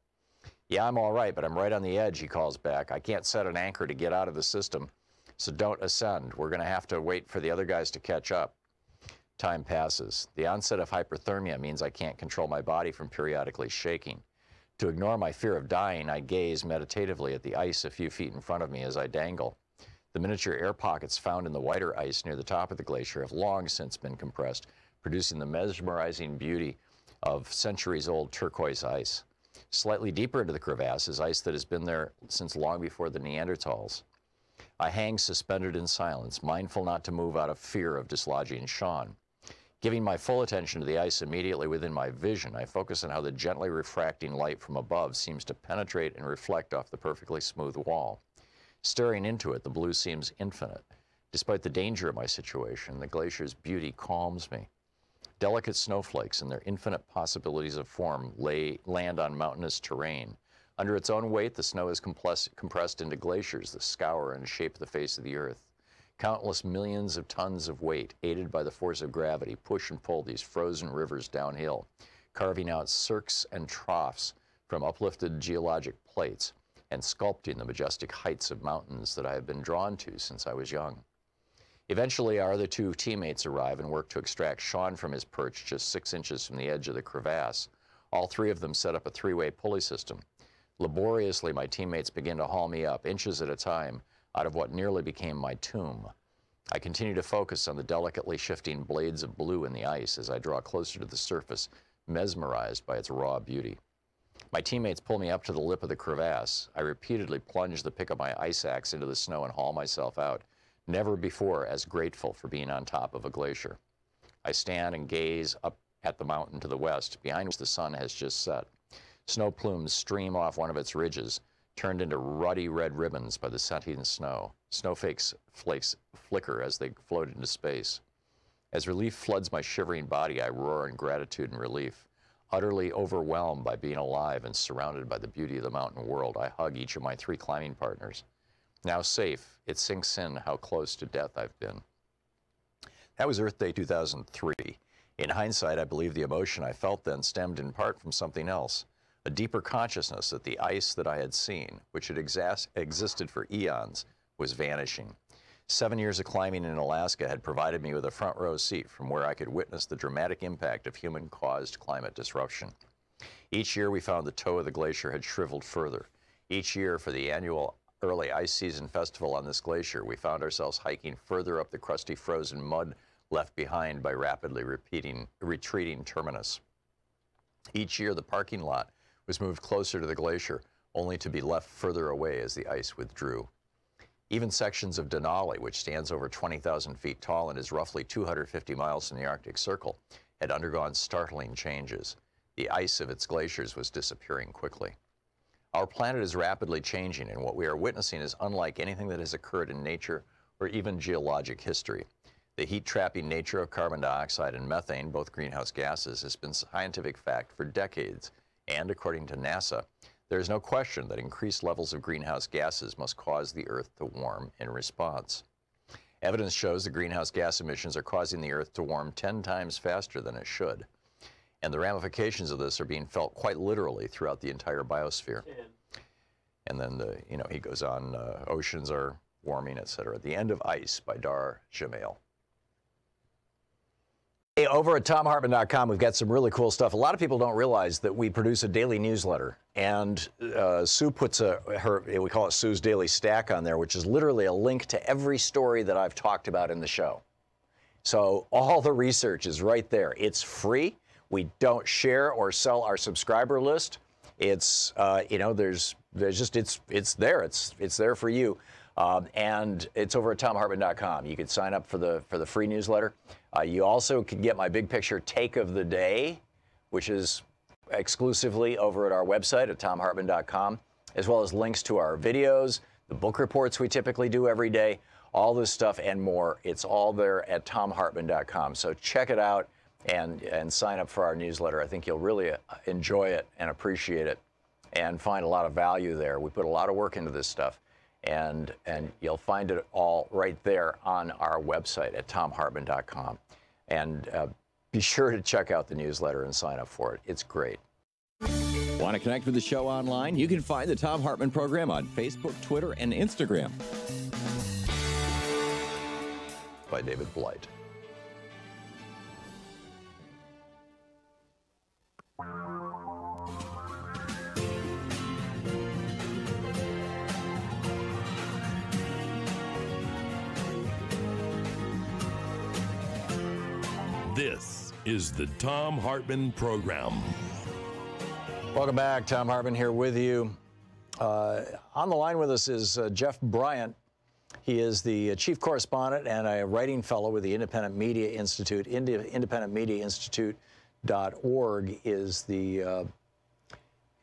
Yeah, I'm all right, but I'm right on the edge, he calls back. I can't set an anchor to get out of the system, so don't ascend. We're going to have to wait for the other guys to catch up. Time passes. The onset of hyperthermia means I can't control my body from periodically shaking. To ignore my fear of dying, I gaze meditatively at the ice a few feet in front of me as I dangle. The miniature air pockets found in the whiter ice near the top of the glacier have long since been compressed, producing the mesmerizing beauty of centuries-old turquoise ice. Slightly deeper into the crevasse is ice that has been there since long before the Neanderthals. I hang suspended in silence, mindful not to move out of fear of dislodging Sean. Giving my full attention to the ice immediately within my vision, I focus on how the gently refracting light from above seems to penetrate and reflect off the perfectly smooth wall. Staring into it, the blue seems infinite. Despite the danger of my situation, the glacier's beauty calms me. Delicate snowflakes and their infinite possibilities of form land on mountainous terrain. Under its own weight, the snow is compressed into glaciers that scour and shape the face of the earth. Countless millions of tons of weight, aided by the force of gravity, push and pull these frozen rivers downhill, carving out cirques and troughs from uplifted geologic plates and sculpting the majestic heights of mountains that I have been drawn to since I was young. Eventually, our other two teammates arrive and work to extract Sean from his perch just 6 inches from the edge of the crevasse. All three of them set up a three-way pulley system. Laboriously, my teammates begin to haul me up, inches at a time, out of what nearly became my tomb. I continue to focus on the delicately shifting blades of blue in the ice as I draw closer to the surface, mesmerized by its raw beauty. My teammates pull me up to the lip of the crevasse. I repeatedly plunge the pick of my ice axe into the snow and haul myself out, never before as grateful for being on top of a glacier. I stand and gaze up at the mountain to the west, behind which the sun has just set. Snow plumes stream off one of its ridges, turned into ruddy red ribbons by the setting snow. Snowflakes flicker as they float into space. As relief floods my shivering body, I roar in gratitude and relief. Utterly overwhelmed by being alive and surrounded by the beauty of the mountain world, I hug each of my three climbing partners. Now safe, it sinks in how close to death I've been. That was Earth Day 2003. In hindsight, I believe the emotion I felt then stemmed in part from something else, a deeper consciousness that the ice that I had seen, which had existed for eons, was vanishing. 7 years of climbing in Alaska had provided me with a front row seat from where I could witness the dramatic impact of human-caused climate disruption. Each year we found the toe of the glacier had shriveled further. Each year for the annual early ice season festival on this glacier, we found ourselves hiking further up the crusty frozen mud left behind by rapidly retreating terminus. Each year the parking lot was moved closer to the glacier, only to be left further away as the ice withdrew. Even sections of Denali, which stands over 20,000 feet tall and is roughly 250 miles from the Arctic Circle, had undergone startling changes. The ice of its glaciers was disappearing quickly. Our planet is rapidly changing, and what we are witnessing is unlike anything that has occurred in nature or even geologic history. The heat-trapping nature of carbon dioxide and methane, both greenhouse gases, has been scientific fact for decades, and according to NASA, there is no question that increased levels of greenhouse gases must cause the Earth to warm in response. Evidence shows that greenhouse gas emissions are causing the Earth to warm 10 times faster than it should. And the ramifications of this are being felt quite literally throughout the entire biosphere. And then, he goes on, oceans are warming, etc. The End of Ice by Dar Jamail. Hey, over at ThomHartmann.com, we've got some really cool stuff. A lot of people don't realize that we produce a daily newsletter, and Sue puts we call it Sue's Daily Stack on there, which is literally a link to every story that I've talked about in the show. So all the research is right there. It's free. We don't share or sell our subscriber list. It's there's just it's there. It's there for you. And it's over at ThomHartmann.com. You can sign up for the free newsletter. You also can get my big picture take of the day, which is exclusively over at our website at ThomHartmann.com, as well as links to our videos, the book reports we typically do every day, all this stuff and more. It's all there at ThomHartmann.com. So check it out and sign up for our newsletter. I think you'll really enjoy it and appreciate it and find a lot of value there. We put a lot of work into this stuff. And you'll find it all right there on our website at ThomHartmann.com. And be sure to check out the newsletter and sign up for it. It's great. Want to connect with the show online? You can find the Thom Hartmann Program on Facebook, Twitter, and Instagram. By David Blight. This is the Thom Hartmann Program. Welcome back. Thom Hartmann here with you. On the line with us is Jeff Bryant. He is the chief correspondent and a writing fellow with the Independent Media Institute. IndependentMediaInstitute.org is the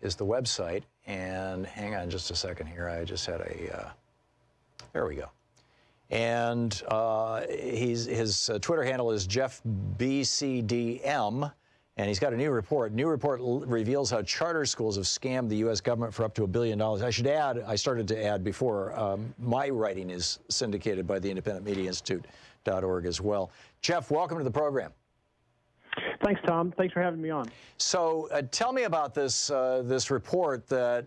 website. And hang on just a second here. I just had a there we go. And his Twitter handle is JeffBCDM. And he's got a new report. New report reveals how charter schools have scammed the U.S. government for up to $1 billion. I should add, I started to add before, my writing is syndicated by the IndependentMediaInstitute.org as well. Jeff, welcome to the program. Thanks, Tom. Thanks for having me on. So tell me about this, this report that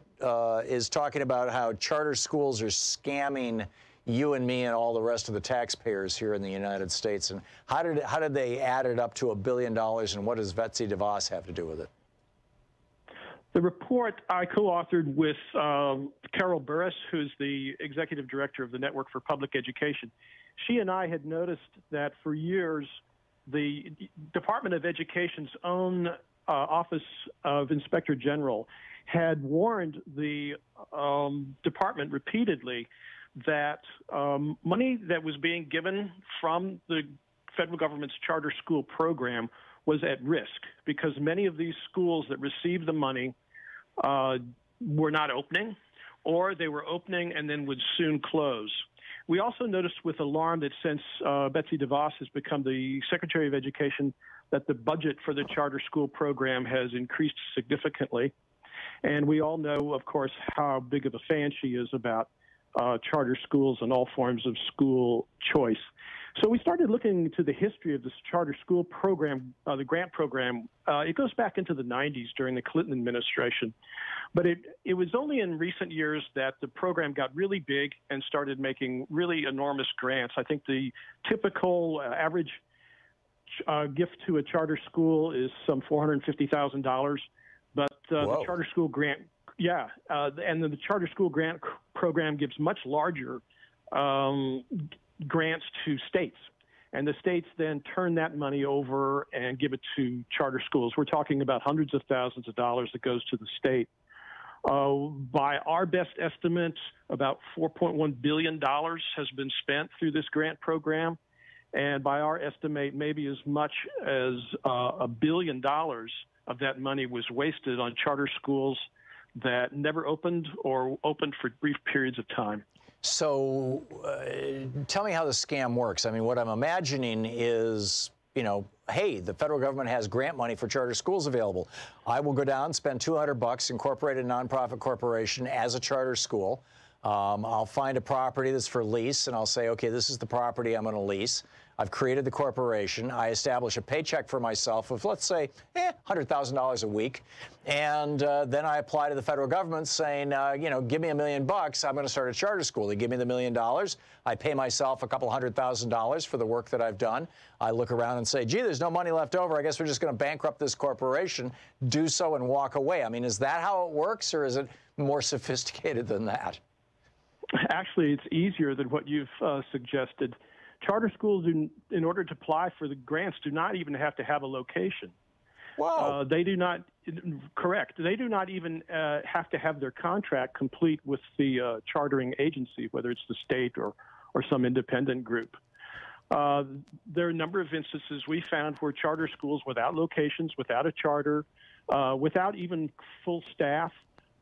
is talking about how charter schools are scamming you and me and all the rest of the taxpayers here in the United States. And how did they add it up to $1 billion, and what does Betsy DeVos have to do with it? The report I co-authored with Carol Burris, who's the executive director of the Network for Public Education. She and I had noticed that for years, the Department of Education's own Office of Inspector General had warned the department repeatedly that money that was being given from the federal government's charter school program was at risk because many of these schools that received the money were not opening, or they were opening and then would soon close. We also noticed with alarm that since Betsy DeVos has become the Secretary of Education, that the budget for the charter school program has increased significantly. And we all know, of course, how big of a fan she is about charter schools and all forms of school choice. So we started looking into the history of this charter school program, the grant program. It goes back into the 90s during the Clinton administration. But it was only in recent years that the program got really big and started making really enormous grants. I think the typical average gift to a charter school is some $450,000. But the charter school grant, and then the charter school grant program gives much larger grants to states. And the states then turn that money over and give it to charter schools. We're talking about hundreds of thousands of dollars that goes to the state. By our best estimates, about $4.1 billion has been spent through this grant program. And by our estimate, maybe as much as $1 billion of that money was wasted on charter schools that never opened or opened for brief periods of time. So tell me how the scam works. I mean, what I'm imagining is, you know, hey, the federal government has grant money for charter schools available. I will go down, spend $200, incorporate a nonprofit corporation as a charter school. I'll find a property that's for lease, and I'll say, okay, this is the property I'm going to lease. I've created the corporation. I establish a paycheck for myself of, let's say, $100,000 a week. And then I apply to the federal government saying, you know, give me $1 million. I'm going to start a charter school. They give me the $1 million. I pay myself a couple $100,000 for the work that I've done. I look around and say, gee, there's no money left over. I guess we're just going to bankrupt this corporation, do so, and walk away. I mean, is that how it works, or is it more sophisticated than that? Actually, it's easier than what you've suggested. Charter schools, in order to apply for the grants, do not even have to have a location. Wow. They do not, correct. They do not even have to have their contract complete with the chartering agency, whether it's the state or some independent group. There are a number of instances we found where charter schools without locations, without a charter, without even full staff,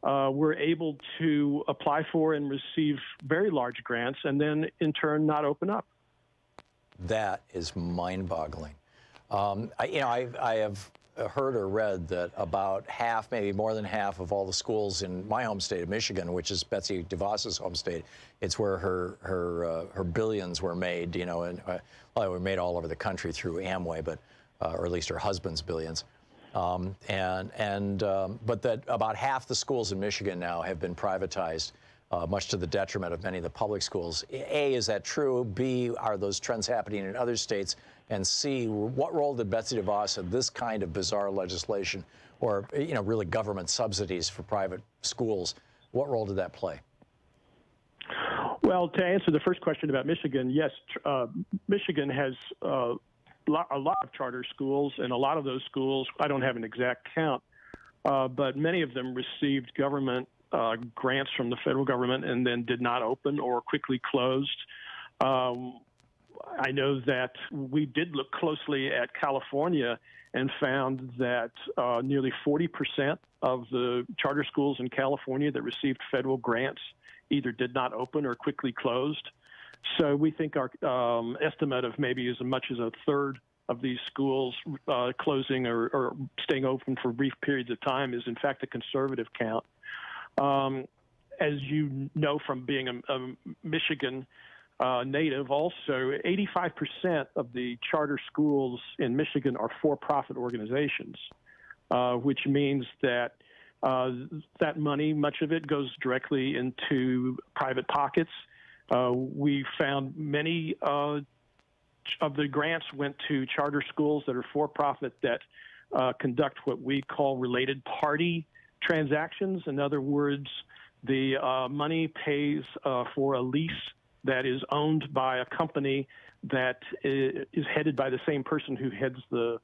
were able to apply for and receive very large grants and then, in turn, not open up. That is mind-boggling. I have heard or read that about half, maybe more than half, of all the schools in my home state of Michigan, which is Betsy DeVos's home state, it's where her billions were made. You know, and well, they were made all over the country through Amway, but or at least her husband's billions. But that about half the schools in Michigan now have been privatized, much to the detriment of many of the public schools. A, is that true? B, are those trends happening in other states? And C, what role did Betsy DeVos have this kind of bizarre legislation, or, you know, really government subsidies for private schools? What role did that play? Well, to answer the first question about Michigan, yes, Michigan has a lot of charter schools, and a lot of those schools, I don't have an exact count, but many of them received government grants from the federal government and then did not open or quickly closed. I know that we did look closely at California and found that nearly 40% of the charter schools in California that received federal grants either did not open or quickly closed. So we think our estimate of maybe as much as a third of these schools closing or staying open for brief periods of time is in fact a conservative count. As you know from being a Michigan native also, 85% of the charter schools in Michigan are for-profit organizations, which means that that money, much of it goes directly into private pockets. We found many of the grants went to charter schools that are for-profit that conduct what we call related party transactions. In other words, the money pays for a lease that is owned by a company that is headed by the same person who heads the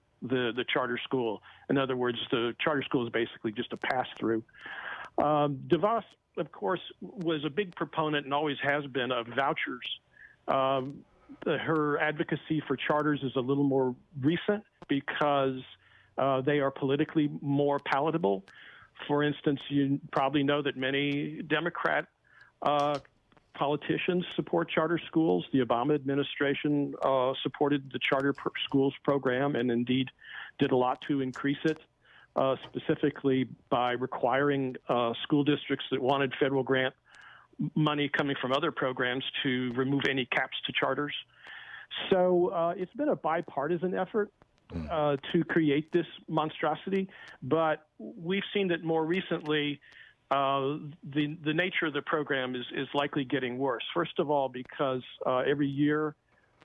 charter school. In other words, the charter school is basically just a pass-through. DeVos, of course, was a big proponent and always has been of vouchers. Her advocacy for charters is a little more recent because they are politically more palatable. For instance, you probably know that many Democrat politicians support charter schools. The Obama administration supported the charter schools program and indeed did a lot to increase it, specifically by requiring school districts that wanted federal grant money coming from other programs to remove any caps to charters. So it's been a bipartisan effort to create this monstrosity, but we've seen that more recently the nature of the program is likely getting worse. First of all, because every year,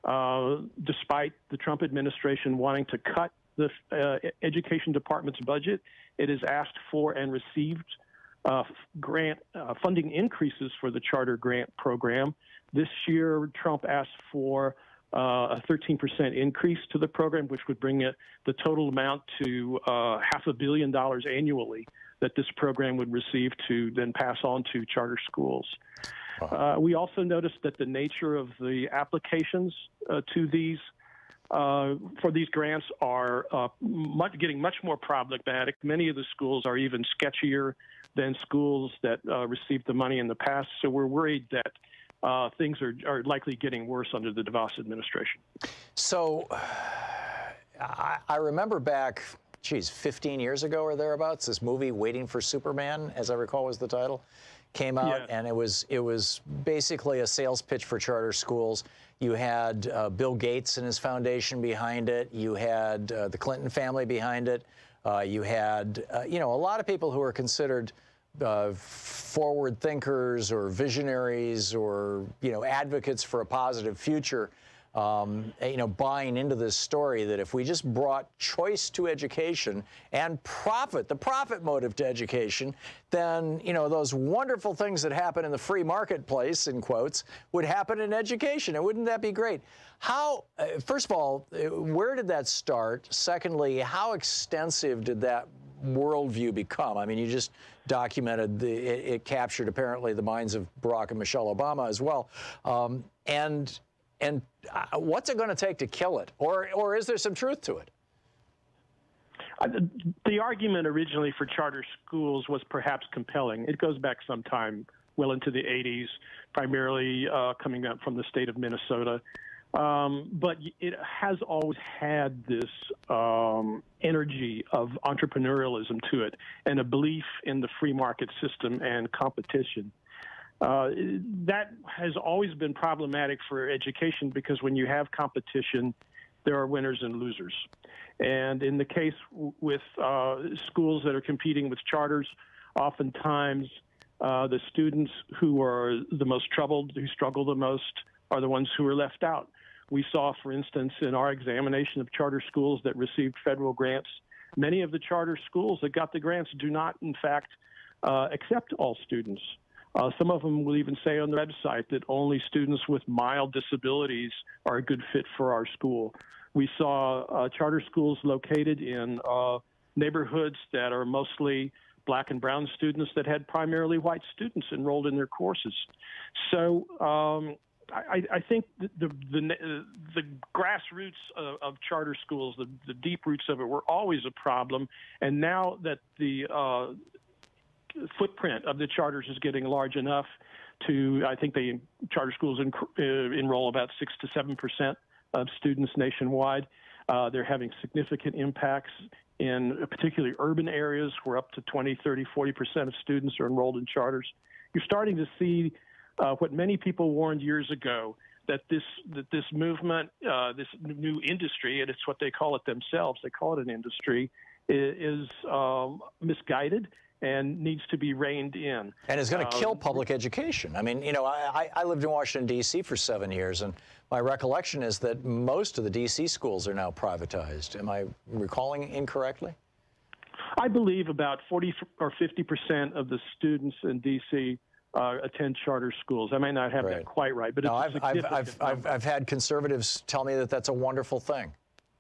despite the Trump administration wanting to cut the education department's budget, it has asked for and received grant funding increases for the charter grant program. This year, Trump asked for a 13% increase to the program, which would bring the total amount to $500 million annually that this program would receive to then pass on to charter schools. We also noticed that the nature of the applications to these for these grants are getting much more problematic. Many of the schools are even sketchier than schools that received the money in the past. So we're worried that things are likely getting worse under the DeVos administration. So I remember back, 15 years ago or thereabouts, this movie Waiting for Superman, as I recall was the title, came out, and it was basically a sales pitch for charter schools. You had Bill Gates and his foundation behind it. You had the Clinton family behind it. You had, a lot of people who are considered forward thinkers or visionaries or, advocates for a positive future, buying into this story that if we just brought choice to education and the profit motive to education, then, those wonderful things that happen in the free marketplace, in quotes, would happen in education. And wouldn't that be great? How, first of all, where did that start? Secondly, how extensive did that worldview become? I mean, you just documented it captured apparently the minds of Barack and Michelle Obama as well. And what's it going to take to kill it? Or is there some truth to it? The argument originally for charter schools was perhaps compelling. It goes back some time, well into the 80s, primarily coming up from the state of Minnesota. But it has always had this energy of entrepreneurialism to it and a belief in the free market system and competition. That has always been problematic for education because when you have competition, there are winners and losers. And in the case with schools that are competing with charters, oftentimes the students who are the most troubled, who struggle the most, are the ones who are left out. We saw, for instance, in our examination of charter schools that received federal grants, many of the charter schools that got the grants do not, in fact, accept all students. Some of them will even say on the website that only students with mild disabilities are a good fit for our school. We saw charter schools located in neighborhoods that are mostly black and brown students that had primarily white students enrolled in their courses. So I think the grassroots of charter schools, the deep roots of it, were always a problem. And now that the footprint of the charters is getting large enough to, I think charter schools enroll about 6 to 7% of students nationwide. They're having significant impacts in particularly urban areas where up to 20, 30, 40% of students are enrolled in charters. You're starting to see what many people warned years ago, that this movement, this new industry, and it's what they call it themselves, they call it an industry, is misguided and needs to be reined in. And it's going to kill public education. I mean, you know, I lived in Washington, D.C. for 7 years, and my recollection is that most of the D.C. schools are now privatized. Am I recalling incorrectly? I believe about 40 or 50% of the students in D.C. Attend charter schools. I may not have that quite right, but no, it's a significant number. I've had conservatives tell me that that's a wonderful thing.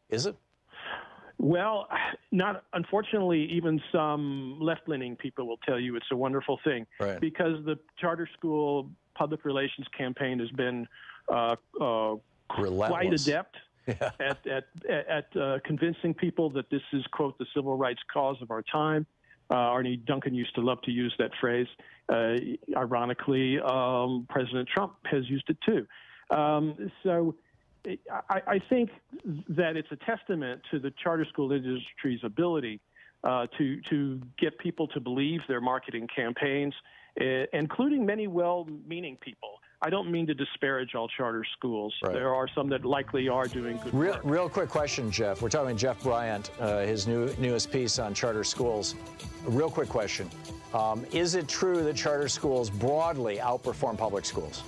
Is it? Well, not unfortunately. Even some left-leaning people will tell you it's a wonderful thing, because the charter school public relations campaign has been quite adept at convincing people that this is, quote, the civil rights cause of our time. Arnie Duncan used to love to use that phrase. Ironically, President Trump has used it too. So I think that it's a testament to the charter school industry's ability to get people to believe their marketing campaigns, including many well-meaning people. I don't mean to disparage all charter schools. There are some that likely are doing good work. Real quick question, Jeff. We're talking to Jeff Bryant, his newest piece on charter schools. A real quick question. Is it true that charter schools broadly outperform public schools?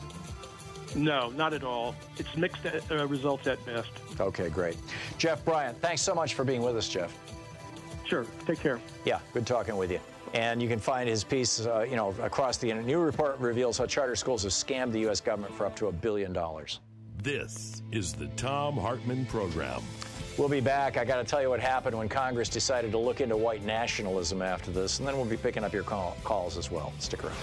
No, not at all. It's mixed results at best. Okay, great. Jeff Bryant, thanks so much for being with us, Jeff. Sure. Take care. Yeah, good talking with you. And you can find his piece, you know, across the internet. New report reveals how charter schools have scammed the U.S. government for up to $1 billion. This is the Thom Hartmann Program. We'll be back. I got to tell you what happened when Congress decided to look into white nationalism after this, and then we'll be picking up your calls as well. Stick around.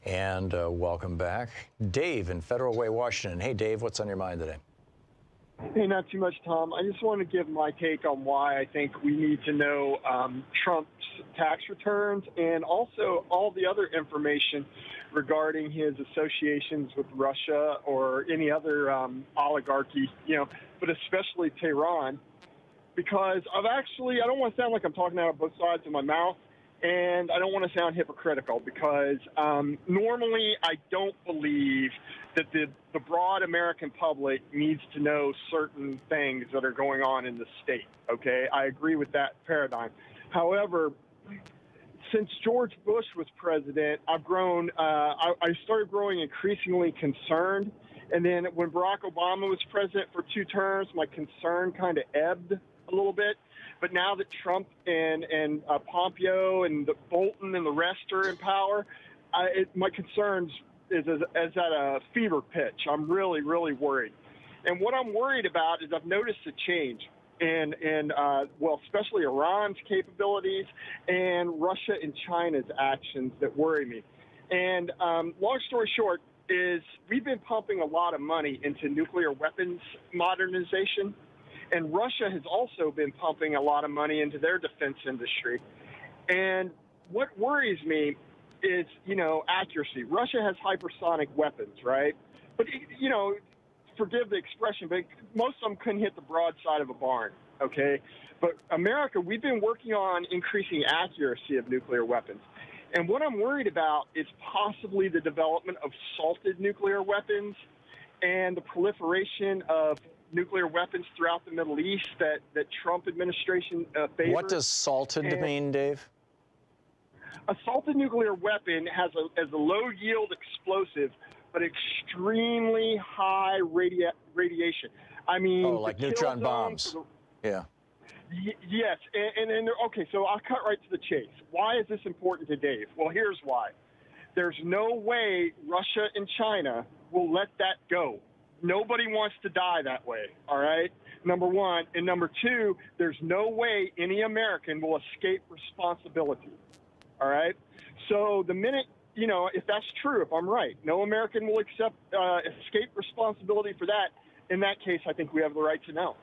And welcome back. Dave in Federal Way, Washington. Hey, Dave, what's on your mind today? Hey, not too much, Tom. I just want to give my take on why I think we need to know Trump's tax returns and also all the other information regarding his associations with Russia or any other oligarchy, you know, but especially Tehran, because I don't want to sound like I'm talking out of both sides of my mouth. And I don't want to sound hypocritical because normally I don't believe that the broad American public needs to know certain things that are going on in the state, okay? I agree with that paradigm. However, since George Bush was president, I've grown, I started growing increasingly concerned. And then when Barack Obama was president for 2 terms, my concern kind of ebbed a little bit. But now that Trump and Pompeo and Bolton and the rest are in power, my concerns is at a fever pitch. I'm really, really worried. And what I'm worried about is I've noticed a change in especially Iran's capabilities and Russia and China's actions that worry me. And long story short is we've been pumping a lot of money into nuclear weapons modernization. And Russia has also been pumping a lot of money into their defense industry. And what worries me is, you know, accuracy. Russia has hypersonic weapons, right? But, you know, forgive the expression, but most of them couldn't hit the broadside of a barn, okay? But America, we've been working on increasing accuracy of nuclear weapons. And what I'm worried about is possibly the development of salted nuclear weapons and the proliferation of nuclear weapons throughout the Middle East that Trump administration favors. What does salted mean, Dave? A salted nuclear weapon has a low-yield explosive, but extremely high radiation. I mean, like neutron bombs. Yeah. Yes, and okay, so I'll cut right to the chase. Why is this important to Dave? Well, here's why. There's no way Russia and China will let that go. Nobody wants to die that way, all right? Number one. And number two, there's no way any American will escape responsibility, all right? So the minute, if that's true, if I'm right, no American will escape responsibility for that. In that case, I think we have the right to know.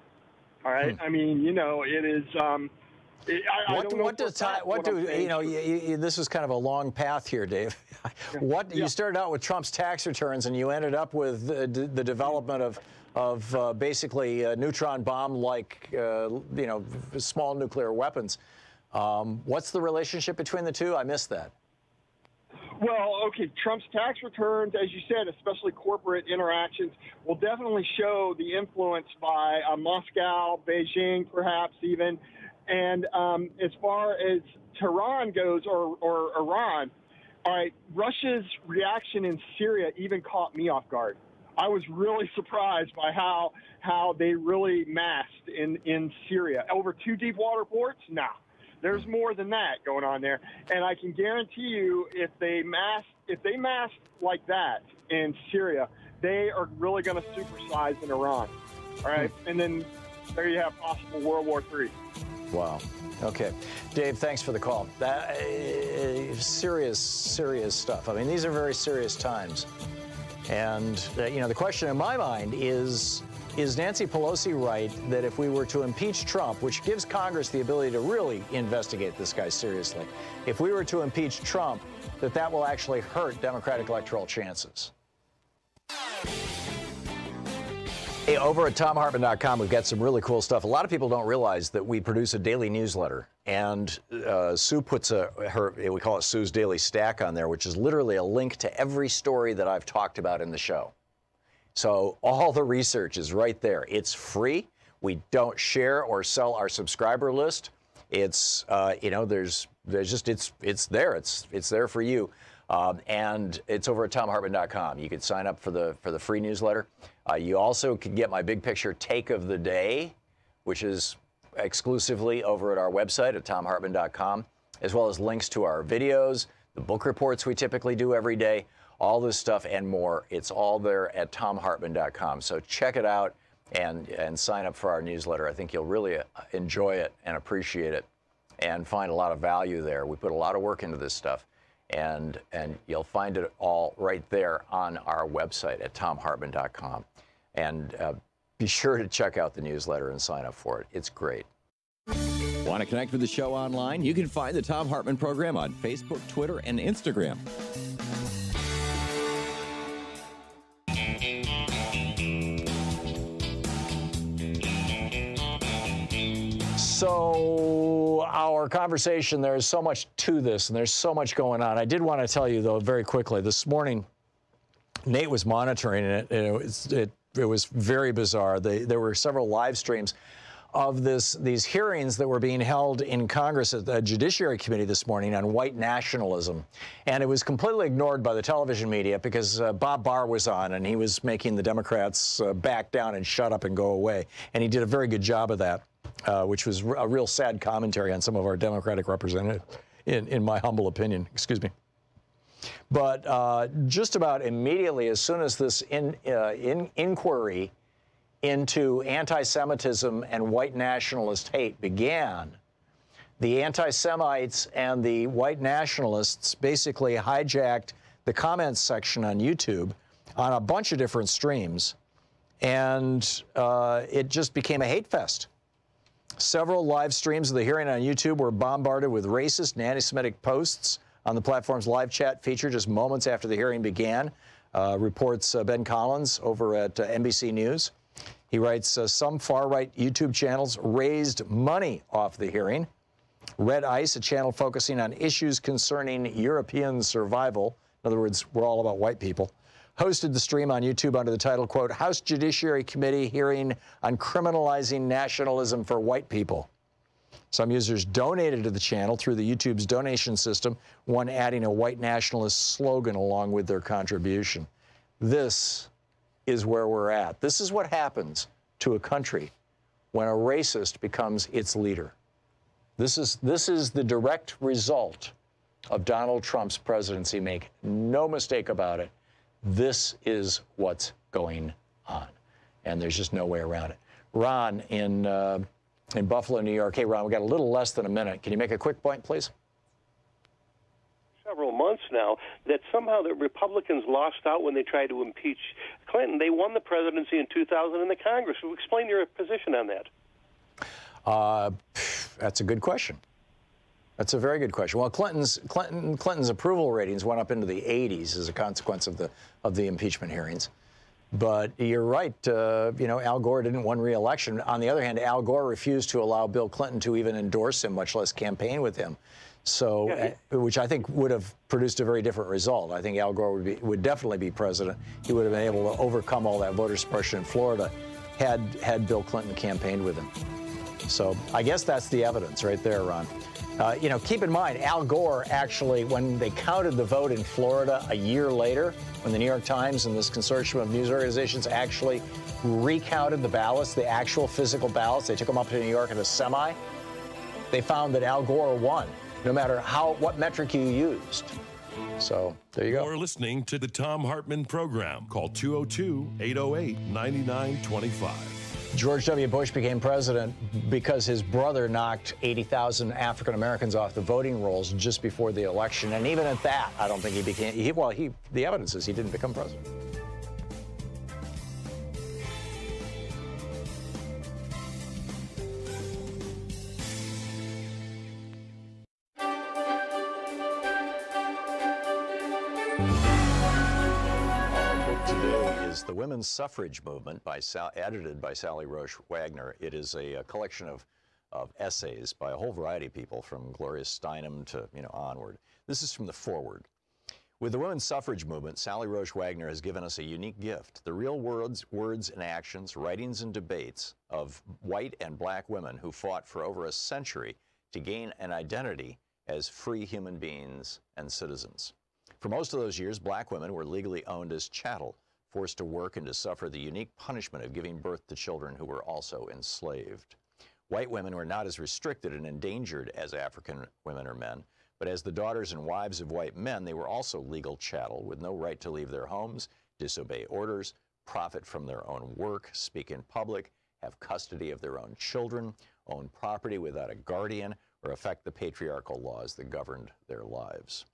All right. I mean, it is. This is kind of a long path here, Dave. You started out with Trump's tax returns, and you ended up with the development of basically neutron bomb-like, small nuclear weapons. What's the relationship between the two? I missed that. Well, okay, Trump's tax returns, as you said, especially corporate interactions, will definitely show the influence by Moscow, Beijing, perhaps even. And as far as Tehran goes, or Iran, all right, Russia's reaction in Syria even caught me off guard. I was really surprised by how they really massed in Syria. Over 2 deep water ports? Nah. There's more than that going on there, and I can guarantee you, if they mass like that in Syria, they are really going to supersize in Iran. All right, and then there you have possible World War III. Wow. Okay, Dave, thanks for the call. That serious stuff. I mean, these are very serious times, and the question in my mind is Nancy Pelosi right that if we were to impeach Trump, which gives Congress the ability to really investigate this guy seriously, if we were to impeach Trump, that will actually hurt Democratic electoral chances? Hey, over at ThomHartmann.com, we've got some really cool stuff. A lot of people don't realize that we produce a daily newsletter, and Sue puts we call it Sue's Daily Stack on there, which is literally a link to every story that I've talked about in the show. So all the research is right there. It's free. We don't share or sell our subscriber list. It's it's there. It's there for you, and it's over at ThomHartmann.com. You can sign up for the free newsletter. You also can get my big picture take of the day, which is exclusively over at our website at ThomHartmann.com, as well as links to our videos, the book reports we typically do every day. All this stuff and more, it's all there at ThomHartmann.com. So check it out and sign up for our newsletter. I think you'll really enjoy it and appreciate it and find a lot of value there. We put a lot of work into this stuff, and you'll find it all right there on our website at ThomHartmann.com. And be sure to check out the newsletter and sign up for it. It's great. Want to connect with the show online? You can find the Thom Hartmann Program on Facebook, Twitter, and Instagram. So our conversation, there's so much to this, and there's so much going on. I did want to tell you, though, very quickly, this morning, Nate was monitoring it, and it was very bizarre. There were several live streams of these hearings that were being held in Congress at the Judiciary Committee this morning on white nationalism. And it was completely ignored by the television media because Bob Barr was on, and he was making the Democrats back down and shut up and go away. And he did a very good job of that. Which was a real sad commentary on some of our Democratic representatives, in my humble opinion. Excuse me. But just about immediately, as soon as this inquiry into anti-Semitism and white nationalist hate began, the anti-Semites and the white nationalists basically hijacked the comments section on YouTube on a bunch of different streams, and it just became a hate fest. Several live streams of the hearing on YouTube were bombarded with racist and anti-Semitic posts on the platform's live chat feature just moments after the hearing began, reports Ben Collins over at NBC News. He writes, some far-right YouTube channels raised money off the hearing. Red Ice, a channel focusing on issues concerning European survival, in other words, we're all about white people, hosted the stream on YouTube under the title, quote, House Judiciary Committee hearing on criminalizing nationalism for white people. Some users donated to the channel through the YouTube's donation system, one adding a white nationalist slogan along with their contribution. This is where we're at. This is what happens to a country when a racist becomes its leader. This is the direct result of Donald Trump's presidency. Make no mistake about it. This is what's going on, and there's just no way around it. Ron in Buffalo, New York. Hey, Ron, we got a little less than a minute. Can you make a quick point, please? Several months now that somehow the Republicans lost out when they tried to impeach Clinton. They won the presidency in 2000 in the Congress. Explain your position on that. That's a good question. That's a very good question. Well, Clinton's approval ratings went up into the 80s as a consequence of the impeachment hearings. But you're right. Al Gore didn't win re-election. On the other hand, Al Gore refused to allow Bill Clinton to even endorse him, much less campaign with him. So, which I think would have produced a very different result. I think Al Gore would definitely be president. He would have been able to overcome all that voter suppression in Florida had Bill Clinton campaigned with him. So I guess that's the evidence right there, Ron. Keep in mind, Al Gore actually, when they counted the vote in Florida a year later, when the New York Times and this consortium of news organizations actually recounted the ballots, the actual physical ballots, they took them up to New York in a semi, they found that Al Gore won, no matter what metric you used. So there you go. You're listening to the Thom Hartmann Program. Call 202-808-9925. George W. Bush became president because his brother knocked 80,000 African Americans off the voting rolls just before the election. And even at that, I don't think he became, the evidence is he didn't become president. The Women's Suffrage Movement, edited by Sally Roche Wagner. It is a collection of essays by a whole variety of people, from Gloria Steinem to onward. This is from the foreword. With the Women's Suffrage Movement, Sally Roche Wagner has given us a unique gift: the real words and actions, writings and debates of white and black women who fought for over a century to gain an identity as free human beings and citizens. For most of those years, black women were legally owned as chattel, forced to work and to suffer the unique punishment of giving birth to children who were also enslaved. White women were not as restricted and endangered as African women or men, but as the daughters and wives of white men, they were also legal chattel with no right to leave their homes, disobey orders, profit from their own work, speak in public, have custody of their own children, own property without a guardian, or affect the patriarchal laws that governed their lives.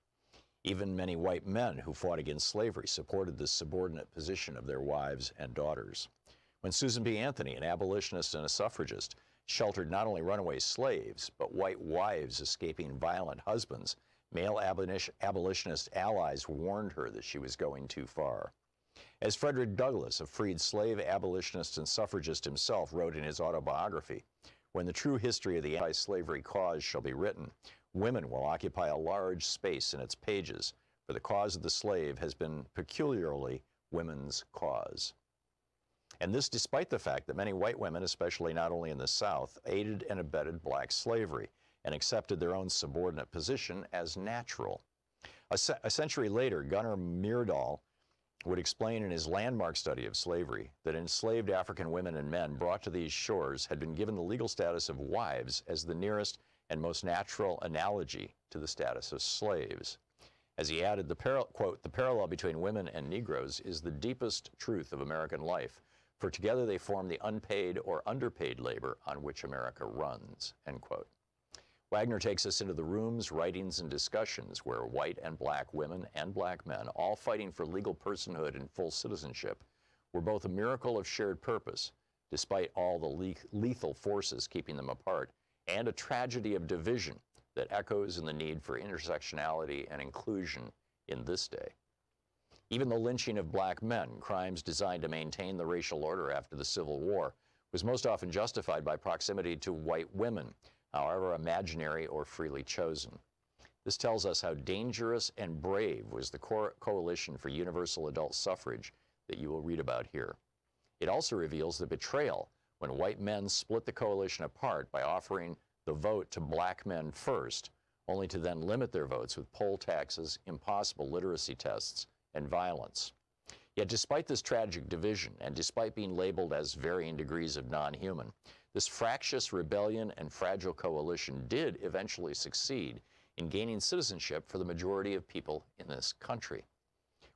Even many white men who fought against slavery supported the subordinate position of their wives and daughters. When Susan B. Anthony, an abolitionist and a suffragist, sheltered not only runaway slaves, but white wives escaping violent husbands, male abolitionist allies warned her that she was going too far. As Frederick Douglass, a freed slave abolitionist and suffragist himself, wrote in his autobiography, "When the true history of the anti-slavery cause shall be written, women will occupy a large space in its pages, for the cause of the slave has been peculiarly women's cause." And this despite the fact that many white women, especially not only in the South, aided and abetted black slavery and accepted their own subordinate position as natural. A century later, Gunnar Myrdal would explain in his landmark study of slavery that enslaved African women and men brought to these shores had been given the legal status of wives as the nearest and most natural analogy to the status of slaves. As he added, quote, "The parallel between women and Negroes is the deepest truth of American life, for together they form the unpaid or underpaid labor on which America runs," end quote. Wagner takes us into the rooms, writings, and discussions where white and black women and black men, all fighting for legal personhood and full citizenship, were both a miracle of shared purpose, despite all the lethal forces keeping them apart, and a tragedy of division that echoes in the need for intersectionality and inclusion in this day. Even the lynching of black men, crimes designed to maintain the racial order after the Civil War, was most often justified by proximity to white women, however imaginary or freely chosen. This tells us how dangerous and brave was the coalition for universal adult suffrage that you will read about here. It also reveals the betrayal when white men split the coalition apart by offering the vote to black men first, only to then limit their votes with poll taxes, impossible literacy tests, and violence. Yet despite this tragic division, and despite being labeled as varying degrees of non-human, This fractious rebellion and fragile coalition did eventually succeed in gaining citizenship for the majority of people in this country.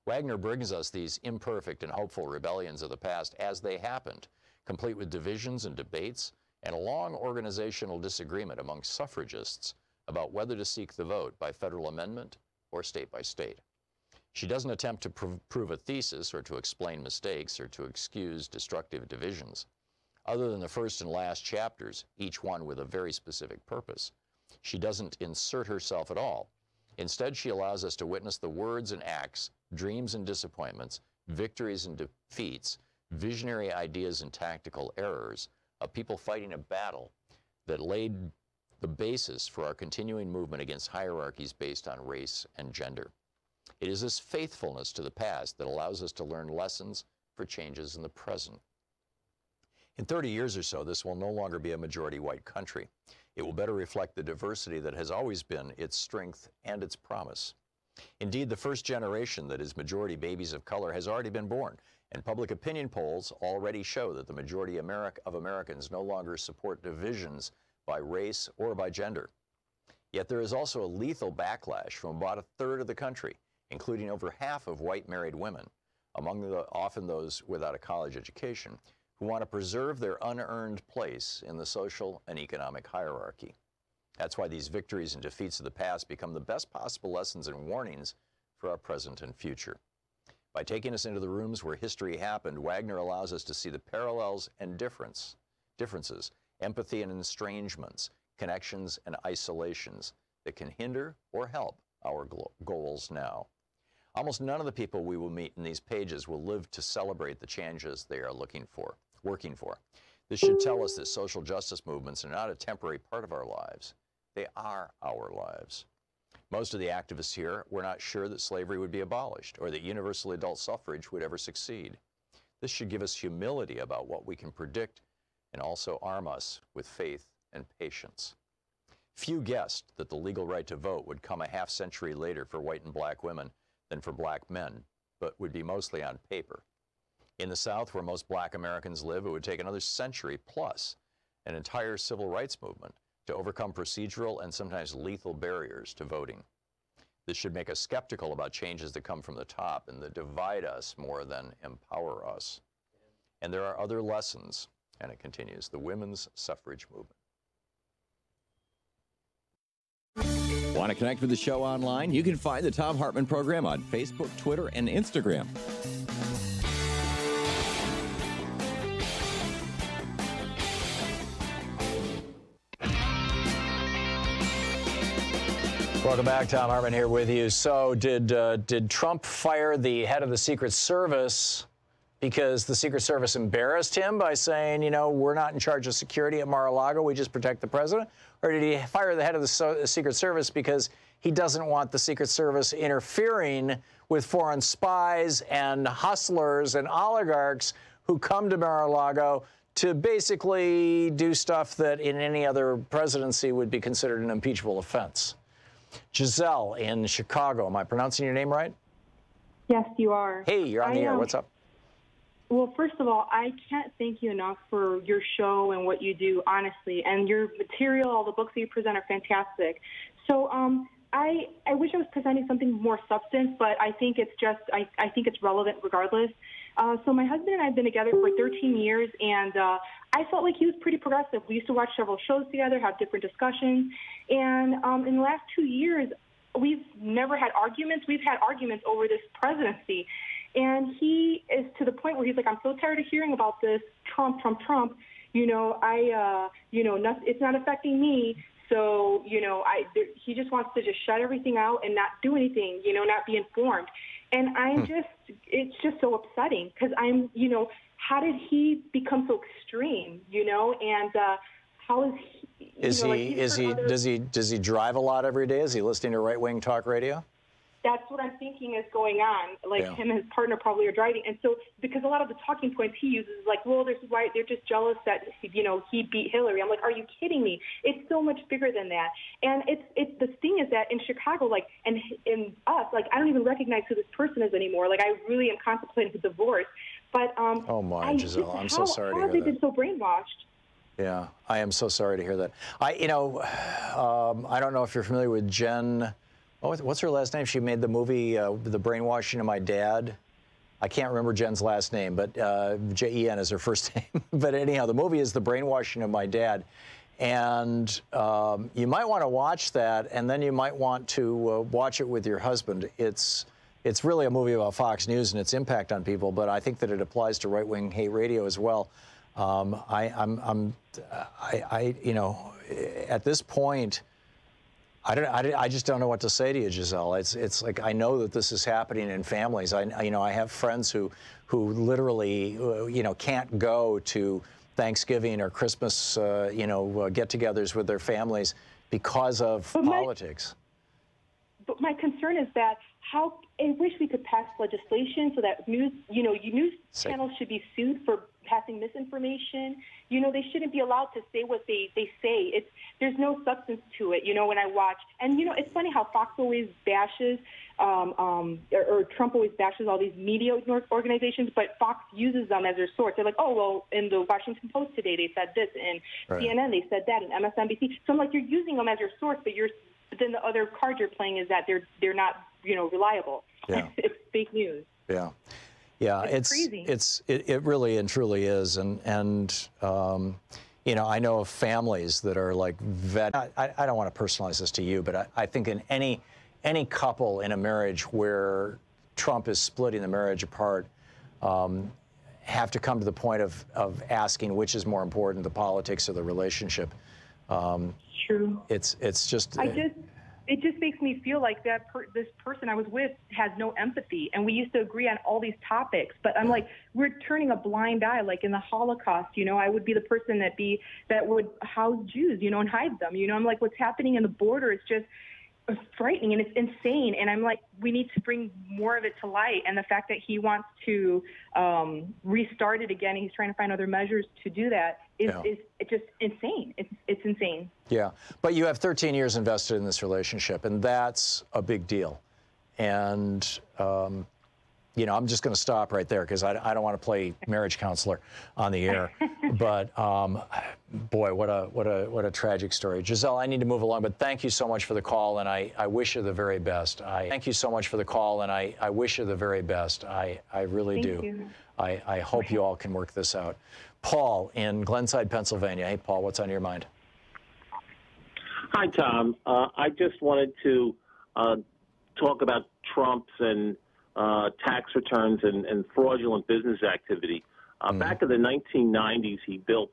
Wagner brings us these imperfect and hopeful rebellions of the past as they happened, complete with divisions and debates and a long organizational disagreement among suffragists about whether to seek the vote by federal amendment or state by state. She doesn't attempt to prove a thesis or to explain mistakes or to excuse destructive divisions. Other than the first and last chapters, each one with a very specific purpose, she doesn't insert herself at all. Instead, she allows us to witness the words and acts, dreams and disappointments, victories and defeats, visionary ideas and tactical errors of people fighting a battle that laid the basis for our continuing movement against hierarchies based on race and gender. It is this faithfulness to the past that allows us to learn lessons for changes in the present. In 30 years or so, this will no longer be a majority white country. It will better reflect the diversity that has always been its strength and its promise. Indeed, the first generation that is majority babies of color has already been born, and public opinion polls already show that the majority of Americans no longer support divisions by race or by gender. Yet there is also a lethal backlash from about a third of the country, including over half of white married women, among often those without a college education, who want to preserve their unearned place in the social and economic hierarchy. That's why these victories and defeats of the past become the best possible lessons and warnings for our present and future. By taking us into the rooms where history happened, Wagner allows us to see the parallels and differences, empathy and estrangements, connections and isolations that can hinder or help our goals now. Almost none of the people we will meet in these pages will live to celebrate the changes they are working for. This should tell us that social justice movements are not a temporary part of our lives. They are our lives. Most of the activists here were not sure that slavery would be abolished or that universal adult suffrage would ever succeed. This should give us humility about what we can predict and also arm us with faith and patience. Few guessed that the legal right to vote would come a half-century later for white and black women than for black men, but would be mostly on paper. In the South, where most black Americans live, it would take another century plus an entire civil rights movement to overcome procedural and sometimes lethal barriers to voting. This should make us skeptical about changes that come from the top and that divide us more than empower us. And there are other lessons, and it continues, the women's suffrage movement. Want to connect with the show online? You can find the Thom Hartmann Program on Facebook, Twitter, and Instagram. Welcome back. Thom Hartmann here with you. So did Trump fire the head of the Secret Service because the Secret Service embarrassed him by saying, you know, we're not in charge of security at Mar-a-Lago, we just protect the president? Or did he fire the head of the Secret Service because he doesn't want the Secret Service interfering with foreign spies and hustlers and oligarchs who come to Mar-a-Lago to basically do stuff that in any other presidency would be considered an impeachable offense? Giselle in Chicago. Am I pronouncing your name right? Yes, you are. Hey, you're on the air. What's up? Well, first of all, I can't thank you enough for your show and what you do, honestly. And your material, all the books that you present are fantastic. So I wish I was presenting something more substance, but I think it's just, I think it's relevant regardless. So my husband and I have been together for 13 years, and I felt like he was pretty progressive. We used to watch several shows together, have different discussions. And in the last 2 years, we've never had arguments. We've had arguments over this presidency. And he is to the point where he's like, I'm so tired of hearing about this Trump. You know, it's not affecting me. So, you know, he just wants to just shut everything out and not do anything, you know, not be informed. And it's just so upsetting because you know, how did he become so extreme, you know, and how is he, does he drive a lot every day? Is he listening to right-wing talk radio? That's what I'm thinking is going on. Like him and his partner probably are driving. And so because a lot of the talking points he uses is like, well, they're just jealous that, you know, he beat Hillary. I'm like, are you kidding me? It's so much bigger than that. And it's the thing is that in Chicago, like, and in us, like, I don't even recognize who this person is anymore. Like, I really am contemplating a divorce. But oh my, Giselle, I'm so sorry to hear that. How have they been so brainwashed? Yeah, I am so sorry to hear that. I don't know if you're familiar with Jen. What's her last name? She made the movie The Brainwashing of My Dad. I can't remember Jen's last name, but Jen is her first name. But anyhow, the movie is The Brainwashing of My Dad. And you might want to watch that, and then you might want to watch it with your husband. It's really a movie about Fox News and its impact on people, but I think that it applies to right-wing hate radio as well. At this point, I just don't know what to say to you, Giselle. It's like, I know that this is happening in families. I have friends who literally can't go to Thanksgiving or Christmas get-togethers with their families because of politics. But my concern is that I wish we could pass legislation so that news channels should be sued for passing misinformation. They shouldn't be allowed to say what they say. There's no substance to it, when I watch. And, it's funny how Fox always bashes, or Trump always bashes all these media organizations, but Fox uses them as their source. They're like, oh, well, in the Washington Post today they said this, and CNN they said that, and MSNBC. So I'm like, you're using them as your source, but then the other card you're playing is that they're not, reliable. Yeah. It's fake news. Yeah. Yeah, it's crazy. It really and truly is, and I know of families that are like I don't want to personalize this to you, but I think in any couple in a marriage where Trump is splitting the marriage apart, have to come to the point of asking which is more important, the politics or the relationship. True. It's just. It just makes me feel like this person I was with has no empathy, and we used to agree on all these topics. But I'm like, we're turning a blind eye. Like in the Holocaust, I would be the person that would house Jews, and hide them. I'm like, what's happening in the border is just frightening, and it's insane. And I'm like, we need to bring more of it to light. And the fact that he wants to restart it again, and he's trying to find other measures to do that is just insane. It's insane. Yeah, but you have 13 years invested in this relationship, and that's a big deal. And I'm just going to stop right there because I don't want to play marriage counselor on the air. But boy, what a tragic story. Giselle, I need to move along, but thank you so much for the call, and I wish you the very best. Thank you so much for the call, and I wish you the very best. I really do. You. I hope you all can work this out. Paul in Glenside, Pennsylvania. Hey, Paul, what's on your mind? Hi, Tom. I just wanted to talk about Trump's and tax returns and fraudulent business activity. Back in the 1990s, he built,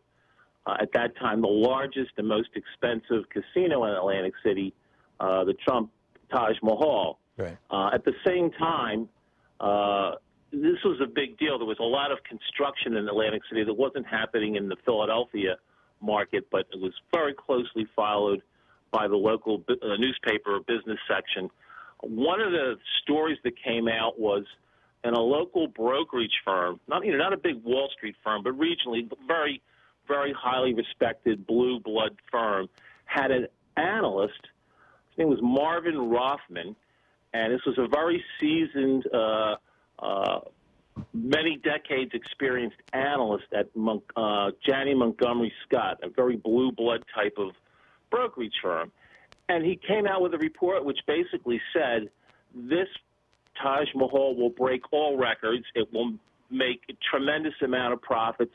at that time, the largest and most expensive casino in Atlantic City, the Trump Taj Mahal. Right. At the same time, this was a big deal. There was a lot of construction in Atlantic City that wasn't happening in the Philadelphia market, but it was very closely followed by the local newspaper business section. One of the stories that came out was in a local brokerage firm, not a big Wall Street firm, but regionally, very, very highly respected blue blood firm, had an analyst. His name was Marvin Rothman, and this was a very seasoned, many decades experienced analyst at Janney Montgomery Scott, a very blue blood type of brokerage firm. And he came out with a report which basically said this Taj Mahal will break all records. It will make a tremendous amount of profits,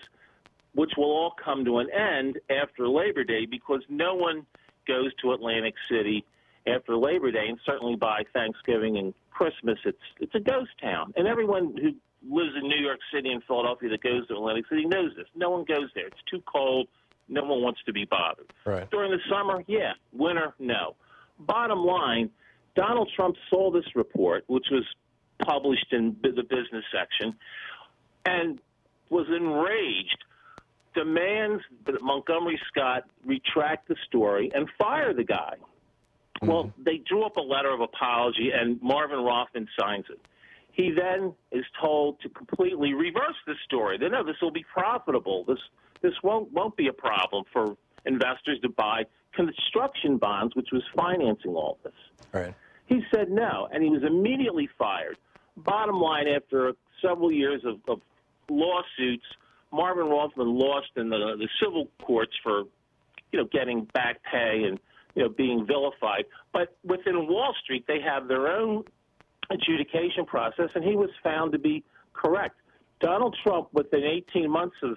which will all come to an end after Labor Day because no one goes to Atlantic City after Labor Day, and certainly by Thanksgiving and Christmas, it's a ghost town. And everyone who lives in New York City and Philadelphia that goes to Atlantic City knows this. No one goes there. It's too cold. No one wants to be bothered. Right. During the summer, yeah. Winter, no. Bottom line, Donald Trump saw this report, which was published in the business section, and was enraged, demands that Montgomery Scott retract the story and fire the guy. Mm-hmm. Well, they drew up a letter of apology, and Marvin Rothman signs it. He then is told to completely reverse the story. They know this will be profitable. This won't be a problem for investors to buy construction bonds, which was financing all this. Right. He said no, and he was immediately fired. Bottom line, after several years of lawsuits, Marvin Rothman lost in the civil courts for, getting back pay and, being vilified. But within Wall Street, they have their own adjudication process, and he was found to be correct. Donald Trump, within 18 months of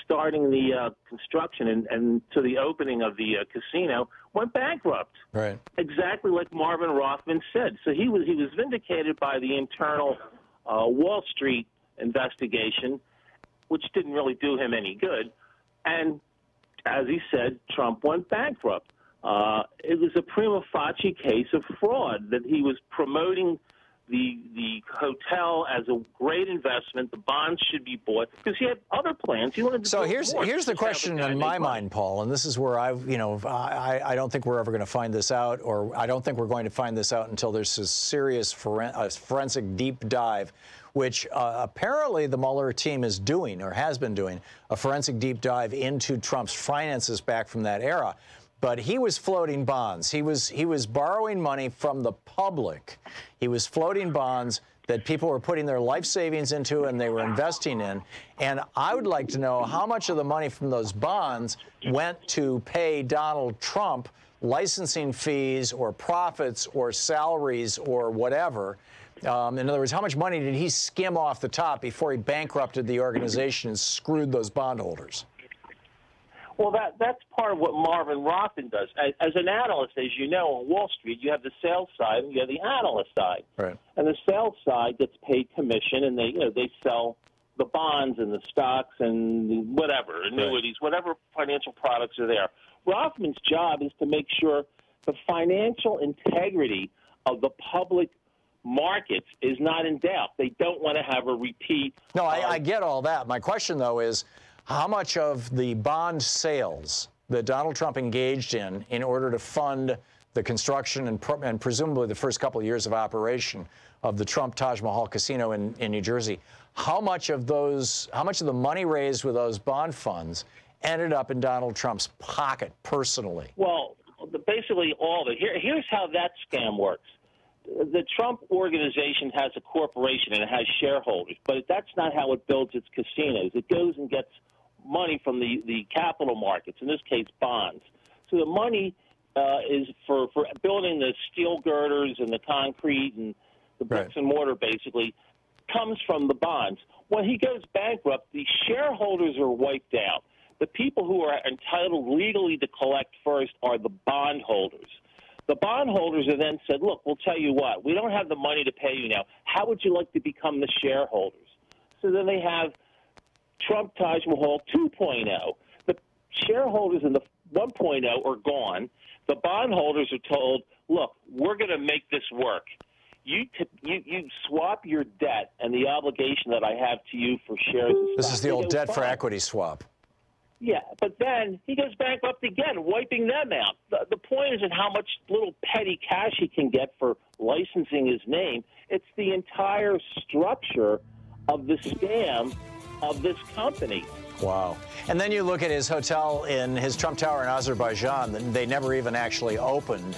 starting the construction and to the opening of the casino, went bankrupt. Right. Exactly like Marvin Rothman said. So he was vindicated by the internal Wall Street investigation, which didn't really do him any good. And as he said, Trump went bankrupt. It was a prima facie case of fraud that he was promoting the hotel as a great investment. The bonds should be bought because he had other plans. He wanted to. So here's the question in my mind, Paul, and this is where I don't think we're ever going to find this out, or I don't think we're going to find this out until there's a serious forensic deep dive, which apparently the Mueller team is doing or has been doing, a forensic deep dive into Trump's finances back from that era. But he was floating bonds. He was borrowing money from the public. He was floating bonds that people were putting their life savings into and they were investing in. And I would like to know how much of the money from those bonds went to pay Donald Trump licensing fees or profits or salaries or whatever. In other words, how much money did he skim off the top before he bankrupted the organization and screwed those bondholders? Well, that's part of what Marvin Rothman does. As an analyst, as you know, on Wall Street, you have the sales side and you have the analyst side. Right. And the sales side gets paid commission, and they sell the bonds and the stocks and whatever, annuities, whatever financial products are there. Rothman's job is to make sure the financial integrity of the public markets is not in doubt. They don't want to have a repeat. No, I get all that. My question, though, is how much of the bond sales that Donald Trump engaged in order to fund the construction and presumably the first couple of years of operation of the Trump Taj Mahal Casino in New Jersey, how much of the money raised with those bond funds ended up in Donald Trump's pocket personally? Well, basically all of it. Here's how that scam works. The Trump organization has a corporation and it has shareholders, but that's not how it builds its casinos. It goes and gets money from the capital markets, in this case bonds. So the money is for building the steel girders and the concrete and the bricks and mortar, basically, comes from the bonds. When he goes bankrupt, the shareholders are wiped out. The people who are entitled legally to collect first are the bondholders. The bondholders are then said, look, we'll tell you what, we don't have the money to pay you now. How would you like to become the shareholders? So then they have Trump Taj Mahal 2.0. The shareholders in the 1.0 are gone. The bondholders are told, look, we're going to make this work. You swap your debt and the obligation that I have to you for shares. This is the old debt for equity swap. Yeah, but then he goes bankrupt again, wiping them out. The point isn't how much little petty cash he can get for licensing his name. It's the entire structure of the scam of this company. Wow. And then you look at his hotel in his Trump Tower in Azerbaijan that they never even actually opened,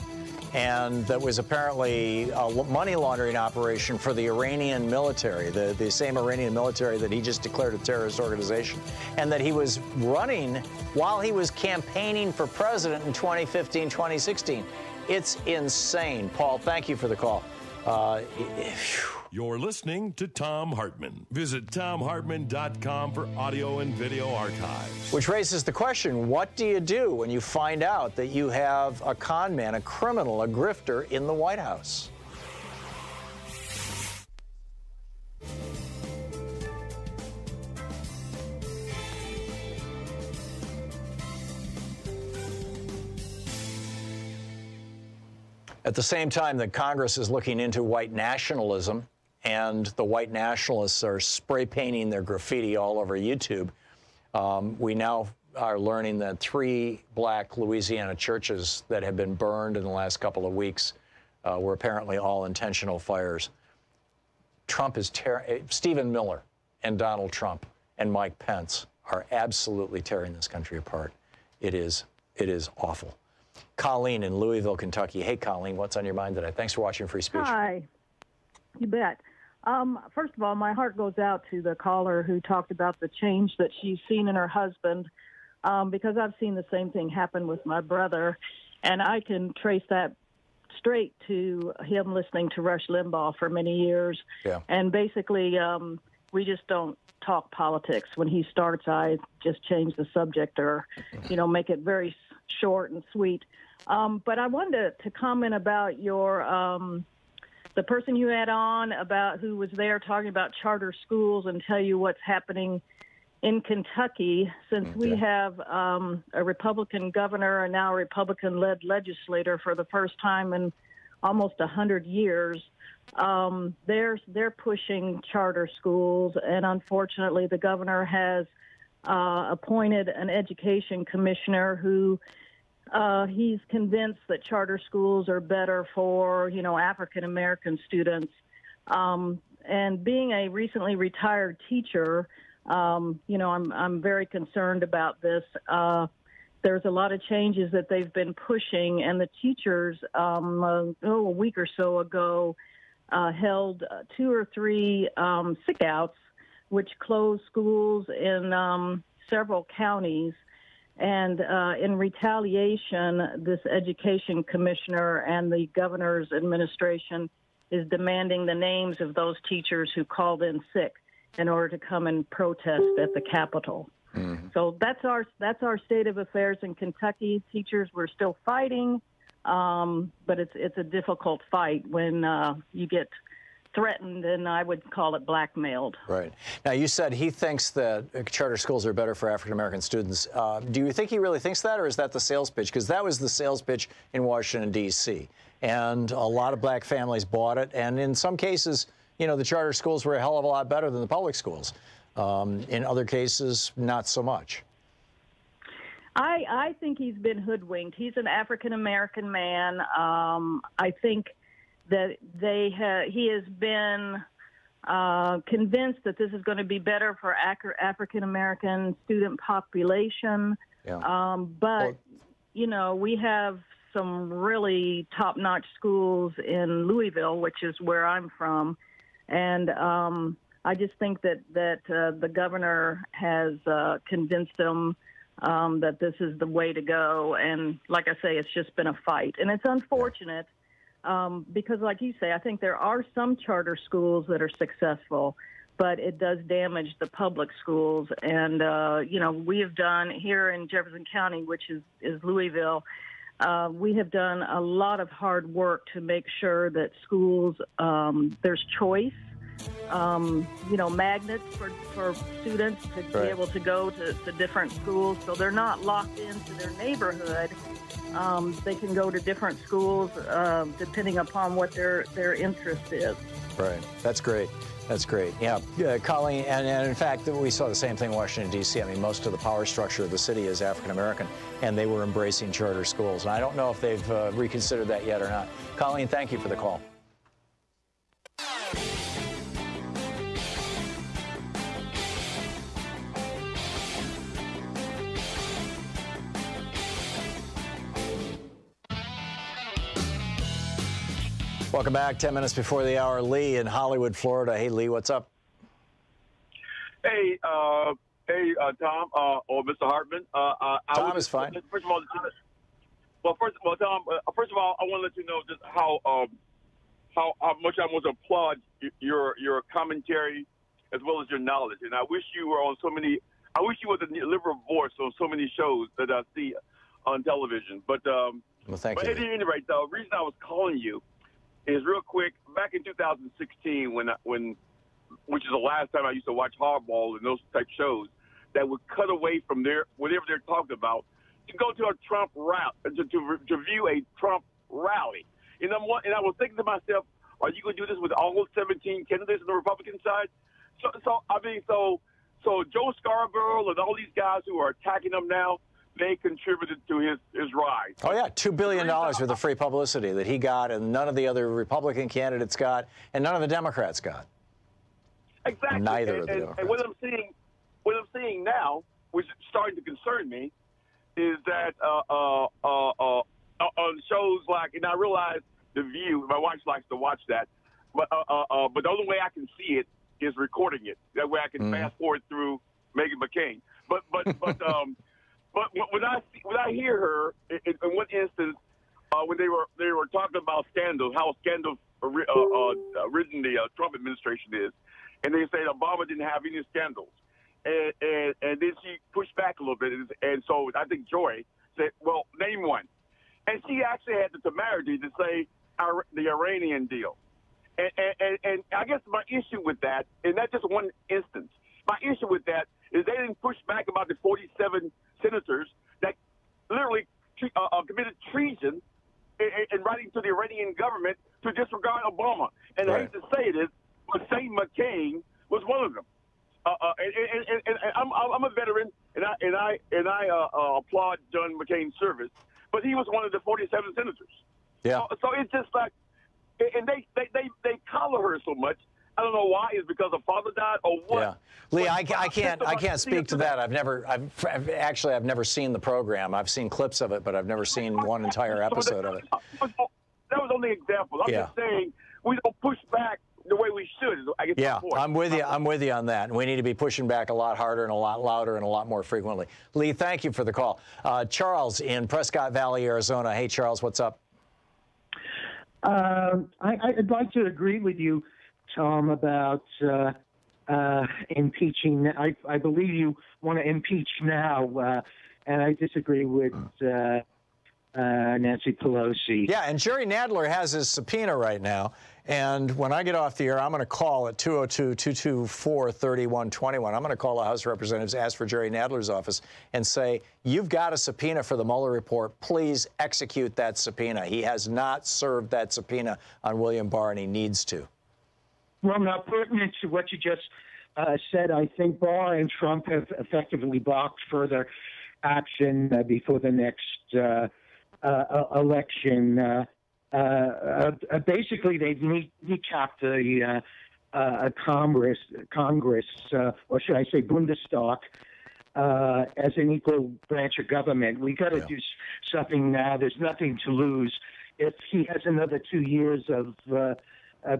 and that was apparently a money laundering operation for the Iranian military, the same Iranian military that he just declared a terrorist organization, and that he was running while he was campaigning for president in 2015, 2016. It's insane. Paul, thank you for the call. You're listening to Thom Hartmann. Visit ThomHartmann.com for audio and video archives. Which raises the question, what do you do when you find out that you have a con man, a criminal, a grifter in the White House? At the same time that Congress is looking into white nationalism, and the white nationalists are spray painting their graffiti all over YouTube, we now are learning that 3 black Louisiana churches that have been burned in the last couple of weeks were apparently all intentional fires. Stephen Miller and Donald Trump and Mike Pence are absolutely tearing this country apart. It is awful. Colleen in Louisville, Kentucky. Hey, Colleen, what's on your mind today? Thanks for watching Free Speech. Hi. You bet. First of all, my heart goes out to the caller who talked about the change that she's seen in her husband, because I've seen the same thing happen with my brother, and I can trace that straight to him listening to Rush Limbaugh for many years. Yeah. And basically, we just don't talk politics. When he starts, I just change the subject or, make it very short and sweet. But I wanted to comment about your the person you had on about who was there talking about charter schools and tell you what's happening in Kentucky, since we have a Republican governor and now a Republican-led legislator for the first time in almost 100 years. They're pushing charter schools, and unfortunately, the governor has appointed an education commissioner who he's convinced that charter schools are better for African American students. And being a recently retired teacher, I'm very concerned about this. There's a lot of changes that they've been pushing, and the teachers, a week or so ago, held 2 or 3 sick-outs, which closed schools in several counties. And in retaliation, this education commissioner and the governor's administration is demanding the names of those teachers who called in sick in order to come and protest at the Capitol. Mm-hmm. So that's our state of affairs in Kentucky. Teachers, we're still fighting, but it's a difficult fight when you get threatened, and I would call it blackmailed. Right. Now, you said he thinks that charter schools are better for African-American students. Do you think he really thinks that, or is that the sales pitch? Because that was the sales pitch in Washington, D.C., and a lot of black families bought it, and in some cases, the charter schools were a hell of a lot better than the public schools. In other cases, not so much. I think he's been hoodwinked. He's an African-American man. I think that he has been convinced that this is going to be better for African-American student population. Yeah. But, we have some really top-notch schools in Louisville, which is where I'm from. And I just think that the governor has convinced them that this is the way to go. And like I say, it's just been a fight. And it's unfortunate. Because like you say, I think there are some charter schools that are successful, but it does damage the public schools. And, we have done here in Jefferson County, which is Louisville, we have done a lot of hard work to make sure that schools, there's choice, magnets for students to be able to go to different schools. So they're not locked into their neighborhood. They can go to different schools depending upon what their interest is. Right. That's great. That's great. Yeah, Colleen, and in fact, we saw the same thing in Washington, D.C. I mean, most of the power structure of the city is African-American, and they were embracing charter schools. And I don't know if they've reconsidered that yet or not. Colleen, thank you for the call. Welcome back. 10 minutes before the hour. Lee in Hollywood, Florida. Hey, Lee, what's up? Hey, Tom, or Mr. Hartman. Tom is fine. First of all, Tom. First of all, I want to let you know just how much I want to applaud your commentary as well as your knowledge. And I wish you were on so many. I wish you were the liberal voice on so many shows that I see on television. But well, thank you. At any rate, the reason I was calling you is real quick. Back in 2016, which is the last time I used to watch Hardball and those type shows that would cut away from whatever they're talking about to go to a Trump rally, to view a Trump rally. And I was thinking to myself, are you going to do this with all 17 candidates on the Republican side? So Joe Scarborough and all these guys who are attacking him now, they contributed to his rise. Oh, yeah, $2 billion worth of free publicity that he got and none of the other Republican candidates got and none of the Democrats got. Exactly. Neither of the Democrats. And what I'm seeing now, which is starting to concern me, is that on shows like, and I realize The View, my wife likes to watch that, but the only way I can see it is recording it. That way I can fast forward through Meghan McCain. But when I hear her in one instance, when they were talking about scandals, how scandal ridden the Trump administration is, and they say Obama didn't have any scandals, and then she pushed back a little bit, and so I think Joy said, "Well, name one," and she actually had the temerity to say the Iranian deal, and I guess my issue with that, and that's just one instance. My issue with that is they didn't push back about the 47 senators that literally committed treason in writing to the Iranian government to disregard Obama. And I hate to say this, but Saint McCain was one of them. And I'm a veteran, and I applaud John McCain's service, but he was one of the 47 senators. Yeah. So it's just like, and they collar her so much. I don't know why. Is because her father died or what? Yeah, Lee, I can't speak to that. I've never seen the program. I've seen clips of it, but I've never seen one entire episode of it. That was only an example. I'm just saying we don't push back the way we should. I guess. Yeah, I'm with you. I'm with you on that. And we need to be pushing back a lot harder and a lot louder and a lot more frequently. Lee, thank you for the call. Charles in Prescott Valley, Arizona. Hey, Charles, what's up? I'd like to agree with you, Tom, about impeaching. I believe you want to impeach now, and I disagree with Nancy Pelosi. Yeah, and Jerry Nadler has his subpoena right now. And when I get off the air, I'm going to call at 202-224-3121. I'm going to call the House of Representatives, ask for Jerry Nadler's office, and say, you've got a subpoena for the Mueller report. Please execute that subpoena. He has not served that subpoena on William Barr, and he needs to. Well, now, pertinent to what you just said, I think Barr and Trump have effectively blocked further action before the next election. Basically, they've kneecapped the Congress, or should I say Bundestag, as an equal branch of government. We got to do something now. There's nothing to lose. If he has another 2 years of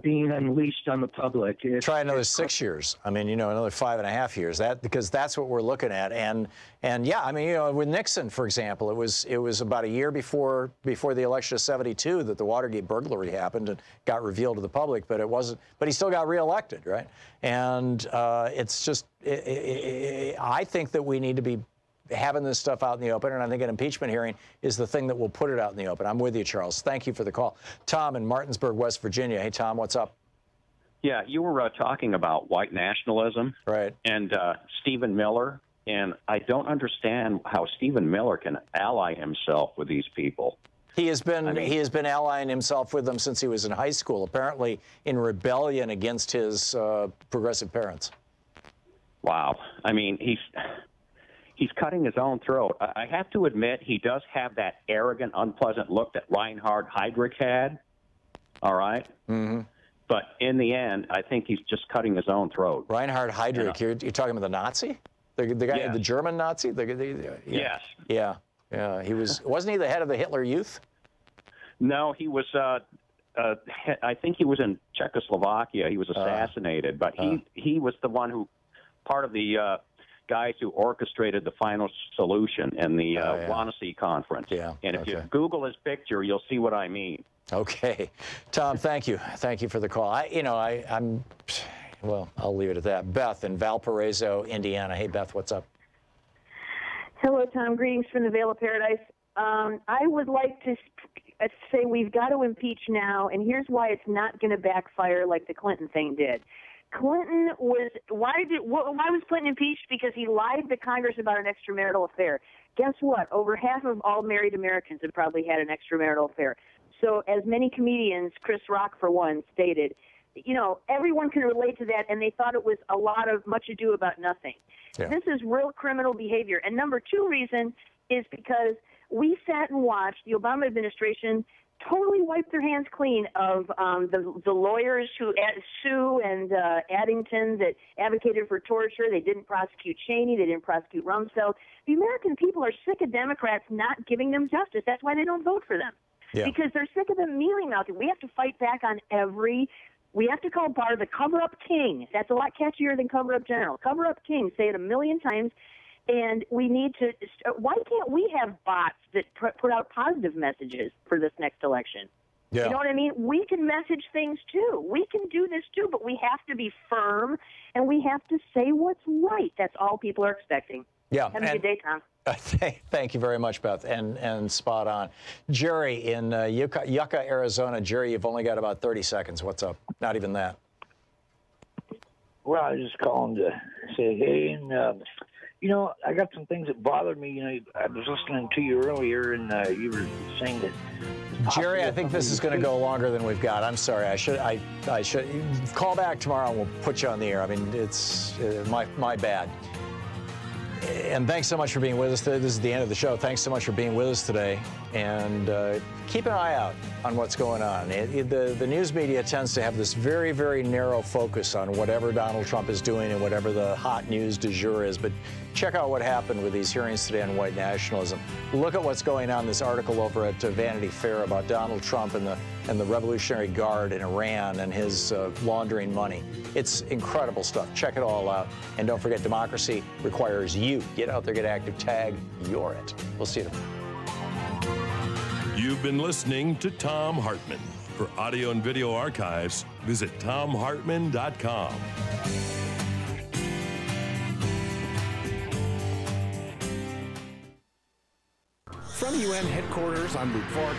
being unleashed on the public. Try another 6 years. I mean, another 5.5 years. Because that's what we're looking at. And yeah, I mean, with Nixon, for example, it was about a year before the election of '72 that the Watergate burglary happened and got revealed to the public. But it wasn't. But he still got reelected, right? And it's just, I think that we need to be having this stuff out in the open, and I think an impeachment hearing is the thing that will put it out in the open. I'm with you, Charles. Thank you for the call. Tom in Martinsburg, West Virginia. Hey, Tom, what's up? Yeah, you were talking about white nationalism, right? And Stephen Miller, and I don't understand how Stephen Miller can ally himself with these people. He has been allying himself with them since he was in high school, apparently in rebellion against his progressive parents. Wow. I mean, he's cutting his own throat. I have to admit, he does have that arrogant, unpleasant look that Reinhard Heydrich had. All right? Mm-hmm. But in the end, I think he's just cutting his own throat. Reinhard Heydrich, you're talking about the Nazi? The guy, yes. The German Nazi? Yes. Yeah. Yeah. He wasn't he the head of the Hitler Youth? No, he was, I think he was in Czechoslovakia. He was assassinated, but he was the one who, part of the guys who orchestrated the final solution in the Wannsee Conference. Yeah. And if you Google his picture, you'll see what I mean. Okay. Tom, thank you. Thank you for the call. Well, I'll leave it at that. Beth in Valparaiso, Indiana. Hey, Beth, what's up? Hello, Tom. Greetings from the Vale of Paradise. I would like to say we've got to impeach now, and here's why it's not going to backfire like the Clinton thing did. Clinton was why was Clinton impeached? Because he lied to Congress about an extramarital affair. Guess what? Over half of all married Americans have probably had an extramarital affair. So as many comedians, Chris Rock for one, stated, everyone can relate to that, and they thought it was a lot of much ado about nothing. Yeah. This is real criminal behavior. And number two reason is because we sat and watched the Obama administration totally wipe their hands clean of the lawyers who Sue and Addington that advocated for torture. They didn't prosecute Cheney. They didn't prosecute Rumsfeld. The American people are sick of Democrats not giving them justice. That's why they don't vote for them. Yeah. Because they're sick of them mealy-mouthed. We have to fight back on every We have to call Barr the cover-up king. That's a lot catchier than cover-up general. Cover-up king, say it a million times. And we need to, why can't we have bots that put out positive messages for this next election? Yeah. You know what I mean? We can message things too. We can do this too, but we have to be firm and we have to say what's right. That's all people are expecting. Yeah. Have a good day, Tom. Thank you very much, Beth, and spot on. Jerry in Yucca, Arizona. Jerry, you've only got about 30 seconds. What's up? Not even that. Well, I was just calling to say hey, and you know, I got some things that bothered me. You know, I was listening to you earlier, and you were saying that. Jerry, I think this is going to go longer than we've got. I'm sorry. I should call back tomorrow and we'll put you on the air. I mean, it's my bad. And thanks so much for being with us today. This is the end of the show. Thanks so much for being with us today. And keep an eye out on what's going on. The news media tends to have this very, very narrow focus on whatever Donald Trump is doing and whatever the hot news du jour is. But check out what happened with these hearings today on white nationalism. Look at what's going on in this article over at Vanity Fair about Donald Trump and the Revolutionary Guard in Iran and his laundering money. It's incredible stuff. Check it all out. And don't forget, democracy requires you. Get out there, get active, tag, you're it. We'll see you tomorrow. You've been listening to Thom Hartmann. For audio and video archives, visit thomhartmann.com. From UN headquarters, I'm Luke Fark.